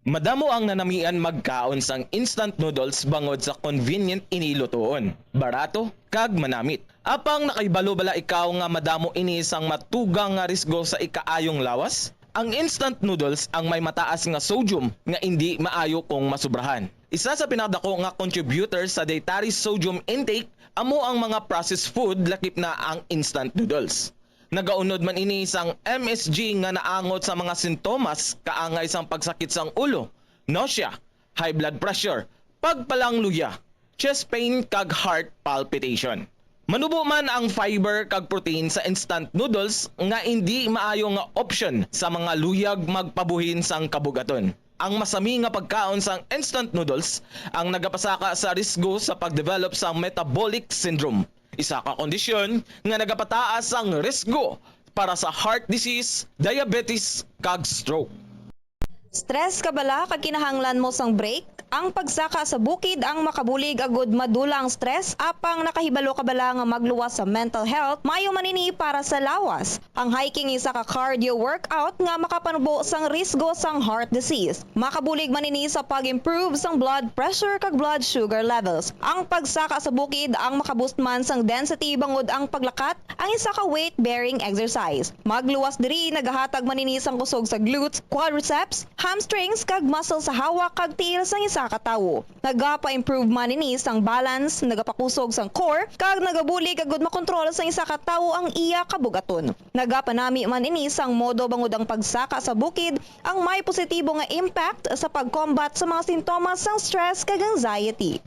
Madamo ang nanamian magkaon sang instant noodles bangod sa convenient inilutoon, barato kag manamit. Apang nakaibalo bala ikaw nga madamo ini sang matugang nga risgo sa ikaayong lawas? Ang instant noodles ang may mataas nga sodium nga hindi maayo kung masubrahan. Isa sa pinakadako nga contributor sa dietary sodium intake amo ang mga processed food lakip na ang instant noodles. Nagaunod man ini sang MSG nga naangot sa mga sintomas kaangay sang pagsakit sang ulo, nausea, high blood pressure, pagpalangluya, chest pain kag heart palpitation. Manubo man ang fiber kag protein sa instant noodles nga hindi maayo nga option sa mga luyag magpabuhin sang kabugaton. Ang masami nga pagkaon sang instant noodles ang nagapasaka sa risgo sa pagdevelop sa metabolic syndrome. Isa ka kondisyon nga nagapataas ang risgo para sa heart disease, diabetes kag stroke. Stress ka bala kag kinahanglan mo sang break? Ang pagsaka sa bukid ang makabulig agud madula ang stress apang nakahibalo ka bala nga magluwas sa mental health mayo manini para sa lawas. Ang hiking isa ka cardio workout nga makapanubo sang risgo sang heart disease. Makabulig manini sa pag-improve sang blood pressure kag blood sugar levels. Ang pagsaka sa bukid ang makaboost man sang density bangod ang paglakat ang isa ka weight bearing exercise. Magluwas diri nagahatag manini sang kusog sa glutes, quadriceps, hamstrings kag muscle sa hawak kag tiil sang isa ka tawo. Nagapa-improve man ini sang balance, nagapakusog sang core, kag nagabuli kagud makontrol sang isa ka tawo ang iya kabugaton. Nagapanami man ini sang modo bangod ang pagsaka sa bukid ang may positibo nga impact sa pag-combat sa mga sintomas sang stress kag anxiety.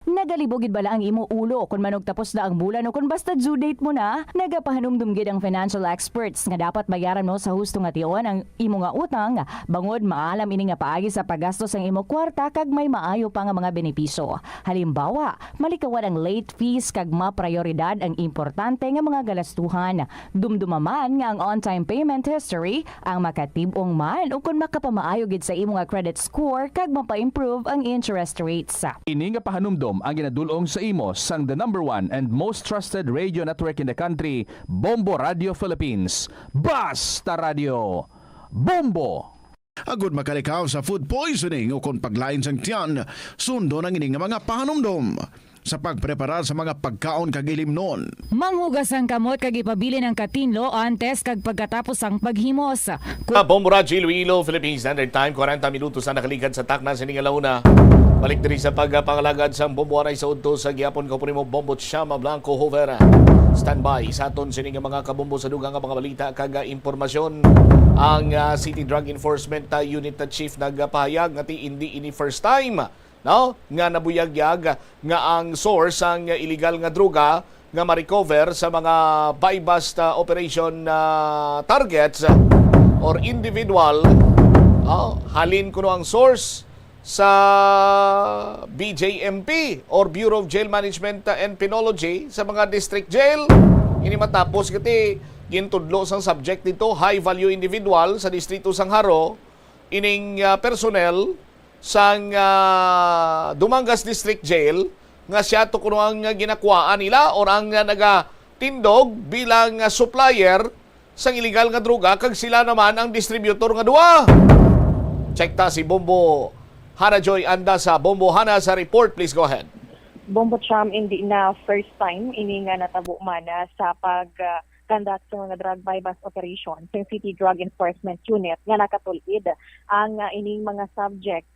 Nagalibogid bala ang imo ulo kung manog tapos na ang bulan o kung basta due date mo na, nagapahanumdum gid ang financial experts nga dapat bayaran mo sa husto nga tion ang imo nga utang bangod maalam ini nga paagi sa paggastos ang imo kwarta kag may maayo pa nga mga benepisyo. Halimbawa, malikawan ang late fees kag maprioridad ang importante nga mga galastuhan. Dumdumaman nga ang on-time payment history ang makatib-ong man o kung makapamaayo gid sa imo nga credit score kag mapa-improve ang interest rates. Ini nga pahanumdom ang ginadulong sa imo sang the #1 and most trusted radio network in the country, Bombo Radio Philippines. Basta Radio Bombo! Agud makalikaw sa food poisoning o kung paglain sang tiyan, sundo ng ining mga pahanumdom sa pagpreparar sa mga pagkaon kag ilimnon. Manghugas ang kamot kag ipabili ng katinlo antes kag pagkatapos ang paghimos. Bombo Radio Iloilo, Philippine Standard Time, 40 minutos na nakaligad sa takna sa Ningalauna. Balik diri sa pagpangalagad sa Bombo Aray sa udto sa gihapon ko primo Bombo Chama Blanco Hovera. Standby sa aton sining mga kabombo sa dugang nga mga balita kag impormasyon. Ang City Drug Enforcement Unit Chief nagpahayag nga hindi ini first time nga nabuyagyag nga ang source ang illegal nga droga nga ma-recover sa mga buy-bust operation targets or individual. Halin kuno ang source sa BJMP or Bureau of Jail Management and Penology sa mga district jail. Ini matapos kiti gintudlo sang subject dito, high value individual sa distrito sang Haro, ining personnel sang Dumangas District Jail nga siya to kuno ang ginakuhaan nila or ang nagatindog bilang supplier sang illegal nga droga kag sila naman ang distributor nga duwa. Check ta si Bombo Hana Joy anda sa Bombo Hana sa report. Please go ahead. Bombo Cham, hindi na first time ini nga natabo man sa conduct sa mga drug buy-bust operation sa City Drug Enforcement Unit nga nakatulid ang ining mga subjects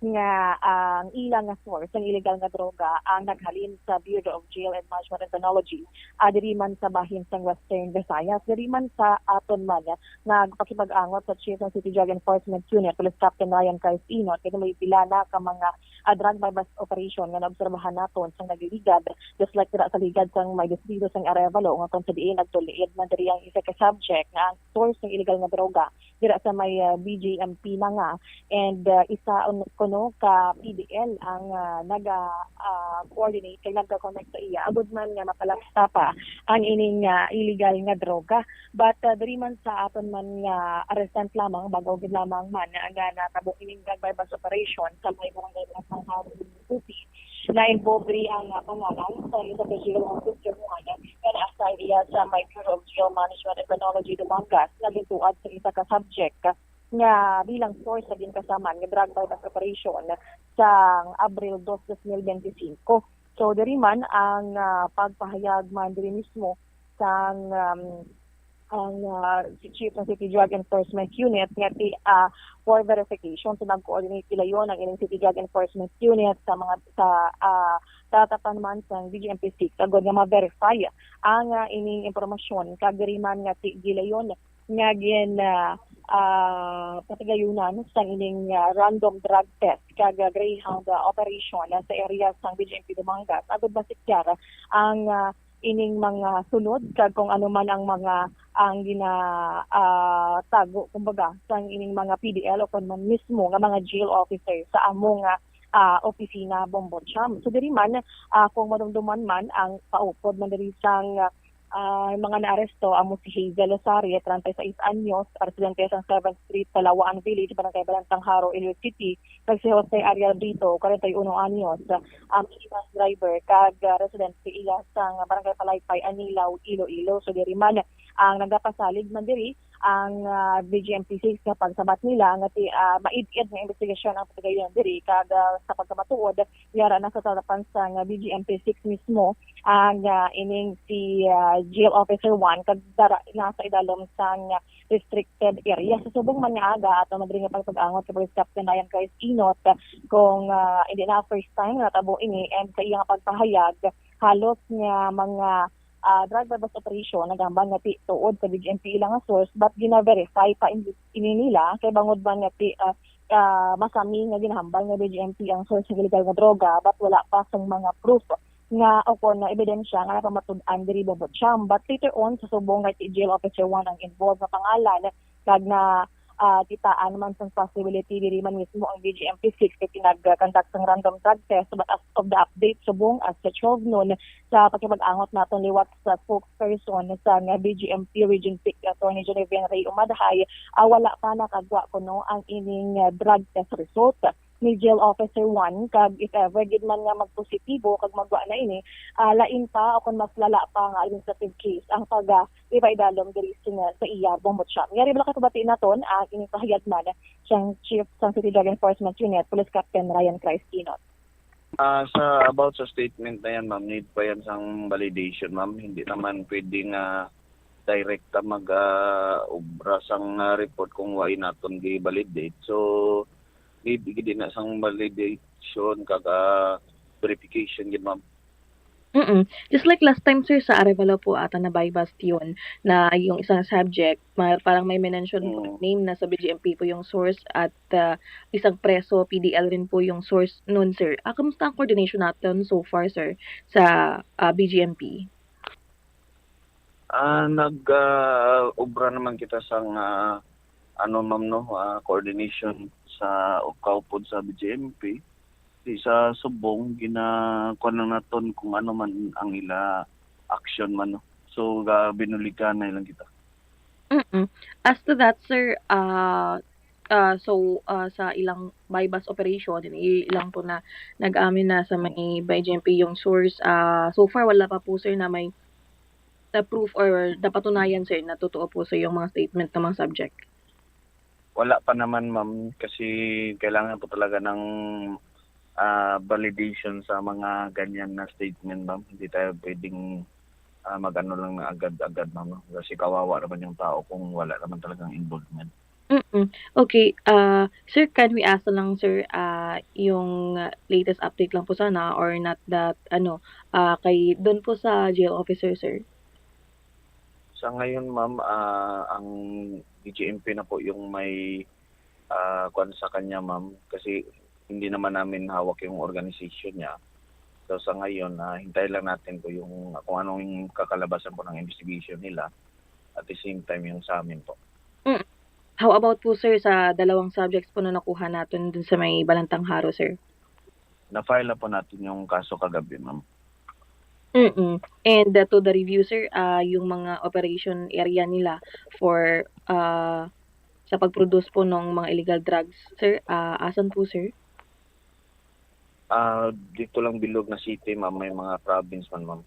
nga ang ilang nga source ng illegal nga droga ang naghalin sa Bureau of Jail and Management and Penology diri man sa bahin sa Western Visayas, diri man sa aton man nagpakipag-angot sa Chief ng City Drug Enforcement Unit Police Captain Ryan Carcinot kay may pila na ka mga drug buy-bust operation nga naobserbahan naton sa nagiligad just like sa ligad sang may distrito sang Arevalo nga kon sa diin nagtuliid man diri ang isa ka subject nga ang source ng illegal nga droga dira sa may BJMP na nga and isa kuno ka PDL ang coordinate kay nagka-connect sa iya agud man nga mapalasta pa ang ining illegal nga droga but diri man sa aton man nga arrestant lamang bago gid lamang man nga natabo ining drug buy-bust operation sa may barangay ng Haro na involved rin ang pangalan sa isa ka jail officer mo nga and aside iya sa may Bureau of Jail Management and Penology Dumangas nagintuad sa isa ka subject nga bilang source sa kasama ng drug buy-bust operation sa Abril 2, 2025. So diri man ang pagpahayag man diri mismo sa ang Chief ng City Drug Enforcement Unit nga for verification so nag-coordinate sila yon ang ilang City Drug Enforcement Unit sa mga tatapan man sa BGMP6 agad nga ma-verify ang ining impormasyon kag diri man nga gila yon nga patagayunan sa ining random drug test kag Greyhound operation sa area sang BGMP Dumangas agud masikyar ang ining mga sunod kag kung ano man ang mga ang tago kumbaga sang ining mga PDL o kung man mismo nga mga jail officer sa among opisina Bombocham. So diri man kung madumduman man ang paupod man diri sang mga naaresto amo si Hazel Rosario, 36 anyos, residente sa 7th Street, Talawaan Village, Barangay Balantang Haro, Iloilo City, kag si Jose Ariel Brito, 41 anyos, minibus driver, kag residente iya sa Barangay Palaypay, Anilaw, Iloilo. So diri man ang nagapasalig man diri ang BGMP6 nga pagsabat nila nga maid-id nga investigasyon ang pagdayon diri kag sa pagkamatuod yara na sa tatapan sa BGMP6 mismo ang ining si jail officer 1 kag nasa idalom sa restricted area sa subong man nga aga ato madiri nga pagpag-angot kay Police Captain Ryan Christ Inot kung hindi na first time natabo ini and sa iyang pagpahayag halos nga mga drug bypass operation nagambang nga ti tuod sa BGMP ilang nga source but gina-verify pa ini nila kay bangod man nga ti masami nga ginahambal nga BGMP ang source ng illegal nga droga but wala pa sang mga proof nga o na ebidensya nga napamatud-an diri Bombocham but later on sa subong nga ti jail officer 1 ang involved nga pangalan kag na titaan man sang possibility diri man mismo ang BGMP6 kay pinag-conduct sang random drug test but as of the update subong as sa 12 noon sa pagkipag-angot naton liwat sa spokesperson sa BGMP Region 6 Attorney Genevieve Ray Umadhay wala pa nakagwa kuno ang ining drug test result ni jail officer 1 kag if ever gid man nga magpositibo kag magwa na ini lain pa o kung mas lala pa nga administrative case ang ipaidalom diri sa iya Bombocham. Yari bala katubati naton ang ining pahayag man siyang Chief sa City Drug Enforcement Unit Police Captain Ryan Christ Inot. About sa statement na yan, ma'am, need pa yan sang validation, ma'am. Hindi naman pwedeng direkta mag-ubra sang report kung why naton gi-validate. So, ibigay din na sang validation kaga verification yun, ma'am. Just like last time, sir, sa Arevalo po ata na bypass yun na yung isang subject, parang may mention po name na sa BGMP po yung source at isang preso, PDL rin po yung source nun, sir. Kamusta ang coordination natin so far, sir, sa BGMP? Nag-ubra naman kita sang coordination sa kaupod sa BGMP. Sa subong ginakuan lang naton kung ano man ang ila action man. So binulikan na ilang kita. As to that, sir, sa ilang bypass operation, ilang po na nag-amin na sa may BGMP yung source. So far wala pa po, sir, na may proof or napatunayan, sir, na totoo po sa yung mga statement ng mga subject. Wala pa naman, ma'am, kasi kailangan po talaga ng validation sa mga ganyan na statement, ma'am. Hindi tayo pwedeng mag-ano lang na agad-agad, ma'am. Kasi kawawa naman yung tao kung wala naman talagang involvement. Okay. Sir, can we ask lang, sir, yung latest update lang po sana or not that, kay doon po sa jail officer, sir? Sa ngayon, ma'am, ang DGMP na po yung may kuan sa kanya, ma'am. Kasi hindi naman namin hawak yung organization niya. So sa ngayon, hintay lang natin po kung anong kakalabasan po ng investigation nila. At the same time yung sa amin po. How about po, sir, sa dalawang subjects po na nakuha natin dun sa may Balantang Haro, sir? Na-file na po natin yung kaso kagabi, ma'am. And to the review, sir, yung mga operation area nila for sa pag-produce po ng mga illegal drugs, sir, asan po, sir? Dito lang bilog na city, ma'am. May mga province man, ma'am.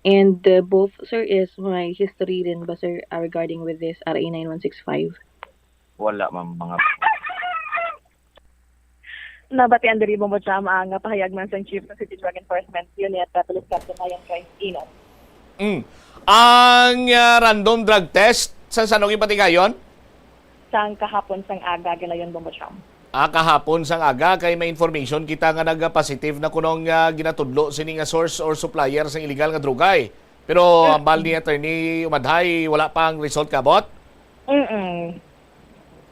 And both, sir, is may history rin ba, sir, regarding with this RA 9165? Wala, ma'am. Mga nabatian diri Bombocham ang pahayag man sa Chief ng City Drug Enforcement Unit Police Captain Ryan Christ Inot. Ang random drug test sa sanong ipatigayon? Sang kahapon sang aga ginayon Bombocham. Kahapon sang aga kay may information kita nga nag-positive na kunong ginatudlo sini nga source or supplier sang illegal nga drugay. Pero ang bal ni Attorney Umadhay, wala pang result kabot?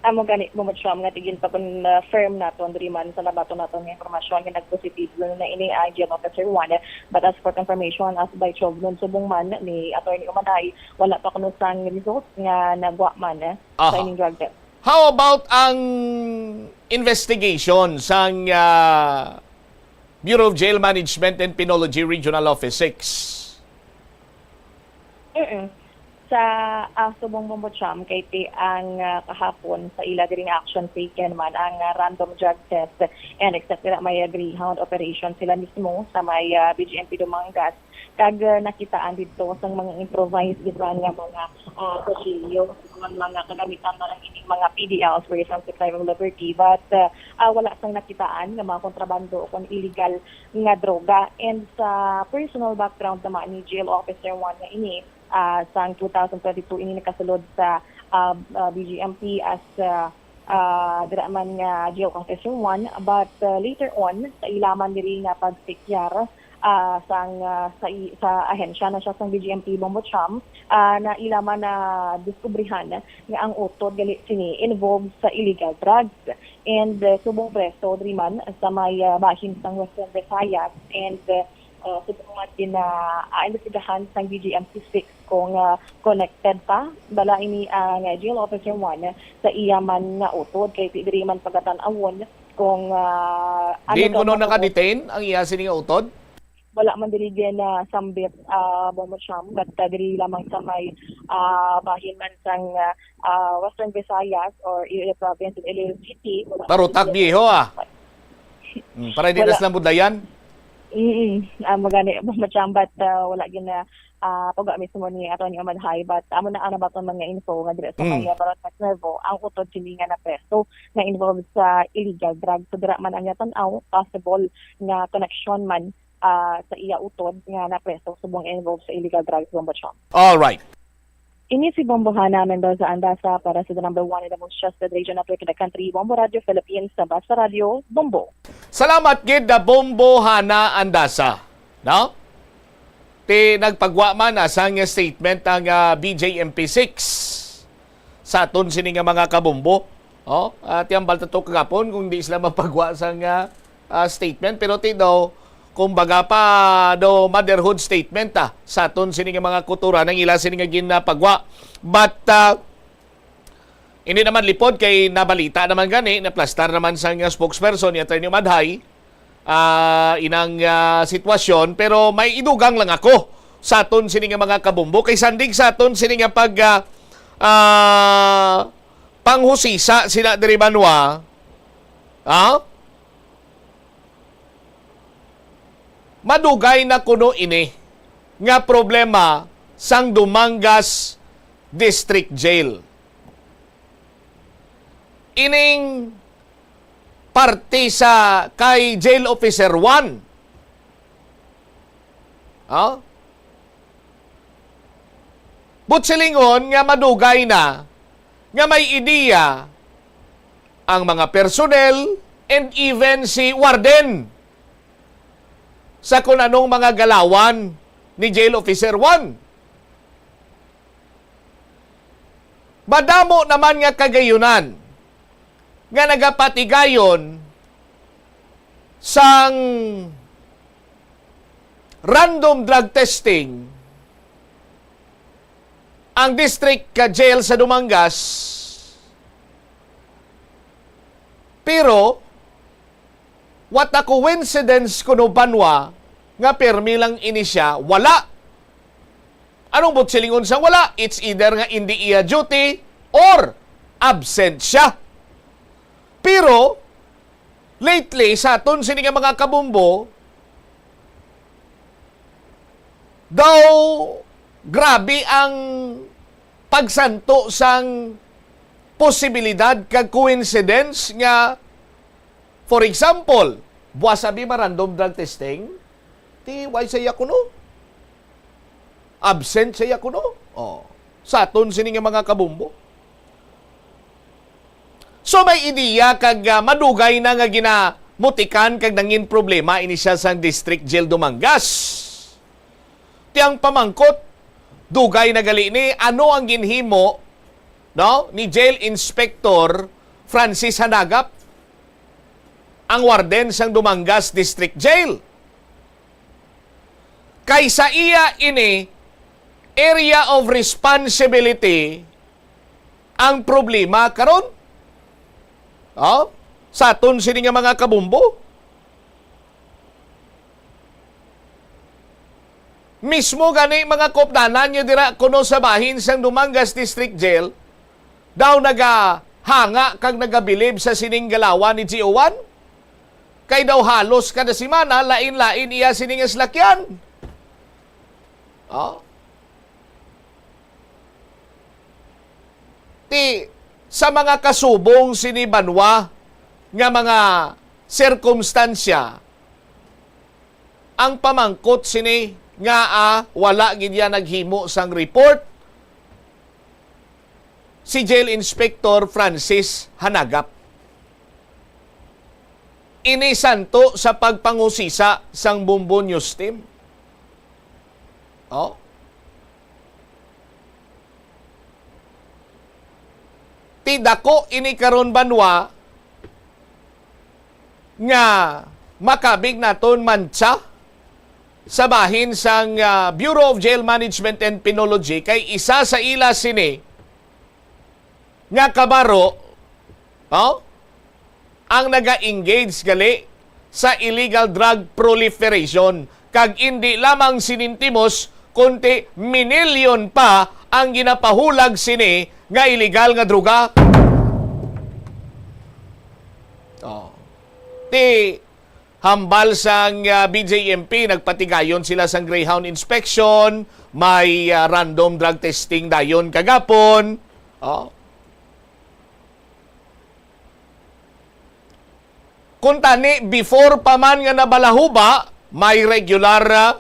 Amo gani mo nga tigin pa kun firm naton diri man sa labaton naton nga impormasyon nga nagpositibo na ini ang Jail Officer 1, but as for confirmation as by Chognon subong man ni Attorney Umanay, wala pa kuno sang result nga nagwa man sa ining drug test. How about ang investigation sang Bureau of Jail Management and Penology Regional Office 6? Sa subong Bombocham kay ang kahapon sa ila diri nga action taken man ang random drug test and except that may Greyhound operation sila mismo sa may BGMP Dumangas kag nakitaan dito sa mga improvised gitran nga mga kusilyo mga kagamitan na ining mga PDLs for some crime of liberty, but wala sang nakitaan nga mga kontrabando o illegal nga droga. And sa personal background naman ni Jail Officer 1 nga ini sang 2022 ini nakasulod sa BGMP as diraman nga Jail Officer 1, but later on sa ilaman diri nga pagsikyar sa ahensya na siya sang BGMP Bombocham na ilaman na diskubrihan nga ang utod gali sini involved sa illegal drugs and subong preso diri man sa may bahin sang Western Visayas and subong din na investigahan sang BGMP 6 kung connected pa bala ini nga Jail Officer 1 sa iyaman nga utod kay diri man pagatan-awon kung Diin kuno naka-detain ang iya sini nga utod? Wala man diri na sambit Bombocham, but diri lamang sa may bahin man sang Western Visayas or Iloilo Province of Iloilo City. Parutak Viejo para hindi nas lang budlayan? Magani Bombocham, but wala gin na pag mismo ni Atty. Umanhay, but amo na ana baton mga info nga diri sa may Barotas Nervo ang utod kini nga na preso na involved sa illegal drugs. So dira man ang tan-aw possible nga connection man sa iya utod nga na preso subong involved sa illegal drugs Bombocham. All right. Ini si Bombohana Mendoza Andasa para sa the number 1 in the most trusted radio network in the country, Bombo Radio Philippines, sa Basta Radio, Bombo. Salamat gid na Bombohana Andasa. No? Ti nagpagwa man asang statement ang BJMP6 sa aton sini nga mga kabombo. At yung baltato kagapon kung di sila mapagwa sa statement pero ti daw kumbaga pa do motherhood statement sa aton sini nga mga kultura nang ila sini nga ginapagwa. But hindi naman lipod kay nabalita naman gani na plastar naman sa spokesperson ni Atty. Umanhay inang sitwasyon, pero may idugang lang ako sa aton sini nga mga kabumbo kay sandig sa aton sini nga pag panghusisa sila diri banwa madugay na kuno ini nga problema sang Dumangas District Jail. Ining parte sa kay Jail Officer 1. Butsilingon nga madugay na nga may ideya ang mga personnel and even si warden sa kung anong mga galawan ni Jail Officer 1. Madamo naman nga kagayunan nga nagapatigayon sang random drug testing ang district jail sa Dumangas. Pero what a coincidence kuno banwa nga permi lang ini siya wala. Anong butsilingon sa wala? It's either nga hindi iya duty or absent siya. Pero lately sa aton sini nga mga kabumbo daw grabe ang pagsanto sang posibilidad kag coincidence nga for example, buwas sabi random drug testing, ti why saya kuno? Absent saya kuno? Sa aton sini nga mga kabumbo. So may ideya kag madugay na nga ginamutikan kag nangin problema ini siya sang District Jail Dumangas. Tiyang pamangkot, dugay na gali ni ano ang ginhimo no, ni Jail Inspector Francis Hanagap, ang warden sang Dumangas District Jail. Kaysa iya ini area of responsibility ang problema karon. Sa aton sini nga mga kabumbo. Mismo gani mga kopdanan nyo dira kuno sa bahin sang Dumangas District Jail, daw hanga kag nagabilib sa sining galawan ni Gio1. Kay daw halos kada semana lain-lain iya sining eslakyan. Sa mga kasubong sini Banwa nga mga sirkumstansya, ang pamangkot sini nga wala gid ya naghimo sang report si Jail Inspector Francis Hanagap. Ini santo sa pagpangusisa sang Bumbo News Team. Tidako ini karon Banwa nga makabig naton mansa sa bahin sang Bureau of Jail Management and Penology kay isa sa ila sini nga kabaro ang naga-engage gali sa illegal drug proliferation kag hindi lamang sinintimos kundi minilyon pa ang ginapahulag sini nga illegal nga droga. Hambal sang BJMP, nagpatigayon sila sang Greyhound inspection, may random drug testing dayon kagapon. Kung tani, before pa man nga nabalahuba, may regular,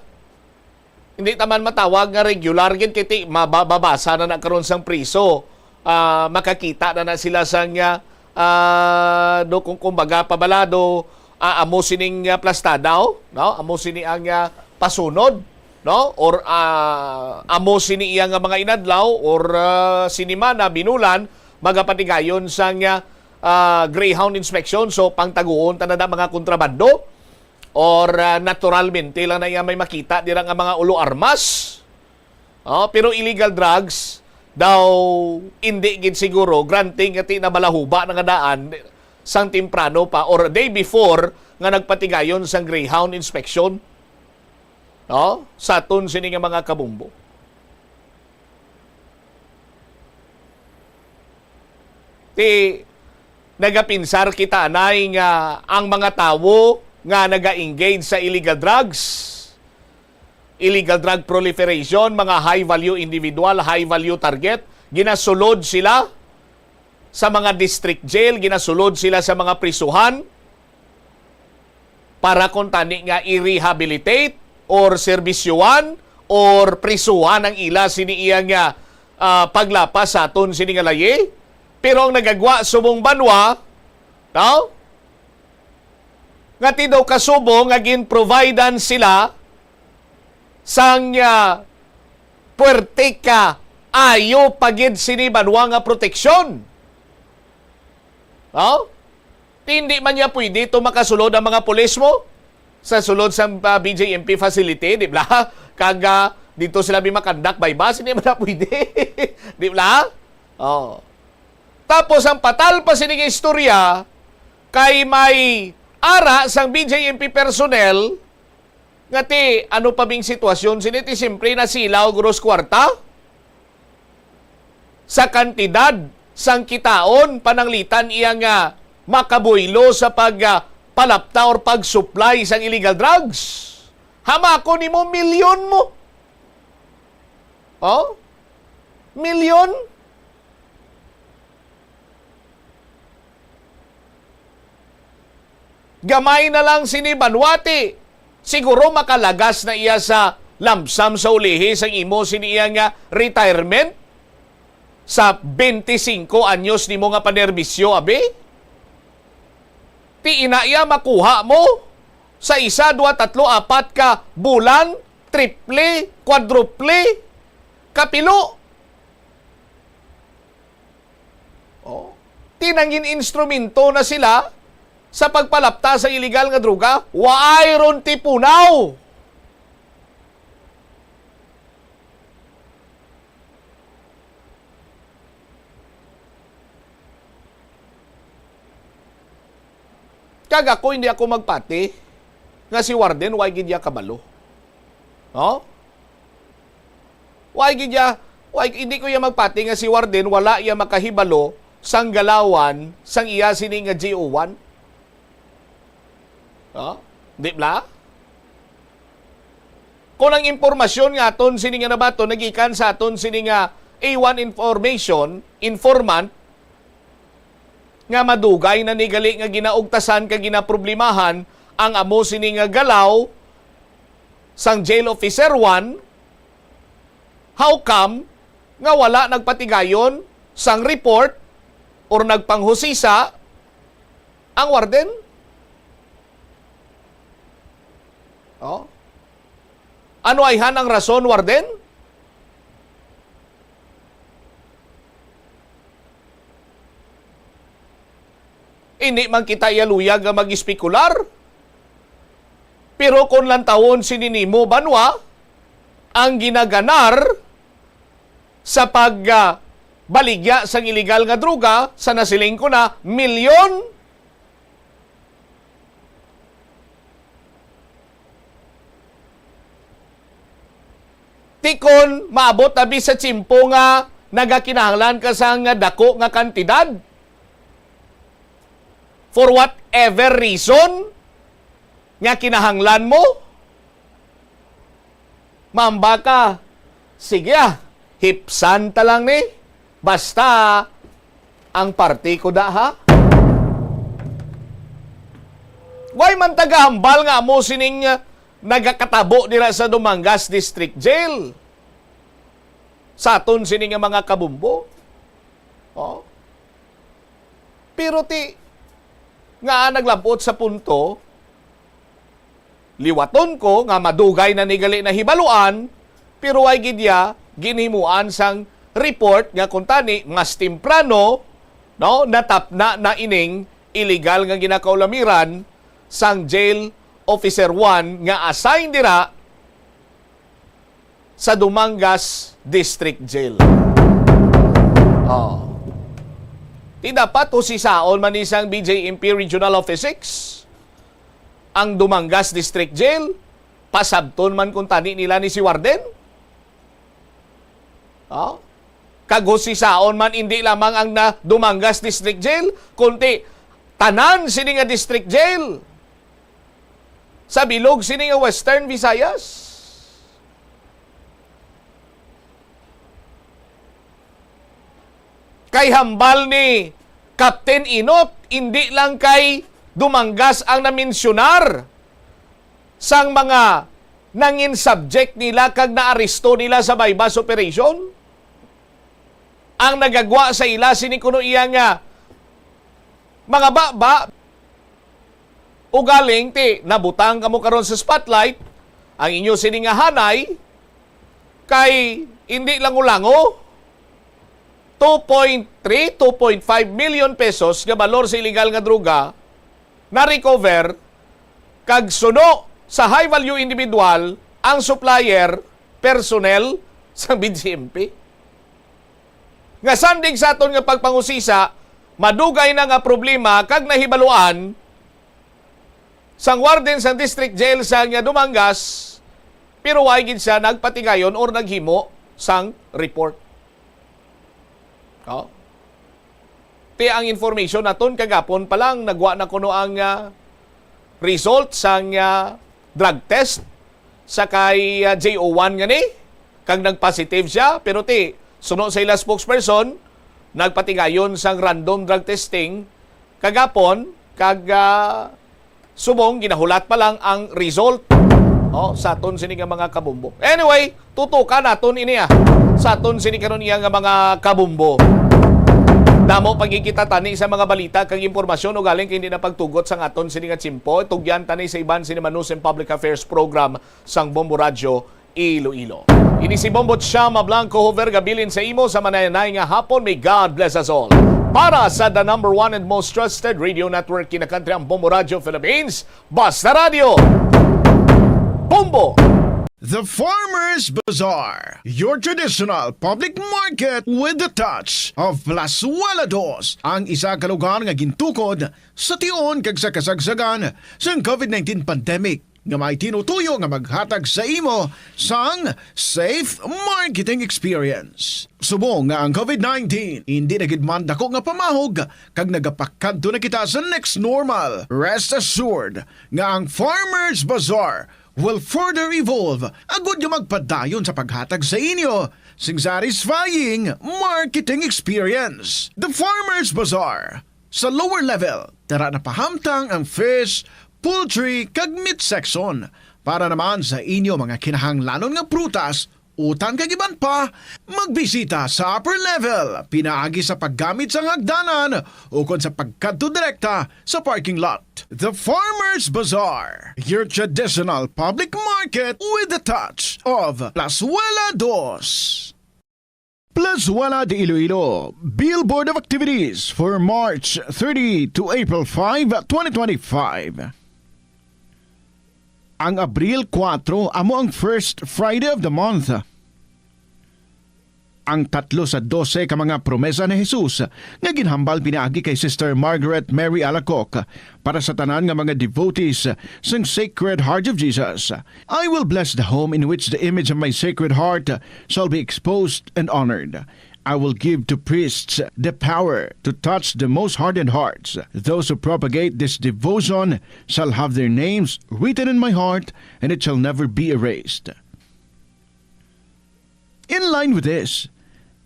hindi taman matawag nga regular, kiti mababasa na nakaroon sang priso. Makakita na sila sang kung kumbaga pabalado, amo sining plastadaw, no? Amo sini ang pasunod, no? Or amo sini iyang mga inadlaw or sinimana binulan magapatigayon sang Greyhound inspection, so pangtaguon tanada mga kontrabando or naturalmente lang na iya may makita dira nga mga ulo armas. Pero illegal drugs daw hindi gid siguro granting ati na balahuba nga daan sang timprano pa or day before nga nagpatigayon sang Greyhound inspection. Sa aton sini nga mga kabumbo. Nagapinsar kita anay nga ang mga tawo nga naga-engage sa illegal drugs, illegal drug proliferation, mga high-value individual, high-value target, ginasulod sila sa mga district jail, ginasulod sila sa mga prisuhan para kung tani nga i-rehabilitate or serbisyuan or prisuhan ang ila siniiya nga paglapas sa aton sini nga laye. Pero ang nagagwa subong Banwa, nga ti daw kasubo nga gin-providean sila sang puwerte ka ayo pagid sini Banwa nga proteksyon. Hindi man niya pwede ito makasulod ang mga pulis mo sa sulod sa BJMP facility, di ba? Kaga dito sila bimakandak by bus, hindi man na pwede. Di ba? Tapos ang patalpa sining istorya kay may ara sang BJMP personnel nga ti ano pa bing sitwasyon siniti simpre na silaw gross kwarta sa kantidad sang kitaon pananglitan iya nga makabuylo sa pagpalapta or pag-supply sang illegal drugs. Hamako ni mo milyon mo. Milyon? Gamay na lang sini Banwati. Siguro makalagas na iya sa lamsam sa ulihi sang imo sini iya nga retirement sa 25 anyos ni mo nga panerbisyo, abe? Ti ina iya makuha mo sa 1, 2, 3, 4 ka bulan, triple, quadruple, kapilo. tinangin instrumento na sila sa pagpalapta sa illegal nga droga, waay ron tipunaw. Kag ako, hindi ako magpati nga si Warden, why gid ya kabalo. No? Hindi ko ya magpati nga si Warden, wala ya makahibalo sang galawan, sang iya sini nga GO1. No? Di ba? Kung ang impormasyon nga aton sini nga nabato, nagikan sa aton sini nga A1 informant, nga madugay na nigali nga ginaugtasan ka ginaproblemahan ang amo sini nga galaw sang jail officer 1, how come nga wala nagpatigayon sang report or nagpanghusisa ang warden? Oh. Ano ay hanang rason, warden? Hindi man kita yaluyag nga mag-espekular. Pero kung lantawon sininimo banwa, ang ginaganar sa pagbaligya sa illegal nga droga, sa nasiling ko na, milyon. Tikon, maabot abi sa tsimpo nga nagakinahanglan ka sa nga dako nga kantidad. For whatever reason, nga kinahanglan mo, mamba ka, sige hipsan ta lang ni, basta ang party ko da ha. Why man tagahambal nga mo sining nagakatabo nila sa Dumangas District Jail? Sa aton sining mga kabumbo. Oh. Pero nga naglampot sa punto, liwaton ko nga madugay na nigali na hibaluan, pero ay gidya ginhimuan sang report nga kuntani mas temprano, no, natapna na ining illegal nga ginakaulamiran sang jail officer 1 nga assign dira sa Dumangas District Jail. Oh. Di dapat husisaon man isang BJMP Regional Office 6 ang Dumangas District Jail, pasabton man kung tani nila ni si Warden. Oh? Kaghusisaon man hindi lamang ang na Dumangas District Jail, kundi tanan sini nga District Jail. Sa bilog sini nga Western Visayas. Kay hambal ni Captain Inot, hindi lang kay Dumangas ang naminsyunar sang mga nangin subject nila kag naaresto nila sa bypass operation. Ang nagagwa sa ila sinikuno iya nga mga baba ugaling nabutang kamo karon sa spotlight ang inyo sini nga hanay kay hindi lang ulango 2.3, 2.5 million pesos nga balor sa illegal nga droga na recover kag suno sa high value individual ang supplier personnel sa BGMP. Nga sandig sa aton nga pagpangusisa, madugay na nga problema kag nahibaluan sang warden sa district jail sa nga Dumangas, pero way gid siya nagpatigayon or naghimo sang report. Oh. Ang information naton kagapon pa lang nagwa na kuno ang result sang drug test sa kay JO1 nga ni kag nagpositive siya, pero suno sa ila spokesperson nagpatigayon sang random drug testing kagapon kag subong ginahulat pa lang ang result sa aton sini nga mga kabumbo. Anyway, tutukan naton ini sa aton sini karon iya nga mga kabumbo. Damo pagkikita tani sa mga balita kag impormasyon o galing kay hindi na pagtugot sang aton sini nga tsimpo. Tugyan tani sa iban sini Manus and Public Affairs Program sang Bombo Radio Iloilo. Ini si Bombo Chama Blanco Hover gabilin sa imo sa manayanay nga hapon. May God bless us all. Para sa the number one and most trusted radio network in the country, ang Bombo Radio Philippines, Basta Radio. Bombo! The Farmers Bazaar, your traditional public market with the touch of Plazuela Dos, ang isa ka lugar nga gintukod sa tion kag sa kasagsagan sa COVID-19 pandemic nga may tinutuyo nga maghatag sa imo sang safe marketing experience. Subong nga ang COVID-19 hindi na gid man dako nga pamahog kag nagapakadto na kita sa next normal. Rest assured nga ang Farmers Bazaar will further evolve agud nga magpadayon sa paghatag sa inyo sing satisfying marketing experience. The Farmers Bazaar. Sa lower level, tara na pahamtang ang fish, poultry kag meat section para naman sa inyo mga kinahanglanon nga prutas, utan kag iban pa, magbisita sa upper level, pinaagi sa paggamit sa hagdanan o kon sa pagkadto direkta sa parking lot. The Farmers Bazaar, your traditional public market with the touch of Plazuela Dos. Plazuela de Iloilo, Billboard of Activities for March 30 to April 5, 2025. Ang Abril 4 amo ang first Friday of the month. Ang 3 sa 12 ka mga promesa ni Jesus nga ginhambal pinaagi kay Sister Margaret Mary Alacoc para sa tanan nga mga devotees sang Sacred Heart of Jesus. I will bless the home in which the image of my Sacred Heart shall be exposed and honored. I will give to priests the power to touch the most hardened hearts. Those who propagate this devotion shall have their names written in my heart, and it shall never be erased. In line with this,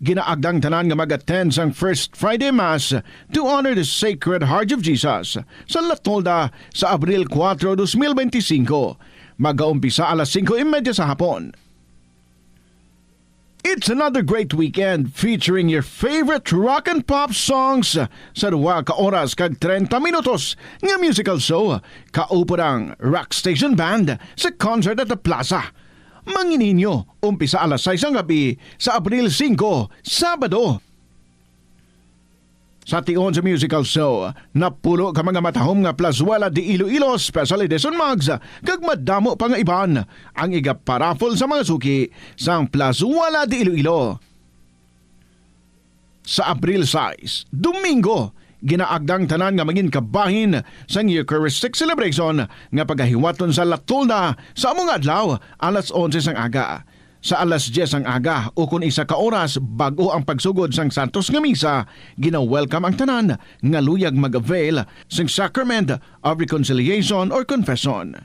ginaagdang tanan nga mag-attend sang First Friday Mass to honor the Sacred Heart of Jesus sa Latolda sa Abril 4, 2025. Mag-aumpisa alas 5:30 sa hapon. It's another great weekend featuring your favorite rock and pop songs sa 2 ka oras kag 30 minutos nga musical show kaupod ang Rock Station Band sa concert at the Plaza. Mangininyo, umpisa alas 6 ang gabi sa Abril 5, Sabado. Sa tion sa musical show, napulo ka mga matahom nga Plazuela de Iloilo Special Edition Mugs kag madamo pa nga iban ang igaparafol sa mga suki sang Plazuela de Iloilo. Sa Abril 6, Domingo, ginaagdang tanan nga maging kabahin sang Eucharistic celebration nga pagahiwaton sa Latolda sa among adlaw alas 11 sang aga. Sa alas 10 ang aga o kung 1 ka oras bago ang pagsugod sang Santos nga Misa, gina-welcome ang tanan nga luyag mag-avail sang Sacrament of Reconciliation or Confession.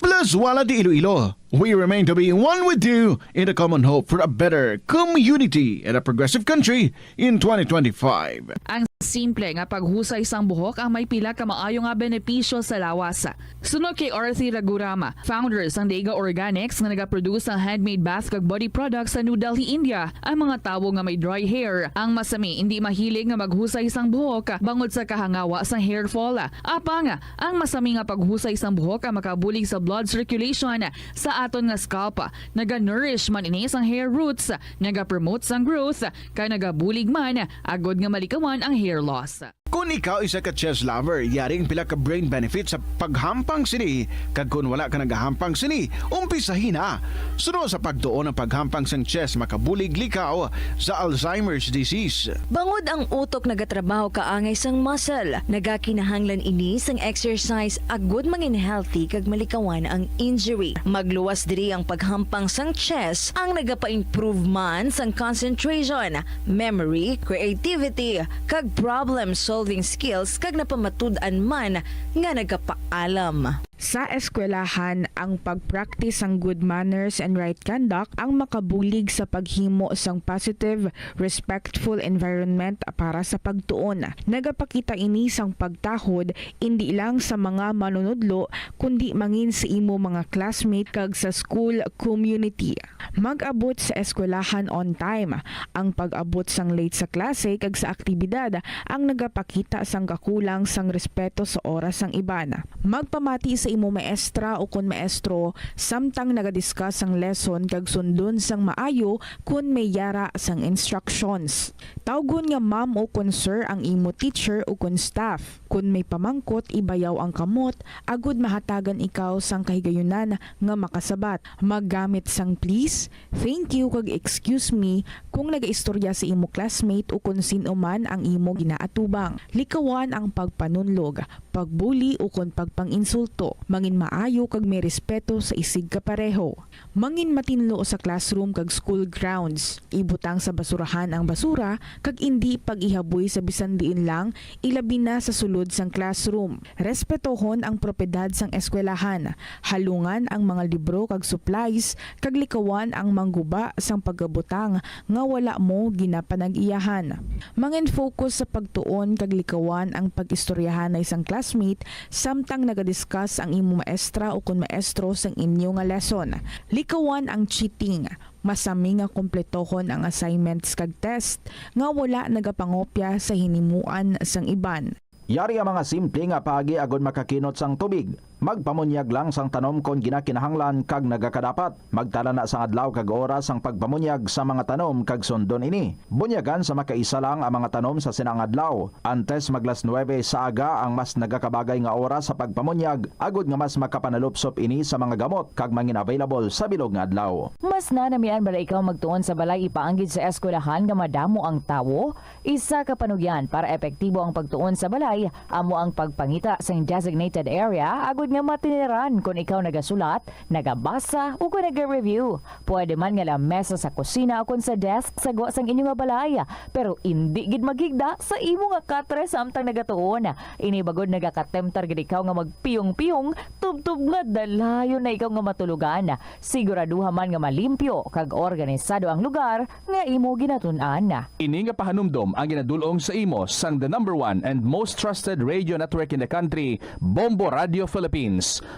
Plazuela de Iloilo, we remain to be one with you in the common hope for a better community and a progressive country in 2025. Ang simple nga paghusay sang buhok ang may pila ka maayo nga benepisyo sa lawas. Sunod kay Arthi Ragurama, founder sang Dega Organics nga nagaproduce ng handmade bath kag body products sa New Delhi, India. Ang mga tawo nga may dry hair, ang masami hindi mahilig nga maghusay sang buhok bangod sa kahangawa sang hair fall. Apang ang masami nga paghusay sang buhok ang makabulig sa blood circulation sa aton nga scalp, naga-nourish man ini sang hair roots, naga-promote sang growth, kay nagabulig man agod nga malikawan ang hair loss. Kung ikaw isa ka chess lover, yaring pila ka brain benefit sa paghampang sini. Kag kung wala ka nagahampang sini, umpisahin na. Sunod sa pagtuon ng paghampang sang chess makabulig likaw sa Alzheimer's disease. Bangod ang utok nagatrabaho kaangay sang muscle, nagakinahanglan ini sang exercise agud mangin healthy kag malikawan ang injury. Magluwas diri ang paghampang sang chess ang nagapa-improve man sang concentration, memory, creativity kag problem solving skills kag napamatud-an man nga nagapaalam. Sa eskwelahan, ang pag-practice ang good manners and right conduct ang makabulig sa paghimo sang positive, respectful environment para sa pagtuon. Nagapakita ini sang pagtahod hindi lang sa mga manunudlo kundi mangin sa imo mga classmate kag sa school community. Mag-abot sa eskwelahan on time. Ang pag-abot sang late sa klase kag sa aktibidad ang nagapakita sang kakulang sang respeto sa oras sang iban. Magpamati sa sa imo maestra o kun maestro samtang nagadiscuss ang lesson kag sundon sang maayo kun may yara sang instructions. Tawgon nga ma'am o kun sir ang imo teacher o kun staff. Kun may pamangkot, ibayaw ang kamot, agud mahatagan ikaw sang kahigayunan nga makasabat. Maggamit sang please, thank you kag excuse me kung nagaistorya sa imo classmate o kung sino man ang imo ginaatubang. Likawan ang pagpanunlog, pagbuli o kung pagpanginsulto. Mangin maayo kag may respeto sa isig kapareho. Mangin matinlo sa classroom kag school grounds. Ibutang sa basurahan ang basura kag indi pag-ihaboy sa bisan diin lang, ilabi na sa sulod sang classroom. Respetohon ang propiedad sang eskwelahan. Halungan ang mga libro kag supplies kag likawan ang mangguba sang pagabutang nga wala mo ginapanag-iyahan. Mangin focus sa pagtuon kag likawan ang pag-istoryahan na isang classmate samtang nagadiscuss ang imo maestra o kun maestro sang inyo nga lesson. Likawan ang cheating. Masami nga kompletohon ang assignments kag test nga wala nagapangopya sa hinimuan sang iban. Yari ang mga simple nga paagi agod makakinot sang tubig. Magpamunyag lang sang tanom kon ginakinahanglan kag nagakadapat. Magtala na sang adlaw kag oras ang pagpamunyag sa mga tanom kag sundon ini. Bunyagan sa makaisa lang ang mga tanom sa sinang adlaw. Antes maglas 9 sa aga ang mas nagakabagay nga oras sa pagpamunyag agod nga mas makapanalupsop ini sa mga gamot kag mangin available sa bilog nga adlaw. Mas nanamian bala ikaw magtuon sa balay ipaanggid sa eskwelahan nga madamo ang tawo? Isa ka panugyan para epektibo ang pagtuon sa balay, amo ang pagpangita sa designated area agud nga matiniran kung ikaw nagasulat, nagabasa o kung nag-review. Pwede man nga lamesa sa kusina o kung sa desk sa gawa sang inyo nga balay, pero hindi gid magigda sa imo nga katre samtang nagatuon. Ini bagod nagakatemtar gid ikaw nga magpiyong-piyong tubtub nga dalayo na ikaw nga matulugan. Siguraduha man nga malimpyo kag organisado ang lugar nga imo ginatun-an. Ini nga pahanumdom ang ginadulong sa imo sang the #1 and most trusted radio network in the country, Bombo Radio Philippines.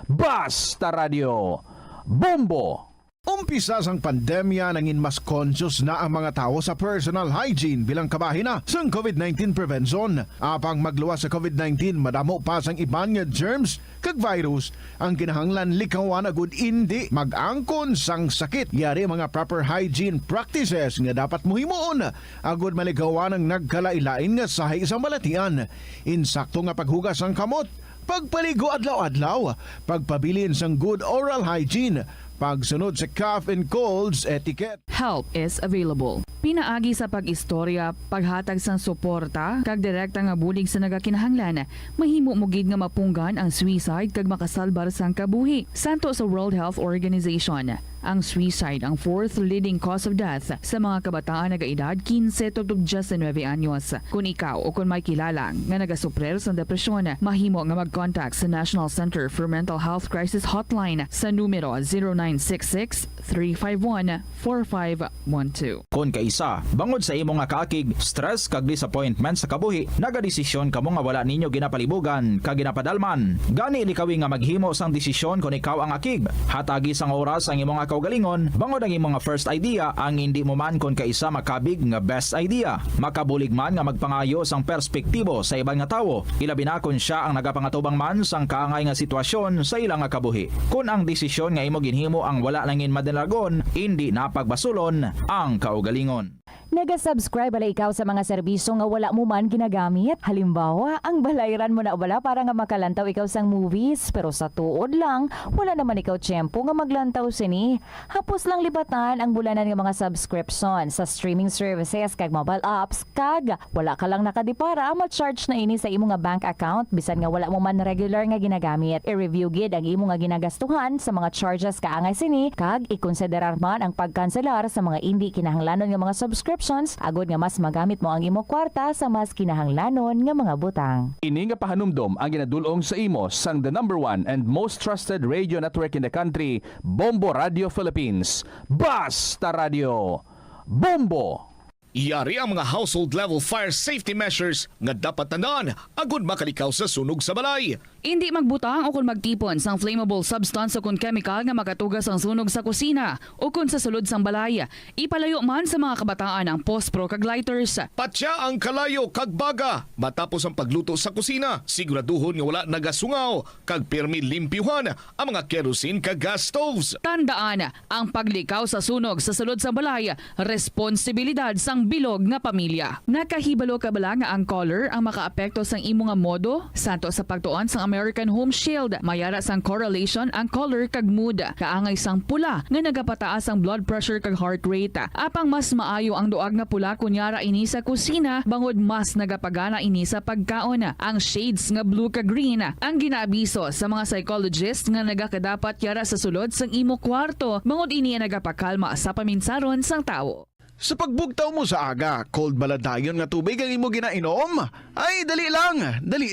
Basta Radio Bombo! Umpisa sang pandemya nangin mas conscious na ang mga tao sa personal hygiene bilang kabahina sang COVID-19 prevention. Apang magluwas sa COVID-19, madamo pa sang iban nga germs kag virus ang kinahanglan likawan agud indi mag-angkon sang sakit. Yari mga proper hygiene practices nga dapat muhimuon agud malikawan ang nagkalailain nga sahay sa malatian. Insakto nga paghugas sang kamot, pagpaligo adlaw-adlaw, pagpabilin sang good oral hygiene, pagsunod sa cough and colds etiquette. Help is available. Pinaagi sa pag-istorya, paghatag sang suporta, kag direkta nga bulig sa nagakinahanglan, mahimo mo gid nga mapunggan ang suicide kag makasalbar sang kabuhi. Santo sa World Health Organization, ang suicide ang 4th leading cause of death sa mga kabataan nagaedad 15 to 19 anyos. Kung ikaw o kung may kilala nga nagasuprer sa depresyon, mahimo nga mag-contact sa National Center for Mental Health Crisis Hotline sa numero 0966-351-4512. Kung kaisa, bangod sa imo nga kaakig, stress kag disappointment sa kabuhi, nagadesisyon kamo nga wala ninyo ginapalibugan kag ginapadalman. Gani likawi nga maghimo sang desisyon kung ikaw ang akig. Hatagi sang oras ang imo nga kaugalingon, bangod ang imo nga first idea ang hindi mo man kung kaisa makabig nga best idea. Makabulig man nga magpangayo sang perspektibo sa ibang nga tawo, ilabi na kung siya ang nagapangatubang man sang kaangay nga sitwasyon sa ilang nga kabuhi. Kung ang desisyon nga imo ginhimo ang wala langin madalagon, hindi napagbasulon ang kaugalingon. Naga-subscribe bala ikaw sa mga serbisyo nga wala mo man ginagamit? Halimbawa, ang balayran mo na bala para nga makalantaw ikaw sang movies, pero sa tuod lang, wala naman ikaw tiyempo nga maglantaw sini. Hapos lang libatan ang bulanan ng mga subscription sa streaming services kag mobile apps, kag wala ka lang nakadipara, ma-charge na ini sa imo nga bank account bisan nga wala mo man regular nga ginagamit. I-review gid ang imo nga ginagastuhan sa mga charges kaangay sini, kag ikonsiderar man ang pagkanselar sa mga hindi kinahanglanon nga mga subscription agod nga mas magamit mo ang imo kwarta sa mas kinahanglanon nga mga butang. Ini nga pahanumdom ang ginadulong sa imo sang the #1 and most trusted radio network in the country, Bombo Radio Philippines. Basta Radio Bombo! Iyari ang mga household level fire safety measures nga dapat tandaan agud makalikaw sa sunog sa balay. Hindi magbutang o kung magtipon sang flammable substance o kung chemical nga makatugas ang sunog sa kusina o kung sa sulod sang balay. Ipalayo man sa mga kabataan ang pospro kag lighters. Patya ang kalayo kag baga matapos ang pagluto sa kusina. Siguraduhon nga wala nagasungaw kag pirmi limpyuhan ang mga kerosene kag gas stoves. Tandaan, ang paglikaw sa sunog sa sulod sa balay, responsibilidad sang bilog nga pamilya. Nakahibalo ka bala nga ang color ang makaapekto sang imo nga modo? Santo sa pagtuon sang American Home Shield, mayara sang correlation ang color kag mood. Kaangay sang pula nga nagapataas ang blood pressure kag heart rate. Apang mas maayo ang duag nga pula kunyara ini sa kusina, bangod mas nagapagana ini sa pagkaon. Ang shades nga blue kag green ang ginaabiso sa mga psychologist nga nagakadapat yara sa sulod sang imo kwarto, bangod ini nagapakalma sa paminsaron sang tawo. Sa pagbugtaw mo sa aga, cold baladayon nga tubig ang imo ginainom? Ay, dali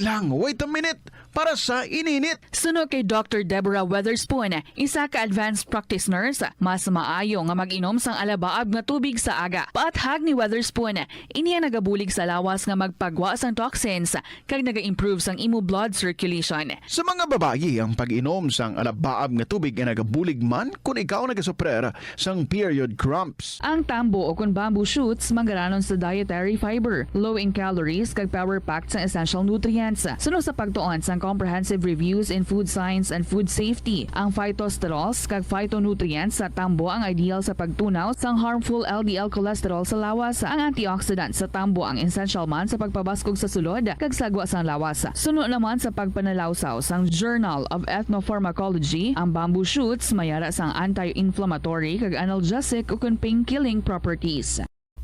lang, wait a minute, para sa ininit. Suno kay Dr. Deborah Weatherspoon, isa ka advanced practice nurse, mas maayo nga mag-inom sang alabaab nga tubig sa aga. Paathag ni Weatherspoon, iniya nagabulig sa lawas nga magpagwa sang toxins, kag naga-improve sang imo blood circulation. Sa mga babayi, ang pag-inom sang alabaab nga tubig ay nagabulig man kung ikaw nagasuprer sang period cramps. Ang tambo o kung bamboo shoots manggaranon sa dietary fiber, low in calories kag power-packed sa essential nutrients. Suno sa pagtuon sang comprehensive reviews in food science and food safety, ang phytosterols kag phytonutrients sa tambo ang ideal sa pagtunaw sang harmful LDL cholesterol sa lawas. Ang antioxidants sa tambo ang essential man sa pagpabaskog sa sulod kag sagwa sang lawas. Suno naman sa pagpanalawsaw sang Journal of Ethnopharmacology, ang bamboo shoots mayara sang anti-inflammatory kag analgesic o kung pain-killing properties.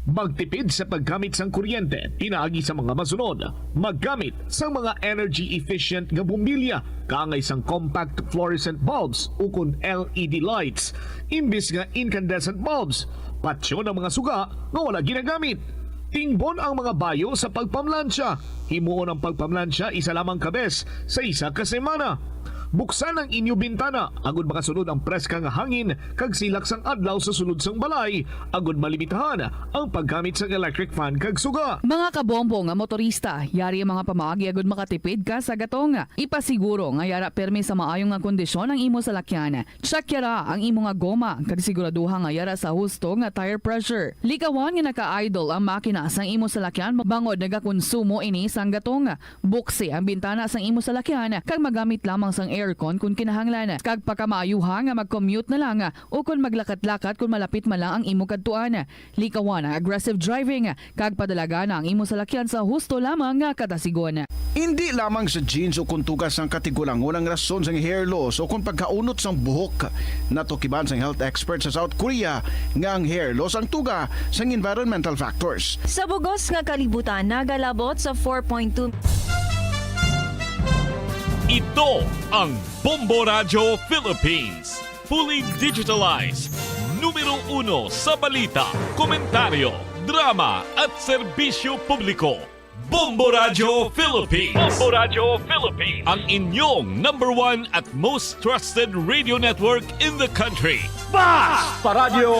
Magtipid sa paggamit sang kuryente, pinaagi sa mga masunod. Maggamit sa mga energy-efficient nga bumbilya, kaangay sang compact fluorescent bulbs o kun LED lights, imbis nga incandescent bulbs. Patsyo ng mga suga nga wala ginagamit. Tingbon ang mga bayo sa pagpamlansya. Himuon ang pagpamlansya isa lamang kabes sa isa ka semana. Buksan ang inyo bintana agud makasunod ang preska nga hangin kag silak sang adlaw sa sulod sang balay agud malimitahan ang paggamit sang electric fan kag suga. Mga kabombo nga motorista, yari ang mga pamaagi agud makatipid ka sa gatong. Ipasiguro nga yara permi sa maayong nga kondisyon ang imo salakyan. Check yara ang imo nga goma kag siguraduha nga yara sa husto nga tire pressure. Likawan nga naka-idle ang makina sang imo salakyan bangod nagakonsumo ini sang gatong. Buksi ang bintana sang imo salakyan kag magamit lamang sang aircon kung kinahanglan. Kag pagkamaayuha nga mag-commute na lang o kung maglakat-lakat kung malapit man lang ang imo kadtuan. Likawan ang aggressive driving kag padalaga na ang imo salakyan sa husto lamang nga katasigon. Hindi lamang sa jeans o kung tugas ng katigulangon ang rason sang hair loss o kung pagkaunot sang buhok. Natukiban sang health expert sa South Korea nga ang hair loss ang tuga sang environmental factors. Sa bugos nga kalibutan, nagalabot sa 4.2. Ito ang Bombo Radio Philippines. Fully digitalized. Numero 1 sa balita, komentaryo, drama at serbisyo publiko. Bombo Radio Philippines. Bombo Radio Philippines. Ang inyong #1 at most trusted radio network in the country. Basta Radio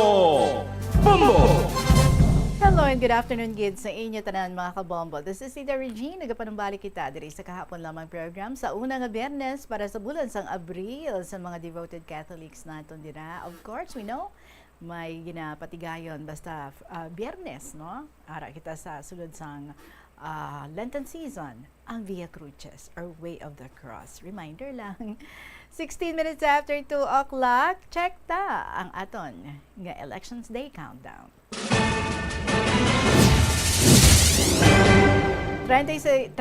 Bombo! Hello and good afternoon, kids, sa inyo tanan mga kabombo. This is Tita Regine, nagapanumbalik kita diri sa kahapon lamang program sa unang nga Biyernes para sa bulan sang Abril sa mga devoted Catholics naton dira. Of course, we know may ginapatigayon basta Biyernes, no? Ara kita sa sulod sang Lenten season, ang Via Crucis or Way of the Cross. Reminder lang. 16 minutes after 2 o'clock, check ta ang aton nga Elections Day countdown. 38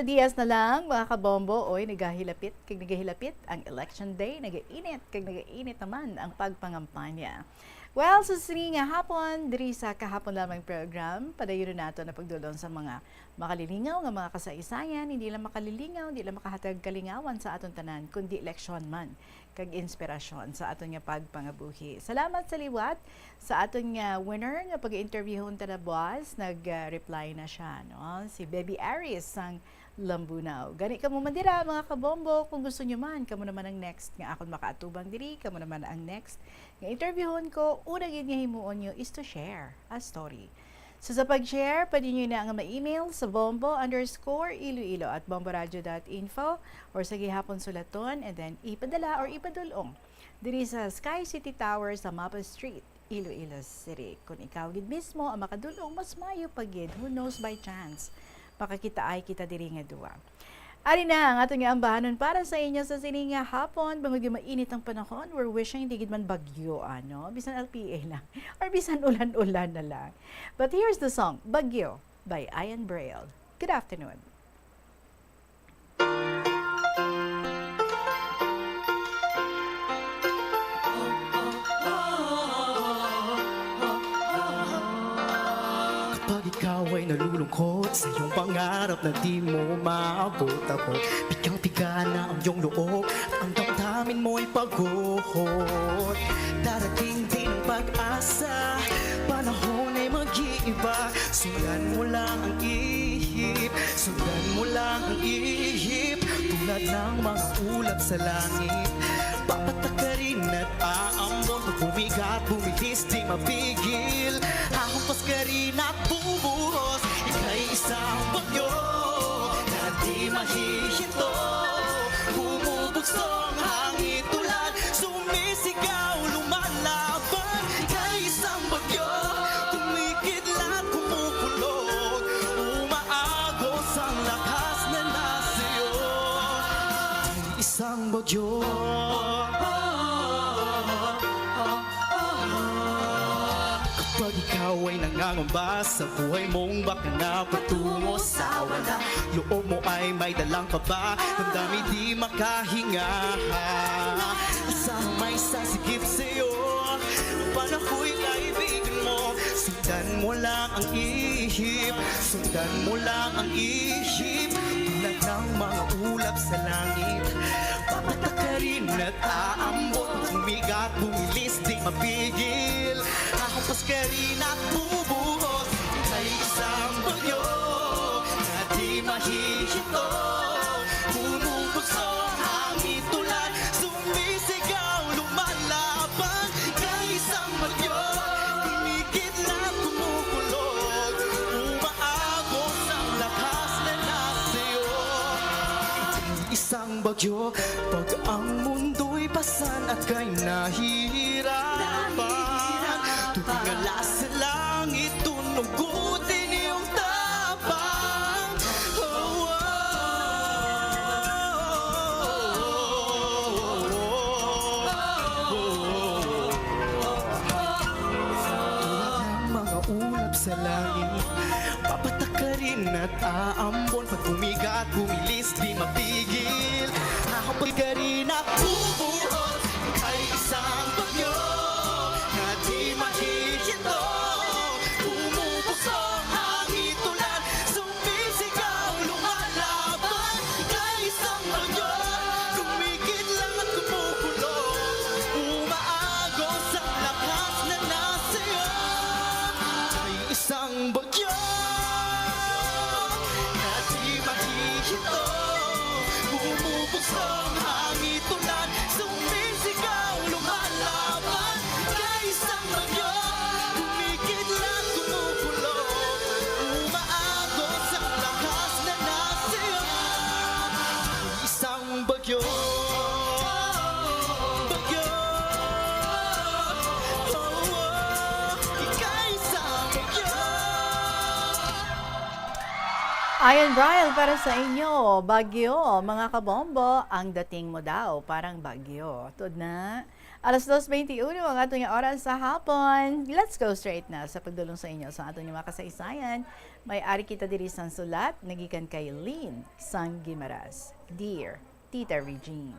dias na lang mga kabombo. Oy, nagahilapit ang election day, nagainit naman ang pagpangampanya. Well, sa nga hapon, diri sa kahapon lamang program, padayon nato na pagdulong sa mga makalilingaw nga mga kasaysayan, hindi lang makalilingaw, hindi lang makahatag kalingawan sa aton tanan, kundi eleksyon man kag inspirasyon sa aton nga pagpangabuhi. Salamat sa liwat sa aton nga winner nga pag-interviewon ta na boss, nag-reply na siya, no? Si Baby Aris sang Lambunaw. Gani kamo man dira mga kabombo, kung gusto nyo man, kamo naman ang next nga akon makaatubang diri, kamo naman ang next nga interviewon ko, una gid nga himuon nyo is to share a story. So sa pag-share, pwede nyo na ang ma-email sa bombo_iloilo at bomboradio.info or sa gihapon sulaton and then ipadala or ipadulong diri sa Sky City Tower sa Mapa Street, Iloilo City. Kung ikaw gid mismo ang makadulong, mas mayo pagid. Who knows by chance? Makakita ay kita diri nga duwa. Ari na ang atong ambahanon para sa inyo sa sininga hapon. Bangod yung mainit ang panahon, we're wishing di gid man bagyo, ano? Bisan LPA lang. Or bisan ulan-ulan na lang. But here's the song, Bagyo by Ian Braille. Good afternoon. Kapag ikaw ay nalulungkot sa iyong pangarap na di mo maabot ako, pigang-piga na ang iyong loob at ang damdamin mo'y pagguhot. Darating din ang pag-asa, panahon ay mag-iiba. Sundan mo lang ang ihip, sundan mo lang ang ihip. Tulad ng mga ulap sa langit, papatak ka rin at aambon. Pag bumigat, bumilis, di mapigil. Hahampas ka rin at bubuhos. Ika'y isang bagyo na di mahihinto. Bumubugso ang hangin tulad, sumisigaw, lumalaban. Ika'y isang bagyo, kumikidlat, kumukulog. Umaagos ang lakas na nasiyo. Ika'y isang bagyo. Kapag ikaw ay nangangamba sa buhay mong baka na patungo sa wala, loob mo ay may dalang kaba, damdami di makahinga. Asang may sasigip sa'yo, panahoy kaibigan mo. Sundan mo lang ang ihip, sundan mo lang ang ihip. Tulad ng mga ulap sa langit, papatak ka rin at aambot. Bumigat, bumilis, di mapigil. Hahampas ka rin at bubuhos. Ika'y isang bagyo na di mahihinto. Bumubugso ang hangin tulad, sumisigaw, lumalaban. Ika'y isang bagyo, kumikidlat, kumukulog. Umaagos ang lakas na nasiyo. Ika'y isang bagyo, pag ang mundo'y pasan at ka'y nahihirapan. Tuwing alas sa langit, tunugutin iyong tapang. Oh, tulad ng mga ulap sa langit, papatak ka rin at aambon. Pag bumigat, bumilis, di mapigil. Hahampas ka rin at bubuhos. Ika'y isang bagyo na di mahihinto. Bumubugso ang hangin tulad, sumisigaw, lumalaban. Ika'y isang bagyo, kumikidlat at kumukulog. Umaagos ang lakas na nasiyo. Ika'y isang bagyo na di mahihinto. Bumubugso ang hangin tulad, sumisigaw, lumalaban. Ika'y isang bagyo, kumikidlat, kumukulog. Umaagos ang lakas na nasiyo. Isang bagyo, bagyo. Ika'y isang bagyo. Ian Braille para sa inyo, Bagyo, mga kabombo, ang dating mo daw, parang bagyo. Tuod na, alas 2:21 ang atong oras sa hapon. Let's go straight na sa pagdulong sa inyo sa atong mga kasaysayan. May ari kita diri sang sulat, nagikan kay Lynn Sang Gimaras. Dear Tita Regine.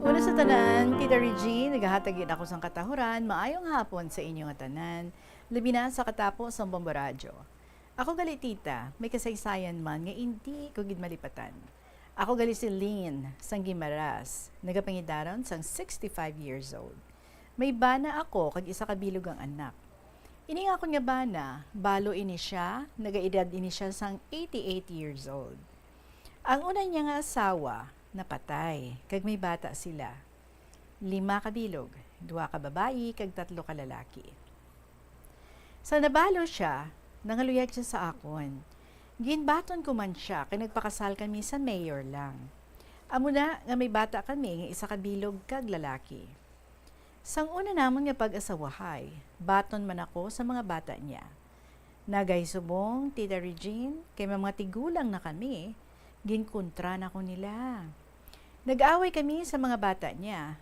Una sa tanan, Tita Regine, naghahatagin ako sang katahuran, maayong hapon sa inyong tanan, labi na sa katapos ng Bombo Radyo. Ako gali tita, may kasaysayan man nga hindi ko gid malipatan. Ako gali si Lynn sang Gimaras, nagapangidaron sang 65 years old. May bana ako kag isa ka bilog ang anak. Ini nga ako nga bana, balo ini siya, nagaedad ini siya sang 88 years old. Ang una niya nga asawa, napatay, kag may bata sila. 5 ka bilog, 2 ka babayi, kag 3 ka lalaki. Sa nabalo siya, nangaluyag siya sa akon. Ginbaton ko man siya, kay nagpakasal kami sa mayor lang. Amo na nga may bata kami, nga isa ka bilog kag lalaki. Sang una namon nga pag-asawahay, baton man ako sa mga bata niya. Nagay subong, Tita Regine, kay mga tigulang na kami, ginkontra na ko nila. Nag-away kami sa mga bata niya.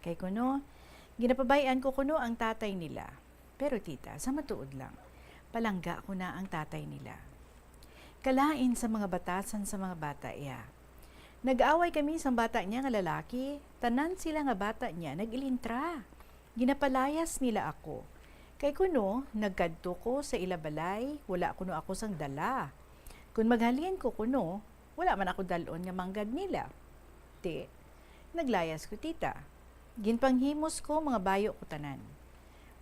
Kay kuno, ginapabayan ko kuno ang tatay nila. Pero tita, sa matuod lang, palangga ko na ang tatay nila. Kalain sa mga batasan sa mga bata iya. Nag-away kami sa bata niya nga lalaki, tanan sila nga bata niya nag-ilintra. Ginapalayas nila ako. Kay kuno, nagkadto ko sa ilabalay, wala kuno ako sang dala. Kung maghalin ko kuno, wala man ako dalon nga manggad nila. Ti, naglayas ko tita. Ginpanghimos ko mga bayo ko tanan.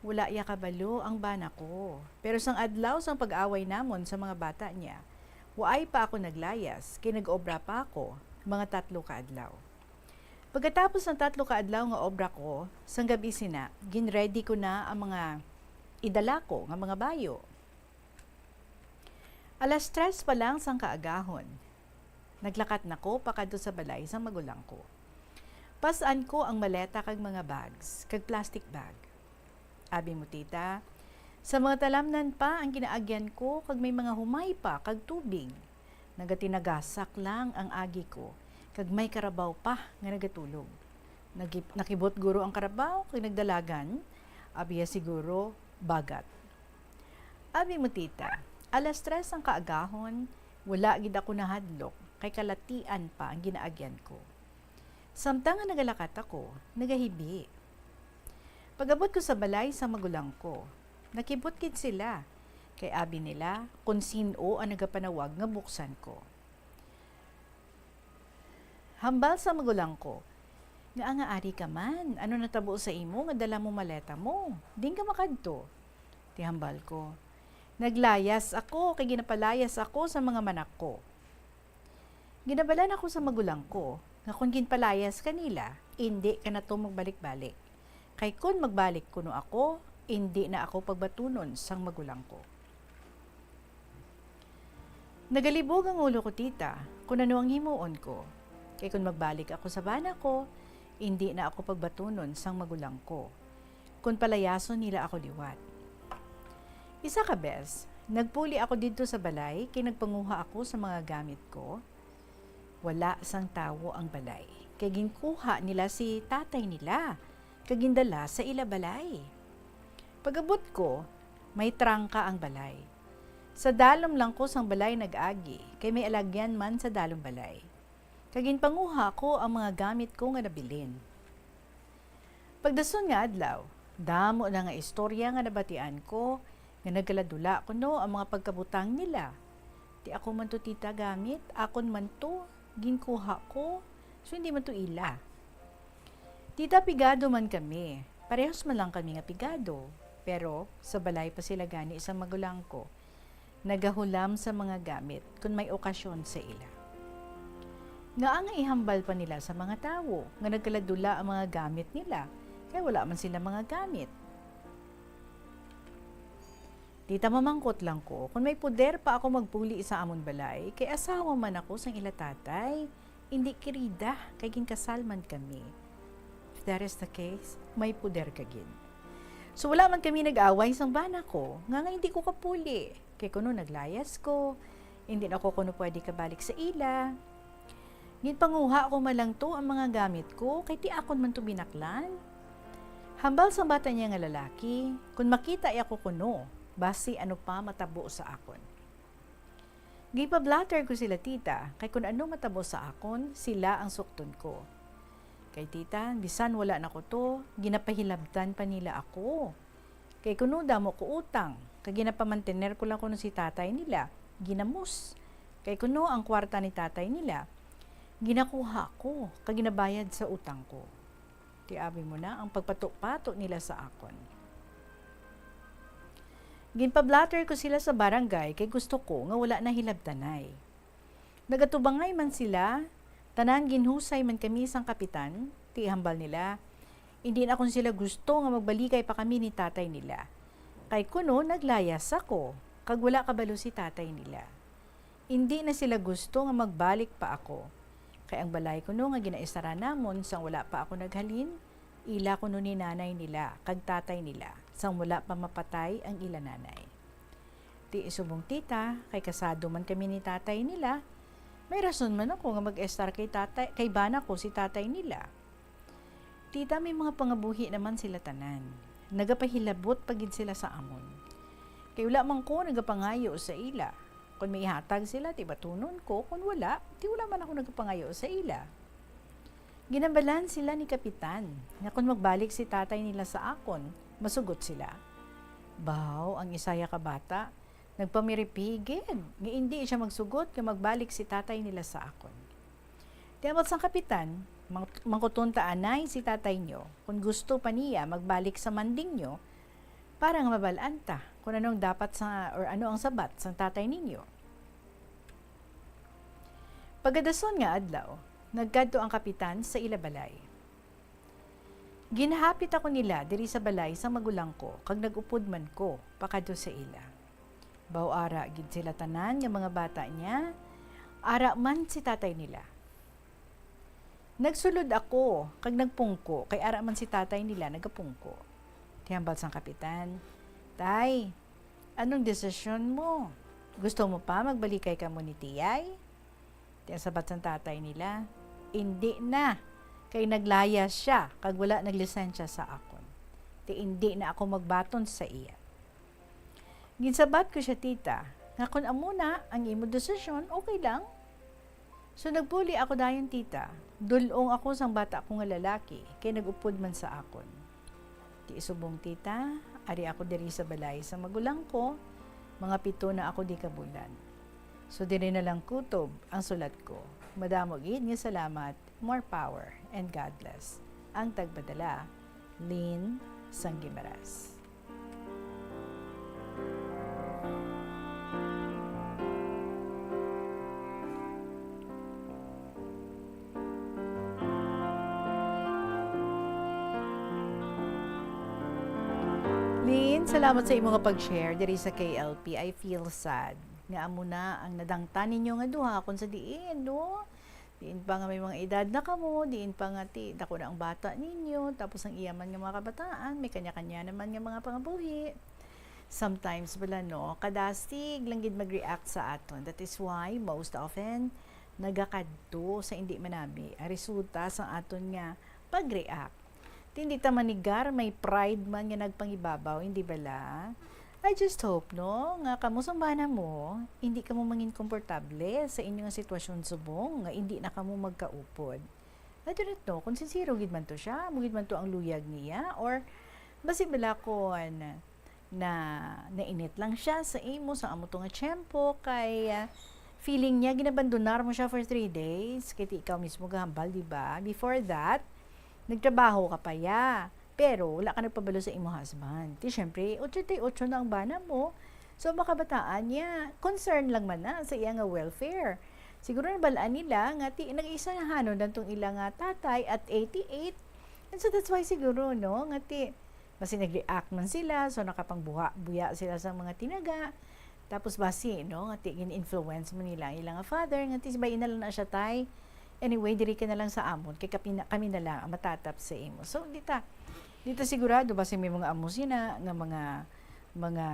Wala ya kabalo ang bana ko. Pero sang adlaw sang pag-away namon sa mga bata niya, waay pa ako naglayas, kay nag-obra pa ako, mga 3 ka adlaw. Pagkatapos ng 3 ka adlaw nga obra ko, sang gabi sina, ginready ko na ang mga idala ko nga mga bayo. 3:00 pa lang sang kaagahon. Naglakat na ko pakadto sa balay sang magulang ko. Pasan ko ang maleta kag mga bags, kag plastic bag. Abi mo tita, sa mga talamnan pa ang kinaagyan ko kag may mga humay pa kag tubig. Nagatinagasak lang ang agi ko kag may karabaw pa nga nagatulog. Nakibot guro ang karabaw kag nagdalagan, abiya siguro bagat. Abi mo tita, 3:00 ang kaagahon, wala gid ako nahadlok kay kalatian pa ang ginaagyan ko. Samtang nga nagalakat ako, nagahibi. Pag-abot ko sa balay sa magulang ko, nakibot gid sila. Kay abi nila, kung sino ang nagapanawag nga buksan ko. Hambal sa magulang ko, nga ari ka man, ano natabo sa imo nga dala mo maleta mo, din ka makadto. Tihambal ko, naglayas ako, kay ginapalayas ako sa mga manak ko. Ginabalan ako sa magulang ko, nga kung ginpalayas kanila, hindi ka na to magbalik-balik. Kay kung magbalik kuno ako, hindi na ako pagbatunon sang magulang ko. Nagalibog ang ulo ko tita, kung ano ang himuon ko. Kay kung magbalik ako sa bana ko, hindi na ako pagbatunon sang magulang ko. Kung palayason nila ako liwat. Isa ka bes, nagpuli ako dito sa balay, kay nagpanguha ako sa mga gamit ko. Wala sang tawo ang balay, kay ginkuha nila si tatay nila, kagindala sa ilabalay. Pagabot ko, may trangka ang balay. Sa dalom lang ko sang balay nag-agi, kay may alagyan man sa dalom balay. Kaginpanguha ko ang mga gamit ko nga nabilin. Pagdason nga adlaw, damo na nga istorya nga nabatian ko, nga nagkaladula ko no ang mga pagkabutang nila. Ti ako man to tita gamit, akon man to, ginkuha ko, so hindi man to ila. Tita, pigado man kami. Parehos man lang kami nga pigado. Pero sa balay pa sila gani sa magulang ko. Nagahulam sa mga gamit kung may okasyon sa ila. Nga ang ihambal pa nila sa mga tao, nga nagkaladula ang mga gamit nila, kaya wala man sila mga gamit. Tita, mamangkot lang ko, kung may puder pa ako magpuli sa amon balay, kay asawa man ako sang ila tatay, hindi kirida, kay ginkasal man kami. If that is the case, may puder kagin. So wala man kami nag-away sang bana ko, nga hindi ko kapuli. Kay kuno naglayas ko, hindi na ako kuno pwede kabalik sa ila. Ginpanguha ko man lang to ang mga gamit ko, kay ti akon man to binaklan. Hambal sa bata niya nga lalaki, kung makita ako kuno, basi ano pa matabo sa akon. Gipablatter ko sila tita, kay kung ano matabo sa akon, sila ang sukton ko. Kay tita, bisan wala na ko to, ginapahilabtan pa nila ako. Kay kuno damo ko utang, kay ginapamantener ko lang kuno si tatay nila, ginamos. Kay kuno ang kwarta ni tatay nila, ginakuha ko, kay ginabayad sa utang ko. Tiabi mo na ang pagpatok-patok nila sa akon. Ginpablatter ko sila sa barangay kay gusto ko nga wala na hilabtanay. Nagatubangay man sila, tanan ginhusay man kami sang kapitan, ti hambal nila. Hindi na akong sila gusto nga magbalikay pa kami ni tatay nila. Kay kuno naglayas ako, kag wala kabalo si tatay nila. Hindi na sila gusto nga magbalik pa ako. Kay ang balay kuno nga ginaisara namon sang wala pa ako naghalin, ila kuno ni nanay nila, kag tatay nila, sang wala pa mapatay ang ila nanay. Ti isubong tita, kay kasado man kami ni tatay nila, may rason man ako nga mag-estar kay tatay, kay bana ko si tatay nila. Tita, may mga pangabuhi naman sila tanan. Nagapahilabot pagid sila sa amon. Kay wala man ko nagapangayo sa ila. Kung may ihatag sila, ti batunon ko. Kung wala, ti wala man ako nagapangayo sa ila. Ginambalan sila ni kapitan, nga kung magbalik si tatay nila sa akon, masugot sila. Baw, ang isaya ka bata, nagpamiripigid, nga hindi siya magsugot nga magbalik si tatay nila sa akon. Tiyamat sang kapitan, mangkutunta anay si tatay nyo, kung gusto pa niya magbalik sa manding nyo, para nga mabalaan ta kung anong dapat sa, or ano ang sabat sa tatay ninyo. Pagadason nga adlaw, nagkadto ang kapitan sa ila balay. Ginhapit ako nila diri sa balay sa magulang ko, kag nagupod man ko pakadto sa ila. Baw-ara gid sila tanan nga mga bata niya, ara man si tatay nila. Nagsulod ako, kag nagpungko, kay ara man si tatay nila nagapungko. Tihambal sang kapitan, Tay, anong desisyon mo? Gusto mo pa magbalikay ka mo ni tiyay? Tiyang sabat sang tatay nila, hindi na, kay naglayas siya, kag wala naglisensya sa akon. Ti hindi na ako magbaton sa iya. Ginsabat ko siya, tita, nga kung amuna ang imo desisyon, okay lang. So nagpuli ako dayon, tita, dulong ako sang bata ko nga lalaki, kay nagupod man sa akon. Ti isubong, tita, ari ako diri sa balay sa magulang ko, mga 7 na ako di kabulan. So diri na lang kutob ang sulat ko. Madamo gid nga salamat, more power, and God bless. Ang tagpadala, Lynn Sangimaras. Lynn, salamat sa imong pag-share diri sa KLP. I feel sad nga amo na ang nadangtan ninyo nga duha kon sa diin, no? Diin pa nga may mga edad na kamo, diin pa nga dako na ang bata ninyo, tapos ang iyaman nga mga kabataan, may kanya-kanya naman nga mga pangabuhi. Sometimes wala, no, kadastig lang gid mag-react sa aton. That is why most often nagakadto sa hindi manami ang resulta sa aton nga pag-react. Hindi ta manigar, may pride man nga nagpangibabaw, hindi bala? I just hope, no, nga kamo sang bana mo, hindi kamo mangin komportable sa inyong sitwasyon subong, nga hindi na kamo magkaupod. I don't know, kung sincero gid man to siya, mugid man to ang luyag niya, or basi bala ko na nainit lang siya sa imo, sa amo to nga tiyempo, kay feeling niya, ginabandonar mo siya for 3 days, kaya ikaw mismo gahambal, diba? Before that, nagtrabaho ka pa ya. Pero wala ka nagpabalo sa imo husband. Di syempre, 88 na ang bana mo. So makabataan niya, concern lang man na sa iya nga welfare. Siguro nabalaan nila nga nag-isa na hanon dantong ilang tatay at 88. And so that's why siguro, no, nga basi nag-react man sila, so nakapangbuya sila sa mga tinaga. Tapos basi, no, nga gin-influence mo nila ilang father, nga bayin na lang na siya tay. Anyway, diri ka na lang sa amon, kay kami na lang ang matatap sa imo. So, dito sigurado, basi may mga amo sina, nga mga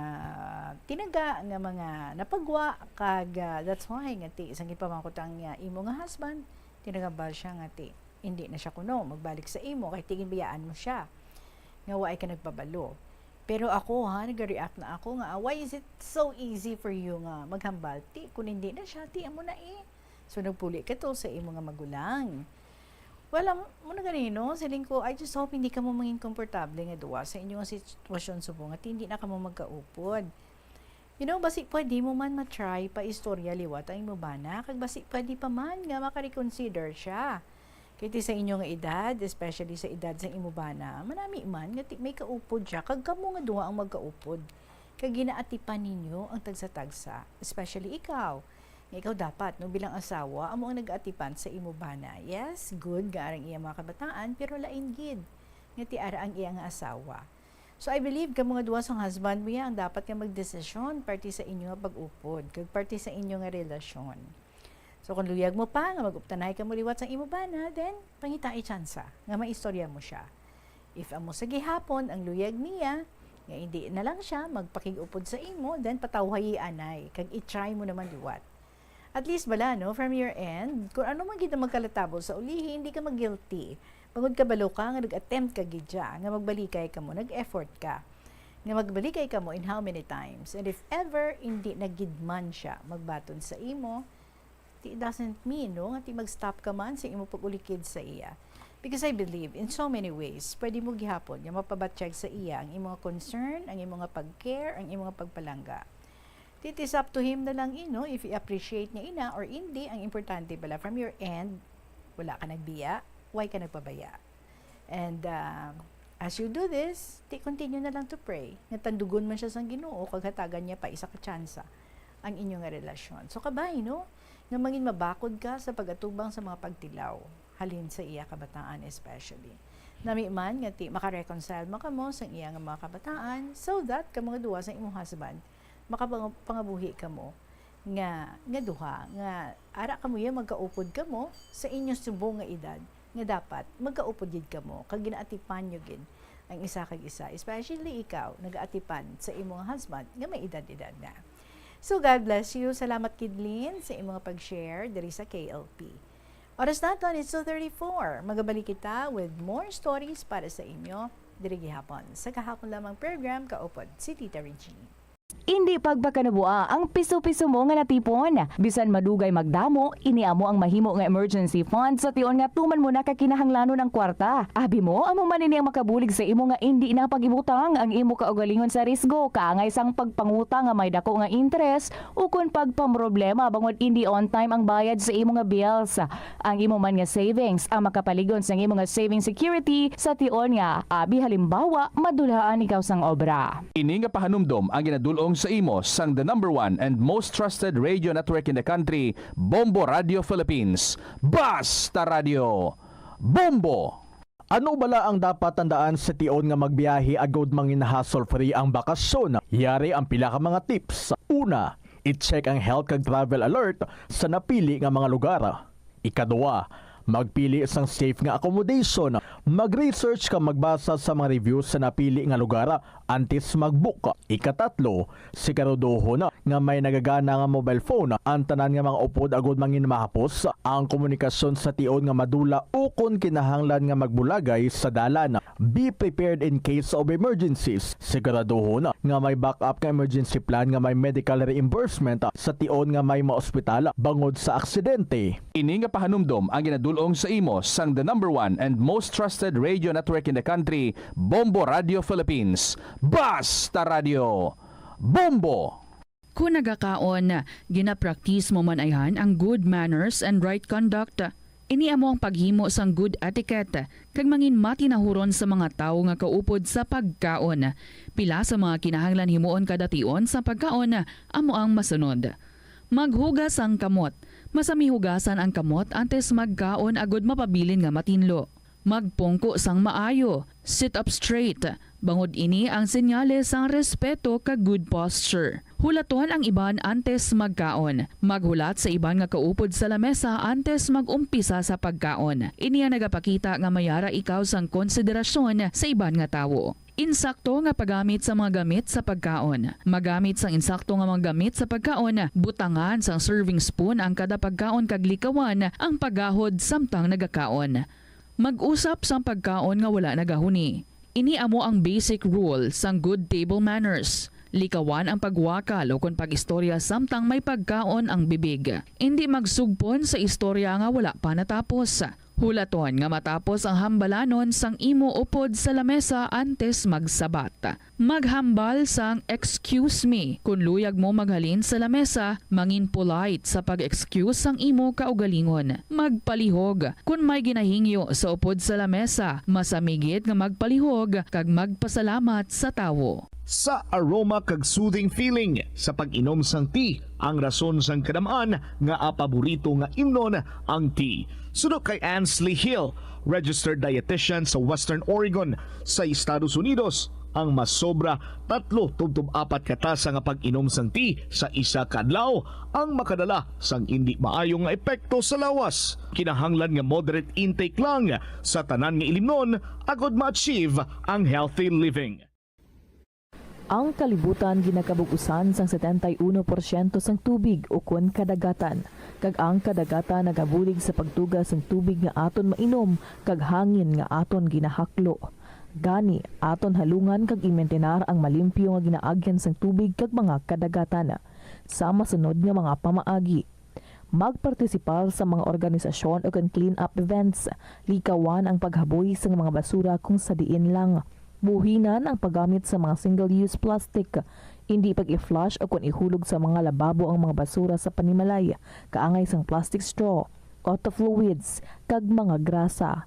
tinaga, nga mga napagwa, kag that's why, nga isang ipamangkutang imo nga husband, tinagabal siya nga hindi na siya kuno, magbalik sa imo, kay tigin bayaan mo siya, nga waay ka nagpabalo. Pero ako, nag-react na ako, nga, why is it so easy for you nga maghambal? Kung hindi na siya, amo na So, nagpuli ka to sa imo nga magulang. Well, muna ganino, siling ko, I just hope hindi ka mo mangin komportable nga duwa sa inyong sitwasyon subong at hindi na ka mo magkaupod. You know, basi pwede mo man matry pa istorya liwat ang imo bana, kag basi pwede pa man nga makareconsider siya. Kiti sa inyong edad, especially sa edad sa imo bana, manami man nga may kaupod siya, kag kamo nga duwa ang magkaupod. Kag ginaatipan ninyo ang tagsa-tagsa, especially ikaw. Ikaw dapat, no, bilang asawa, amo ang nag-atipan sa imo bana. Yes, good, gaarang iya mga kabataan, pero lain gid. Nga ti ara ang iya nga asawa. So I believe ka mga duwa sang husband mo ang dapat ka magdesisyon parti sa inyo nga pag-upod, kag parti sa inyo nga relasyon. So kung luyag mo pa nga mag-uptanay ka mo liwat sa imo bana, then pangitaay tsansa nga maistorya mo siya. If amo sa gihapon ang luyag niya, nga hindi na lang siya magpakig-upod sa imo, then patawhayi anay, kag i-try mo naman liwat. At least bala, no, from your end, kung ano man gid magkalatabol sa ulihi, hindi ka mag-guilty. Pagod ka balo ka, nga nag-attempt ka gidya, nga magbalikay ka mo, nag-effort ka. Nga magbalikay ka mo in how many times. And if ever, hindi nagidman siya magbaton sa imo, it doesn't mean, no, nga ti mag-stop ka man sa imo pag-ulikid sa iya. Because I believe, in so many ways, pwede mo gihapon, nga mapabatsyag sa iya, ang imo nga concern, ang imo nga pag-care, ang imo nga pagpalangga. It is up to him na lang, if i-appreciate niya ina or hindi. Ang importante pala, from your end, wala ka nagbiya, why ka nagpabaya? And as you do this, continue na lang to pray. Natandugon man siya sa Ginoo, kaghatagan niya pa isa ka tsansa ang inyong relasyon. So kabay, no? Na mangin mabakod ka sa pagatubang sa mga pagtilaw, halin sa iya kabataan especially. Nami man, nga ti makareconcile mo kamo sa iya nga mga kabataan so that ka mga duwa sa imong husband, makapangabuhi ka mo nga duha nga ara ka mo magkaupod ka mo sa inyong subong nga edad nga dapat magkaupod gid ka mo kag ginaatipan nyo gid ang isa kag isa, especially ikaw nagaatipan sa imong husband nga may edad-edad na. So God bless you. Salamat Kidlin sa imong pag-share diri sa KLP. Oras naton is 2:34. Magabalik kita with more stories para sa inyo diri gihapon sa kahapon lamang program Kaupod si Tita Regine. Hindi pagpakanubuan ang piso-piso mo nga natipon. Bisan madugay magdamo, iniamo ang mahimo nga emergency fund sa tion nga tuman mo na kakinahanglanon ng kwarta. Abi mo, amo man ini ang makabulig sa imo nga hindi na pag-imutang ang imo kaugalingon sa risgo, kaangay sang pagpangutang nga may dako nga interest o kun pagpamroblema bangod hindi on time ang bayad sa imo nga bills. Ang imo man nga savings ang makapaligon sa imo nga saving security sa tion nga abi halimbawa madulhaan ikaw sang obra. Ini nga pahanumdom ang ginadulong sa imo sang the #1 and most trusted radio network in the country, Bombo Radio Philippines. Basta Radio Bombo! Ano bala ang dapat tandaan sa tion nga magbiyahe agod mangin hassle-free ang bakasyon? Yari ang pila ka mga tips. Una, i-check ang health kag travel alert sa napili nga mga lugar. Ikaduwa, magpili isang safe nga accommodation. Mag-research ka magbasa sa mga reviews sa napili nga lugar antes mag-book. Ikatatlo, siguraduhon nga may nagagana nga mobile phone. Ang tanan nga mga upod agod mangin mahapos ang komunikasyon sa tion nga madula o kung kinahanglan nga magbulagay sa dalan. Be prepared in case of emergencies. Siguraduhon nga may backup nga emergency plan nga may medical reimbursement sa tion nga may maospital bangod sa aksidente. Ini nga pahanumdom ang ginadulong sa imo sang the #1 and most trusted radio network in the country, Bombo Radio Philippines. Basta Radio Bombo! Kung nagakaon, ginapraktis mo man ayhan ang good manners and right conduct. Ini amo ang paghimo sang good etiquette kag mangin matinahuron sa mga tawo nga kaupod sa pagkaon. Pila sa mga kinahanglan himuon kada tion sa pagkaon amo ang masunod. Maghugas ang kamot. Masami hugasan ang kamot antes magkaon agod mapabilin nga matinlo. Magpungko sang maayo, sit up straight. Bangod ini ang senyales sang respeto kag good posture. Hulaton ang iban antes magkaon. Maghulat sa iban nga kaupod sa lamesa antes magumpisa sa pagkaon. Ini ang nagapakita nga mayara ikaw sang konsiderasyon sa iban nga tawo. Insakto nga paggamit sa mga gamit sa pagkaon. Magamit sang insakto nga mga gamit sa pagkaon, butangan sang serving spoon ang kada pagkaon kag likawan ang paggahod samtang nagakaon. Mag-usap sang pagkaon nga wala nagahuni. Ini amo ang basic rule sang good table manners. Likawan ang pagwakal o kung pag-istorya samtang may pagkaon ang bibig. Hindi magsugpon sa istorya nga wala pa natapos. Hulaton nga matapos ang hambalanon sang imo upod sa lamesa antes magsabat. Maghambal sang excuse me kung luyag mo maghalin sa lamesa, mangin polite sa pag-excuse sang imo kaugalingon. Magpalihog kung may ginahingyo sa upod sa lamesa, masamigit nga magpalihog kag magpasalamat sa tawo. Sa aroma kag soothing feeling sa pag-inom sang tea, ang rason sang kadamaan nga paborito nga imnon ang tea. Sunod kay Ansley Hill, registered dietitian sa Western Oregon sa Estados Unidos, ang mas sobra 3-4 katasa nga pag-inom sang tea sa isa ka adlaw ang makadala sang hindi maayong nga epekto sa lawas. Kinahanglan nga moderate intake lang sa tanan nga ilimnon agod ma-achieve ang healthy living. Ang kalibutan ginakabugusan sang 71% sang tubig o kun kadagatan. Kag ang kadagatan nagabulig sa pagtuga sang tubig nga aton mainom kag hangin nga aton ginahaklo. Gani aton halungan kag imentenar ang malimpyo nga ginaagyan sang tubig kag mga kadagatan. Sa masunod nga mga pamaagi. Magpartisipar sa mga organisasyon o clean up events. Likawan ang paghaboy sa mga basura kung sa diin lang. Buhinan ang paggamit sa mga single-use plastic, hindi pag-i-flush o kung ihulog sa mga lababo ang mga basura sa panimalay, kaangay sang plastic straw, auto fluids, kag mga grasa.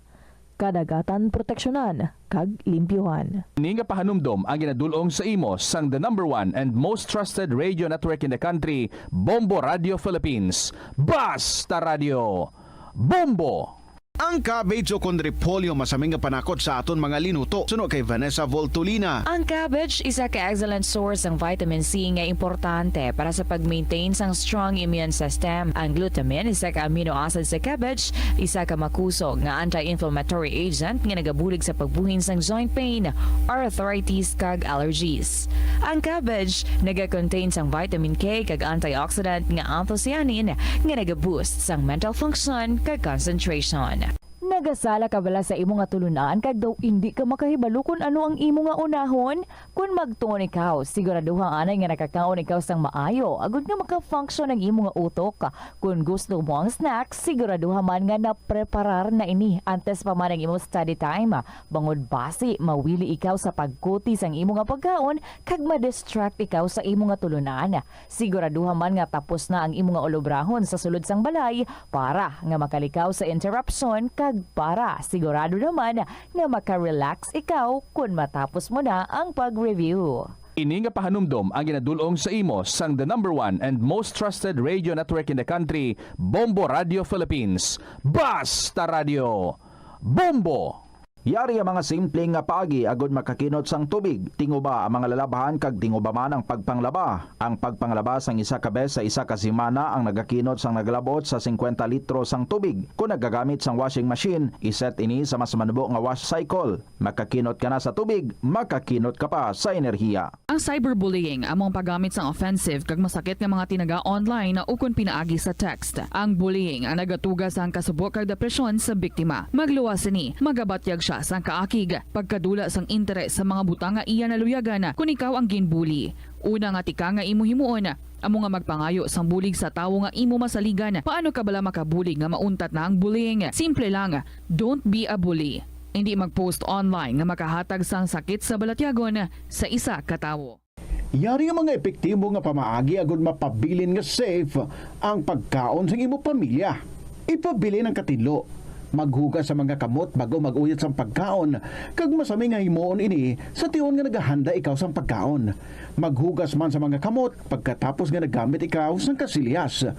Kadagatan proteksyonan, kag limpyuhan. Ini nga pahanumdom ang ginadulong sa imo sang the #1 and most trusted radio network in the country, Bombo Radio Philippines. Basta Radio Bombo! Ang cabbage o condrepolyo masaming nga panakot sa aton mga linuto. Suno kay Vanessa Voltolina. Ang cabbage isa ka excellent source ng vitamin C nga importante para sa pag-maintain sang strong immune system. Ang glutamine isa ka amino acid sa cabbage, isa ka makusog nga anti-inflammatory agent nga nagabulig sa pagbuhin sang joint pain, arthritis kag allergies. Ang cabbage naga-contain sang vitamin K kag antioxidant nga anthocyanin nga naga-boost sang mental function kag concentration. Nagasala ka bala sa imo nga tulunan kag daw hindi ka makahibalo kung ano ang imo nga unahon? Kung magtuon ikaw, siguraduhang anay nga nakakaon ikaw sang maayo, agud nga maka-function ang imo nga utok. Kung gusto mo ang snacks, siguraduhan man nga na-preparar na ini antes pa man ang imo study time. Bangod basi, mawili ikaw sa pagkuti sang imo nga pagkaon kag ma-distract ikaw sa imo nga tulunan. Siguraduhan man nga tapos na ang imo nga olobrahon sa sulod sang balay para nga makalikaw sa interruption kag para sigurado naman nga maka-relax ikaw kung matapos mo na ang pag-review. Ini nga pahanumdom ang ginadulong sa imo sang the #1 and most trusted radio network in the country, Bombo Radio Philippines. Basta Radio Bombo! Yari ang mga simpleng nga paagi agod makakinot sang tubig. Tinguba ang mga lalabahan kag tinguba man ang pagpanglaba. Ang pagpanglaba sang isa ka bes sa isa ka semana ang nagakinot sang naglabot sa 50 litro sang tubig. Kung nagagamit sang washing machine, iset ini sa mas manubo nga wash cycle. Makakinot ka na sa tubig, makakinot ka pa sa enerhiya. Ang cyberbullying among paggamit sang offensive kag masakit nga mga tinaga online na ukon pinaagi sa text. Ang bullying ang nagatuga sa kasubok kag depresyon sa biktima. Magluwas ni, magabatyag siya sang kaakig, pagkadula sang interes sa mga butang nga iya naluyagan kung ikaw ang ginbully. Una nga tika nga imo himuon, amo nga magpangayo sang bulig sa tawo nga imo masaligan. Paano ka bala makabulig nga mauntat na ang bullying? Simple lang, don't be a bully. Hindi mag-post online nga makahatag sang sakit sa balatyagon sa isa ka tawo. Yari ang mga epektibo nga pamaagi agud mapabilin nga safe ang pagkaon sa imo pamilya. Ipabili ng katinlo. Maghugas sa mga kamot bago mag-uyat sa pagkaon, kag masami nga himuon ini sa tiyon nga naghahanda ikaw sa pagkaon. Maghugas man sa mga kamot pagkatapos nga nagamit ikaw sa kasilyas.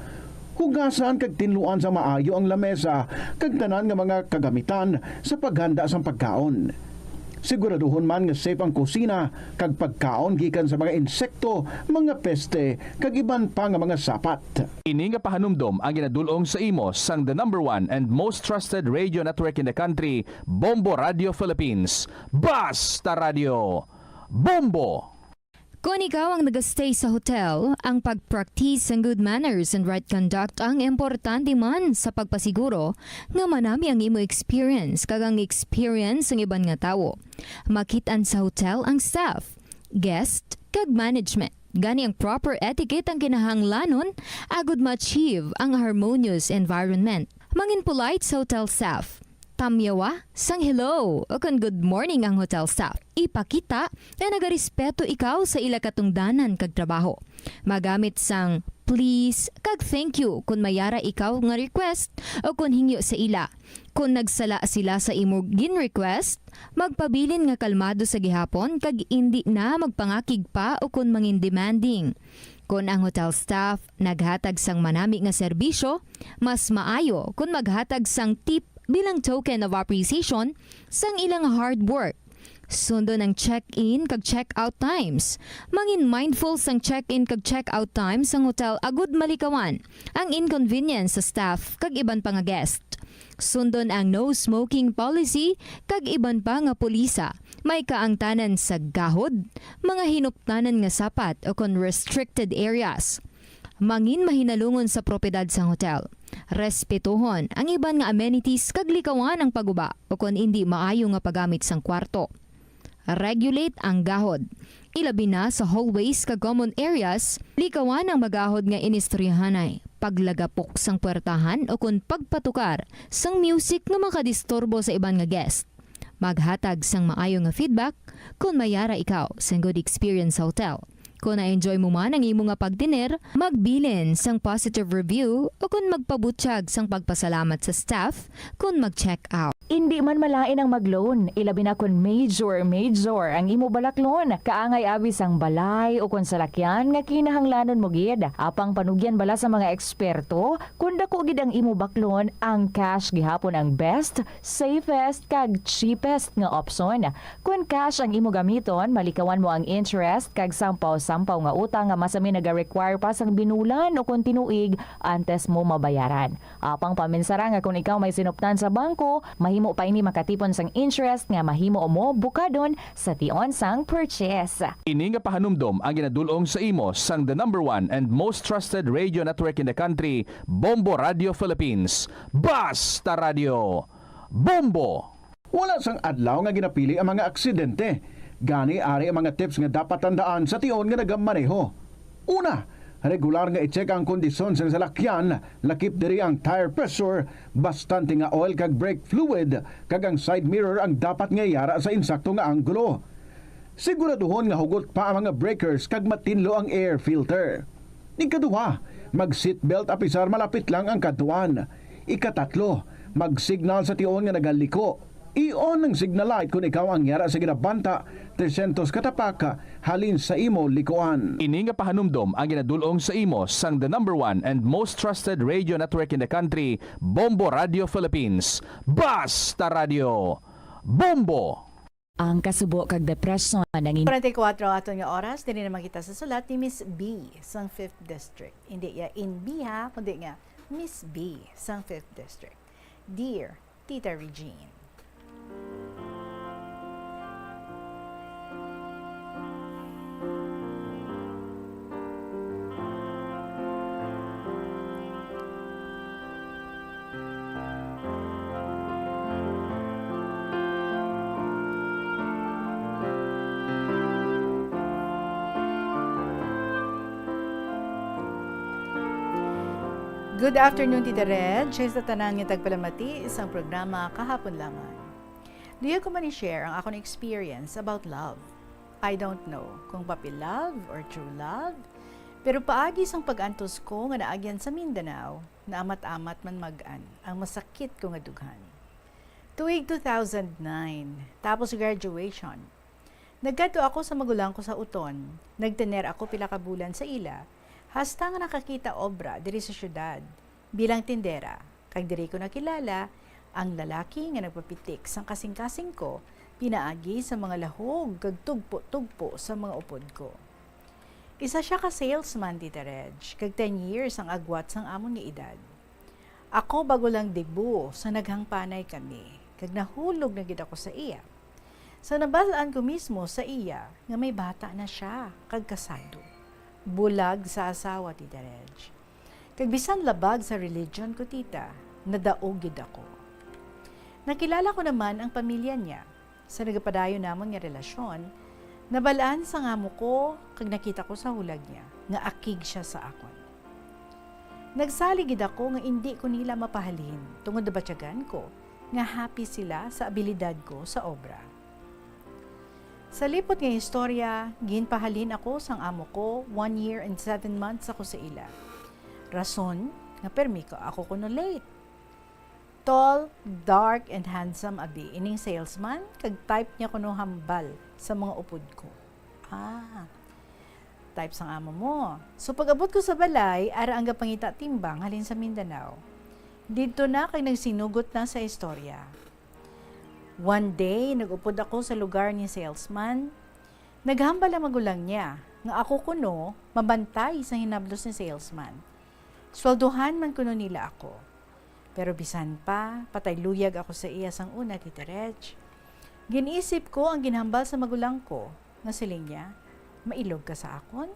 Hugasan kag tinluan sa maayo ang lamesa kag tanan nga mga kagamitan sa paghanda sa pagkaon. Siguraduhon man nga safe ang kusina kag pagkaon gikan sa mga insekto, mga peste kag iban pa nga mga sapat. Ini nga pahanumdom ang ginadulong sa imo sang the #1 and most trusted radio network in the country, Bombo Radio Philippines. Basta Radio Bombo! Kung ikaw ang nag-stay sa hotel, ang pag-practice ng good manners and right conduct ang importante man sa pagpasiguro nga manami ang imo experience kag ang experience ng iban nga tawo. Makitaan sa hotel ang staff, guest, kag management. Gani ang proper etiquette ang kinahanglanon agud ma-achieve ang harmonious environment. Mangin polite sa hotel staff. Tamyawa, sang hello, o kung good morning ang hotel staff. Ipakita na nagarespeto ikaw sa ila katungdanan kag trabaho. Magamit sang please kag thank you kung mayara ikaw nga request o kung hingyo sa ila. Kung nagsala sila sa imo gin request, magpabilin nga kalmado sa gihapon kag indi na magpangakig pa o kung mangin demanding. Kung ang hotel staff naghatag sang manami nga serbisyo, mas maayo kung maghatag sang tip bilang token of appreciation sang ilang hard work. Sundo ng check-in kag check-out times. Mangin mindful sang check-in kag check-out times sang hotel agud malikawan ang inconvenience sa staff kag iban pa nga guest. Sundon ang no smoking policy kag iban pa nga pulisa. May kaangtanan sa gahod, mga hinuptanan nga sapat o kon restricted areas. Mangin mahinalungon sa propiedad sang hotel. Respetuhon ang iban nga amenities kag likawan ang paguba o kon hindi maayo nga paggamit sang kwarto. Regulate ang gahod. Ilabi na sa hallways kag common areas, likawan ang magahod nga inistoryahanay. Paglagapok sang puwertahan o kun pagpatukar sang music nga makadisturbo sa iban nga guest. Maghatag sang maayo nga feedback kung mayara ikaw sa good experience sa hotel. Kung na-enjoy mo man ang imo nga pagdiner, magbilin sang positive review o kung magpabutsyag sang pagpasalamat sa staff kung mag-check out. Hindi man malain ang mag-loan, ilabi na kung major ang imo balak loan. Kaangay abis ang balay o kung salakyan nga kinahanglanon mo gid. Apang panugyan bala sa mga eksperto, kung dako gid ang imo baklon, ang cash gihapon ang best, safest kag cheapest nga option. Kung cash ang imo gamiton, malikawan mo ang interest kag sampaw nga utang nga masami naga-require pa sang binulan o kung tinuig antes mo mabayaran. Apang paminsara nga kung ikaw may sinuptan sa bangko, mahimo pa ini makatipon sang interest nga mahimo mo bukadon sa tion sang purchase. Ini nga pahanumdom ang ginadulong sa imo sang the number 1 and most trusted radio network in the country, Bombo Radio Philippines. Basta Radio Bombo! Wala sang adlaw nga ginapili ang mga aksidente. Gani ari ang mga tips nga dapat tandaan sa tion nga nagamaneho. Una, regular nga i-check ang kondisyon sa salakyan, lakip diri ang tire pressure, bastante nga oil kag brake fluid, kag ang side mirror ang dapat nga yara sa insakto nga anggulo. Siguraduhon nga hugot pa ang mga breakers kag matinlo ang air filter. Ikaduha, mag-seatbelt apisar malapit lang ang katuan. Ikatatlo, mag-signal sa tion nga nagaliko. I-on ang signal light kung ikaw ang yara sa ginabanta 300 katapaka halin sa imo likuan. Ini nga pahanumdom ang ginadulong sa imo sang the number 1 and most trusted radio network in the country, Bombo Radio Philippines. Basta Radio Bombo! Ang kasubo kag depression ng 44 aton nga oras dinhi naman kita sa sulat ni Miss B sang 5th District. Hindi ya in B ha, kundi nga Miss B sang 5th District. Dear Tita Regine, good afternoon, Tita Red. Siya sa tanan nga tagpalamati isang programa kahapon lamang. Diya ko man i-share ang akong experience about love. I don't know kung puppy love or true love, pero paagi sang pag-antos ko nga naagyan sa Mindanao na amat-amat man mag-an ang masakit ko nga dughan. Tuig 2009, tapos graduation. Nagkadto ako sa magulang ko sa Uton. Nagtener ako pila ka bulan sa ila. Hasta nga nakakita obra diri sa syudad bilang tindera. Kag diri ko nakilala ang lalaki nga nagpapitik sang kasing-kasing ko pinaagi sa mga lahog kag tugpo-tugpo sa mga upod ko. Isa siya ka salesman, Tita Reg, kag 10 years ang agwat sang amon nga edad. Ako bago lang debu sa naghangpanay kami kag nahulog na gid ako sa iya. Sa nabalaan ko mismo sa iya nga may bata na siya kag kasado. Bulag sa asawa, Tita Reg. Kag bisan labag sa religion ko, tita, nadaogid ako. Nakilala ko naman ang pamilya niya. Sa nagapadayo namon nga relasyon, nabalaan sa ngamo ko kag nakita ko sa hulag niya nga akig siya sa akon. Nagsaligid ako nga hindi ko nila mapahalin tungod na batyagan ko nga happy sila sa abilidad ko sa obra. Sa lipot nga istorya, ginpahalin ako sang amo ko 1 year and 7 months ako sa ila. Rason nga permi ko ako kuno late. Tall, dark, and handsome abi ining salesman kag type niya kuno hambal sa mga upod ko. Type sang amo mo. So pag-abot ko sa balay, ara ang gapangita timbang halin sa Mindanao. Dito na kay nagsinugot na sa istorya. One day, nag-upod ako sa lugar ni salesman. Naghambal ang magulang niya, nga ako kuno, mabantay sa hinablos ni salesman. Sweldohan man kuno nila ako. Pero bisan pa, patay luyag ako sa iya sang una, Tita Reg. Ginisip ko ang ginhambal sa magulang ko, nga siling niya, mailog ka sa akon,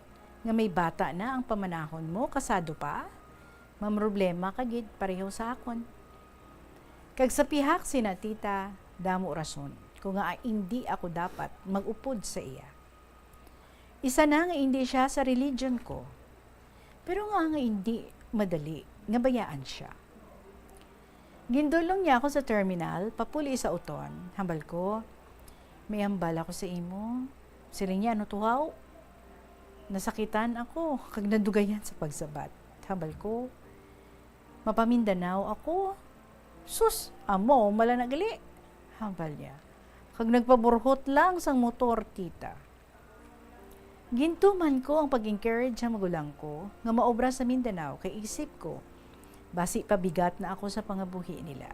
nga may bata na ang pamanahon mo, kasado pa? Mamroblema ka gid pareho sa akon. Kag sa pihak sina tita, damo rason, kung nga hindi ako dapat mag-upod sa iya. Isa na nga hindi siya sa religion ko, pero nga hindi madali, nga bayaan siya. Gindulong niya ako sa terminal, papuli sa uton, hambal ko, may hambal ako sa imo. Siling niya, ano tuhaw? Nasakitan ako, kag nadugayan sa pagsabat. Hambal ko, mapamindanao ako. Sus, amo, mala nagali. Hambal niya, kag nagpaburhot lang sang motor, tita. Gintuman ko ang pag-encourage sa magulang ko nga maobra sa Mindanao kay isip ko, basi pabigat na ako sa pangabuhi nila.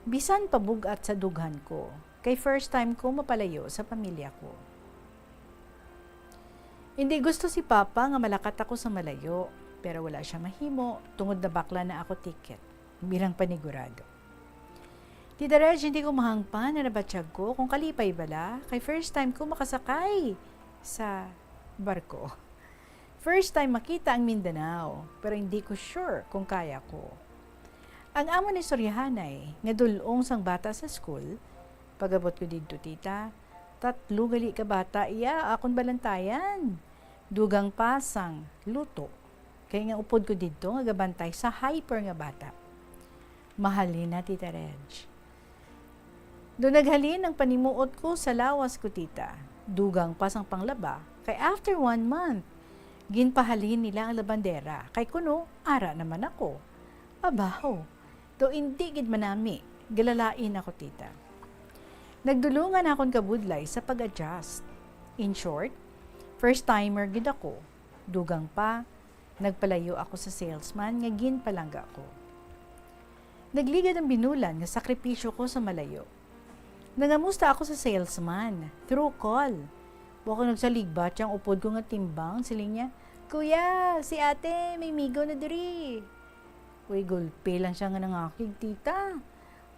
Bisan pabugat sa dughan ko, kay first time ko mapalayo sa pamilya ko. Hindi gusto si Papa nga malakat ako sa malayo, pero wala siya mahimo tungod na bakla na ako ticket, bilang panigurado. Tita Reg, hindi ko mahangpan na nabatsyag ko kung kalipay bala, kay first time ko makasakay sa barko. First time makita ang Mindanao, pero hindi ko sure kung kaya ko. Ang amo ni Suryahanay, nga dulong sang bata sa school, pag-abot ko dito, tita, 3 gali ka bata, iya, akon balantayan. Dugang pasang, luto. Kaya nga upod ko dito, nga gabantay sa hyper nga bata. Mahalin na, Tita Reg. Doon naghalin ang panimuot ko sa lawas ko, tita. Dugang pasang panglaba. Kay after 1 month, ginpahalin nila ang labandera. Kay kuno, ara naman ako. Abaho, to hindi gid manami. Galalain ako, tita. Nagdulungan akong kabudlay sa pag-adjust. In short, first timer gid ako. Dugang pa, nagpalayo ako sa salesman nga ginpalangga ko. Nagligad ang binulan nga sakripisyo ko sa malayo. Nangamusta ako sa salesman through call. Bako nagsaligbat siyang upod ko nga timbang, siling niya, Kuya, si ate, may migo na diri. Uy, gulpe lang siya nga nangakig, tita.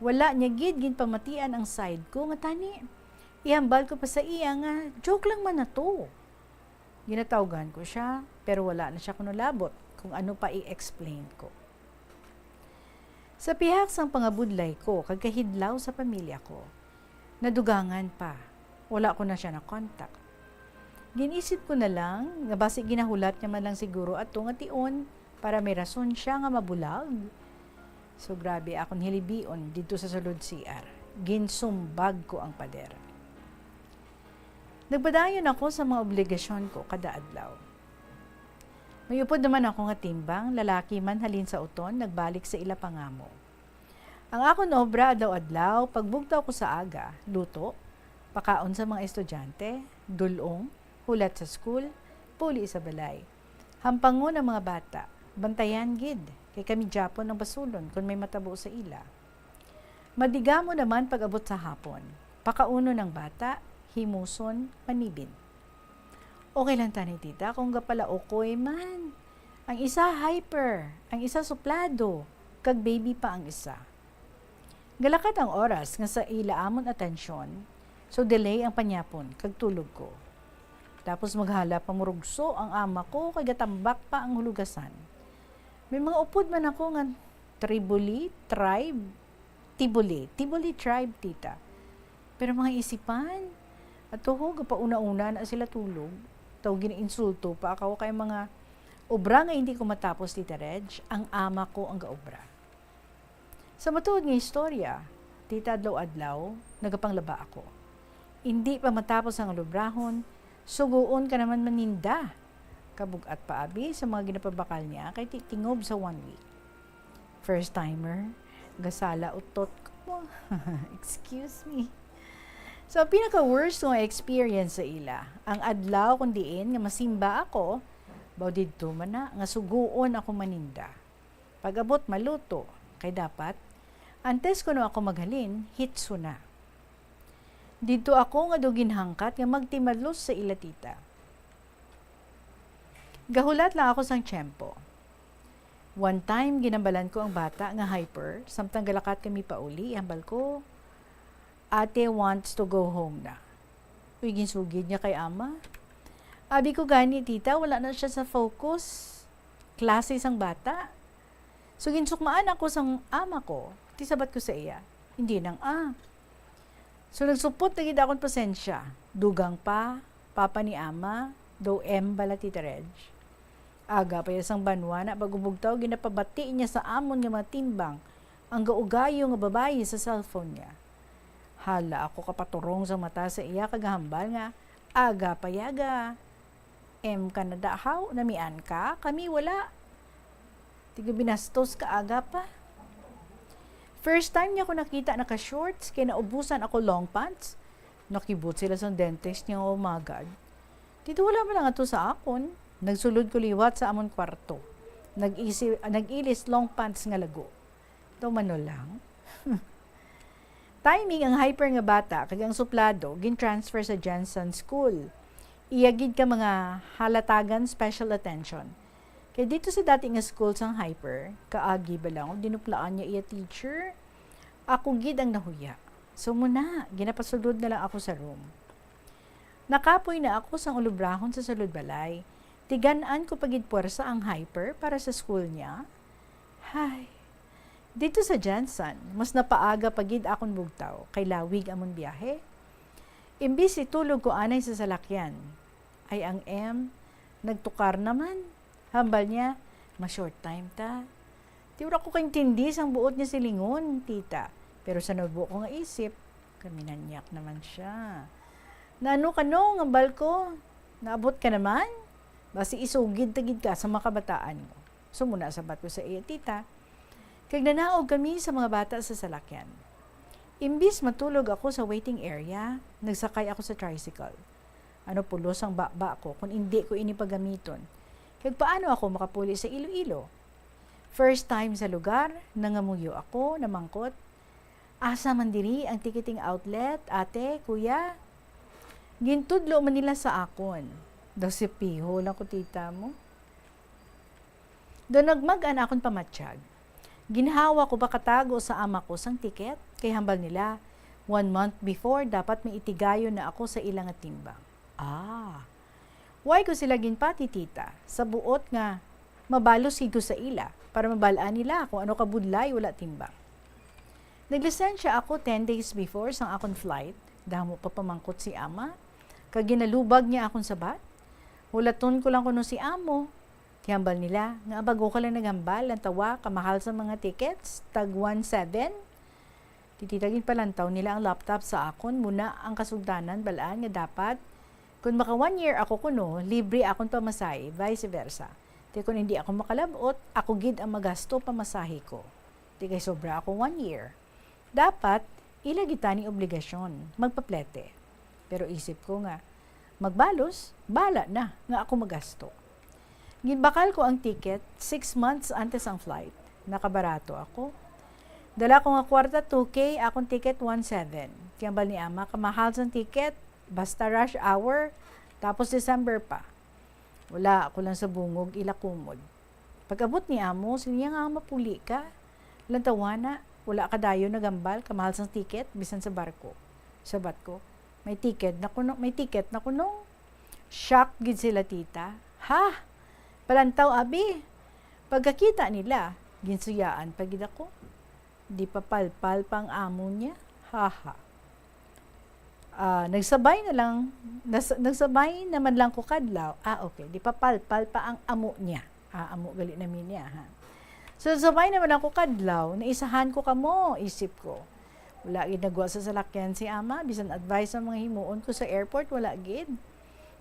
Wala niya gid ginpamatian ang side ko nga tani. Ihambal ko pa sa iya nga, joke lang man na to. Ginatawgan ko siya, pero wala na siya kunulabot kung ano pa i-explain ko. Sa pihak sang pangabudlay ko, kagkahidlaw sa pamilya ko, nadugangan pa, wala ko na siya na contact. Ginisip ko na lang, nga basi ginahulat niya man lang siguro at nga tion, para may rason siya nga mabulag. So grabe akong hilibion dito sa sulod CR. Ginsumbag ko ang pader. Nagpadayon ako sa mga obligasyon ko kada adlaw. May upod naman ako nga timbang, lalaki man halin sa uton, nagbalik sa ila pangamo. Ang akon obra adlaw-adlaw, pagbugtaw ko sa aga, luto, pakaon sa mga estudyante, dulong, hulat sa school, puli sa balay. Hampangon ang mga bata, bantayan gid, kay kami Japon ng basulon kung may matabo sa ila. Madigamo naman pag-abot sa hapon, pakauno ng bata, himuson, manibin. Okay lang tani tita kung gapala okoy man. Ang isa hyper, ang isa suplado, kag baby pa ang isa. Galakat ang oras nga sa ila amon atensyon, so delay ang panyapon, kag tulog ko. Tapos maghala pamurugso ang ama ko, kag gatambak pa ang hulugasan. May mga upod man ako nga Tibuli tribe tita. Pero mga isipan, at toho, pauna-una na sila tulog. Taw giniinsulto pa ako kay mga Obra nga hindi ko matapos, Tita Reg, ang ama ko ang gaobra. Sa matuod nga istorya, Tita adlaw-adlaw, nagapanglaba ako. Hindi pa matapos ang lubrahon, suguon ka naman maninda. Kabugat pa abi sa mga ginapabakal niya kay tingob sa 1 week. First timer, gasala utot ko. Excuse me. So, pinaka-worst nga experience sa ila, ang adlaw kung diin nga masimba ako, baw didto man na, nga suguon ako maninda. Pag-abot maluto, kay dapat, antes ko no ako maghalin, hitso na. Dito ako nga dugin hangkat nga magtimadlos sa ila tita. Gahulat lang ako sang tiyempo. One time, ginambalan ko ang bata nga hyper, samtang galakat kami pauli, hambal ko, ate wants to go home na. Uy, ginsugid niya kay ama. Abi ko gani, tita, wala na siya sa focus. Klase sang bata. So, ginsukmaan ako sang ama ko, tisabat ko sa iya. Hindi nang So, nagsupot na gid akong pasensya. Dugang pa, papa ni ama, do bala tita Reg. Aga pa isang banwa na bagubugtaw, ginapabati niya sa amon nga mga timbang ang gaugayo nga babae sa cellphone niya. Hala ako kapaturong sa mata sa iya kagahambal nga, aga payaga. Ka na dahaw, namian ka, kami wala. Tiga binastos ka aga pa. First time niya ko nakita naka-shorts, kaya naubusan ako long pants. Nakibot sila sa dentist niya, oh my God. Dito wala man lang ito sa akon. Nagsulod ko liwat sa amon kwarto. Nag-ilis long pants nga lago. Ito mano lang. Timing ang hyper nga bata, kag ang suplado, gin-transfer sa Jensen School. Iyagid ka mga halatagan special attention. Kaya dito sa dati nga school sang hyper, kaagi ba lang, dinuplaan niya iya teacher, ako gid ang nahuya. So muna, ginapasulod na lang ako sa room. Nakapoy na ako sang ulubrahon sa sulod balay. Tiganaan ko pagid puwersa ang hyper para sa school niya. Hay, dito sa Jensen, mas napaaga pagid akong bugtaw, kay lawig amon biyahe. Imbis itulog ko anay sa salakyan, ay ang nagtukar naman. Hambal niya, ma-short time ta. Tiwra ko kang tindi sang buot niya silingon, tita. Pero sa nabuo ko nga isip, kaminanyak naman siya. Nano kanong, hambal ko, naabot ka naman? Basi isugid tagid ka sa mga kabataan mo. So muna sabat ko sa iya, tita. Kag nanaog kami sa mga bata sa salakyan. Imbis matulog ako sa waiting area, nagsakay ako sa tricycle. Ano pulos ang bakba ko kung hindi ko inipagamiton. Kag paano ako makapuli sa Iloilo? First time sa lugar, nangamuyo ako, namangkot. Asa man diri ang ticketing outlet, ate, kuya? Gintudlo man nila sa akon. Daw si Piho lang ko tita mo. Doon nagmagan akong pamatsyag. Ginhawa ko ba katago sa ama ko sang tiket? Kay hambal nila, 1 month before, dapat may itigayo na ako sa ilang timbang. Why ko sila ginpati tita? Sa buot nga, mabalos ko sa ila para mabalaan nila kung ano kabudlay wala timbang. Naglisensya ako 10 days before sang akong flight. Damo pa pamangkot si ama. Kag ginalubag niya akong sabat. Hulaton ko lang kuno si amo. Tiyambal nila, nga bago ka lang naghambal, ang tawa, kamahal sa mga tickets, tag 1.7. Tititagin palantaw nila ang laptop sa akon, muna ang kasugdanan, balaan nga dapat, kung maka 1 year ako kuno, libre akong pamasahe, vice versa. Di kung hindi ako makalabot, ako gid ang magasto pamasahe ko. Di kay sobra ako 1 year. Dapat, ilagita ni obligasyon, magpaplete. Pero isip ko nga, magbalos, bala na nga ako magasto. Ginbakal ko ang ticket 6 months antes ang flight. Nakabarato ako. Dala ko nga kwarta 2K, akong ticket 1.7. Tiyambal ni ama, kamahal sa ticket, basta rush hour, tapos December pa. Wala ako lang sa bungog, ilakumod. Pag-abot ni amo, siniya nga mapuli ka. Lantawana, wala ka dayo nagambal, kamahal sa ticket, bisan sa barko. Sabat ko, may ticket na kuno. Shock gid sila tita. Ha? Palantaw abi. Pagkakita nila, ginsuyaan pagid ako. Di pa palpal pang amo niya. Haha. Nagsabay naman lang ko kadlaw. Okay, di pa palpal pa ang amo niya. Amo gali namin niya, ha. So sabay naman ako kadlaw, naisahan ko kamo, isip ko. Wala gid nagwa sa salakyan si ama, bisan advice ang mga himuon ko sa airport, wala gid.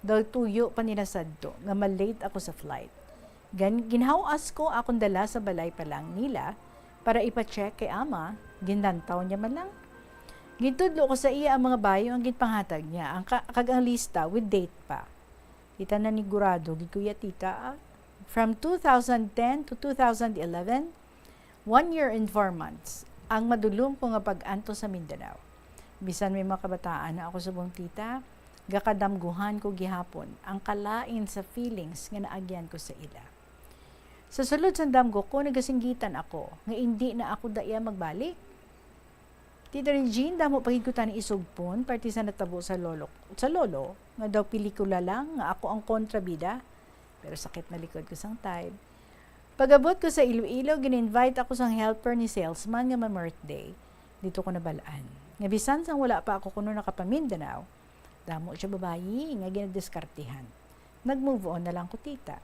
Daw tuyo pa nila sadto, nga malate ako sa flight. Ginhawas ko akong dala sa balay pa lang nila para ipa-check kay ama, gindantaw niya man lang. Gintudlo ko sa iya ang mga bayo ang ginpanghatag niya, ang kag ang lista with date pa. Kita na ni Gurado, gikuya tita, from 2010 to 2011, 1 year and 4 months, ang madulong ko nga pag-anto sa Mindanao. Bisan may mga kabataan na ako sa buong tita, gakadamguhan ko gihapon ang kalain sa feelings nga naagyan ko sa ila. Sa sulod sa damgo ko, nagasinggitan ako, nga hindi na ako daya magbalik. Tita Regine, damo pagigutan ni isugpon, parti sa natabo sa lolo, nga daw pelikula lang, nga ako ang kontrabida, pero sakit na likod ko sang time. Pagabot ko sa Iloilo, gin-invite ako sang helper ni salesman nga ma-birthday. Dito ko nabalaan. Nga bisan sang wala pa ako kuno nakapamindanao, damo siya babayi nga ginadiskartihan. Nag-move on na lang ko tita.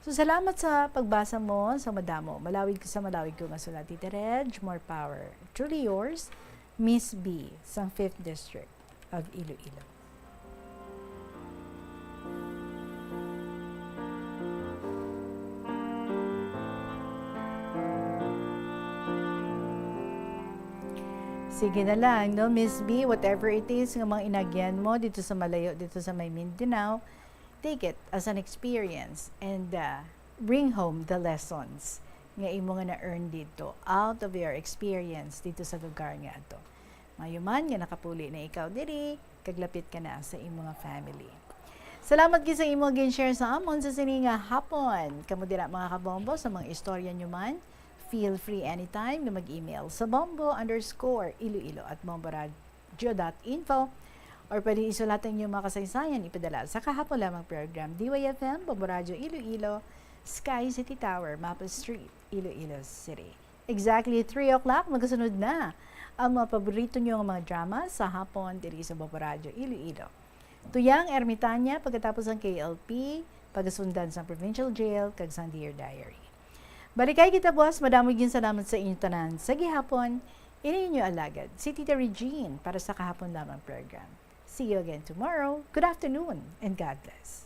So salamat sa pagbasa mo sa madamo. Malawig ko nga sulat, Tita Reg, more power. Truly yours, Miss B, sang 5th District of Iloilo. Sige na lang, no, Miss B, whatever it is, ng mga inagyan mo dito sa malayo, dito sa may Mindanao, take it as an experience and bring home the lessons nga imo nga na-earn dito out of your experience dito sa lugar nga ato. Mayuman nga nakapuli na ikaw diri, kaglapit ka na sa imo nga family. Salamat gid sa imo gin-share sa amon sa sininga hapon. Kamo dira mga kabombo sa mga istorya nyo man. Feel free anytime na mag-email sa bombo_iloilo@bomboradio.info or pwede isulatan niyo mga kasaysayan ipadala sa kahapon lamang program DYFM, Bombo Radio Iloilo, Sky City Tower, Mapa Street, Iloilo City. Exactly 3 o'clock, magkasunod na ang mga paborito niyo mga drama sa hapon diri sa Bombo Radio Iloilo. Tuyang Ermitanya pagkatapos ang KLP, pagasundan sa Provincial Jail, kag sang Dear Diary. Balikay kita boss, madamo gin salamat sa inyong tanan. Sa gihapon, ini inyo alagad si Tita Regine para sa kahapon lamang program. See you again tomorrow. Good afternoon and God bless.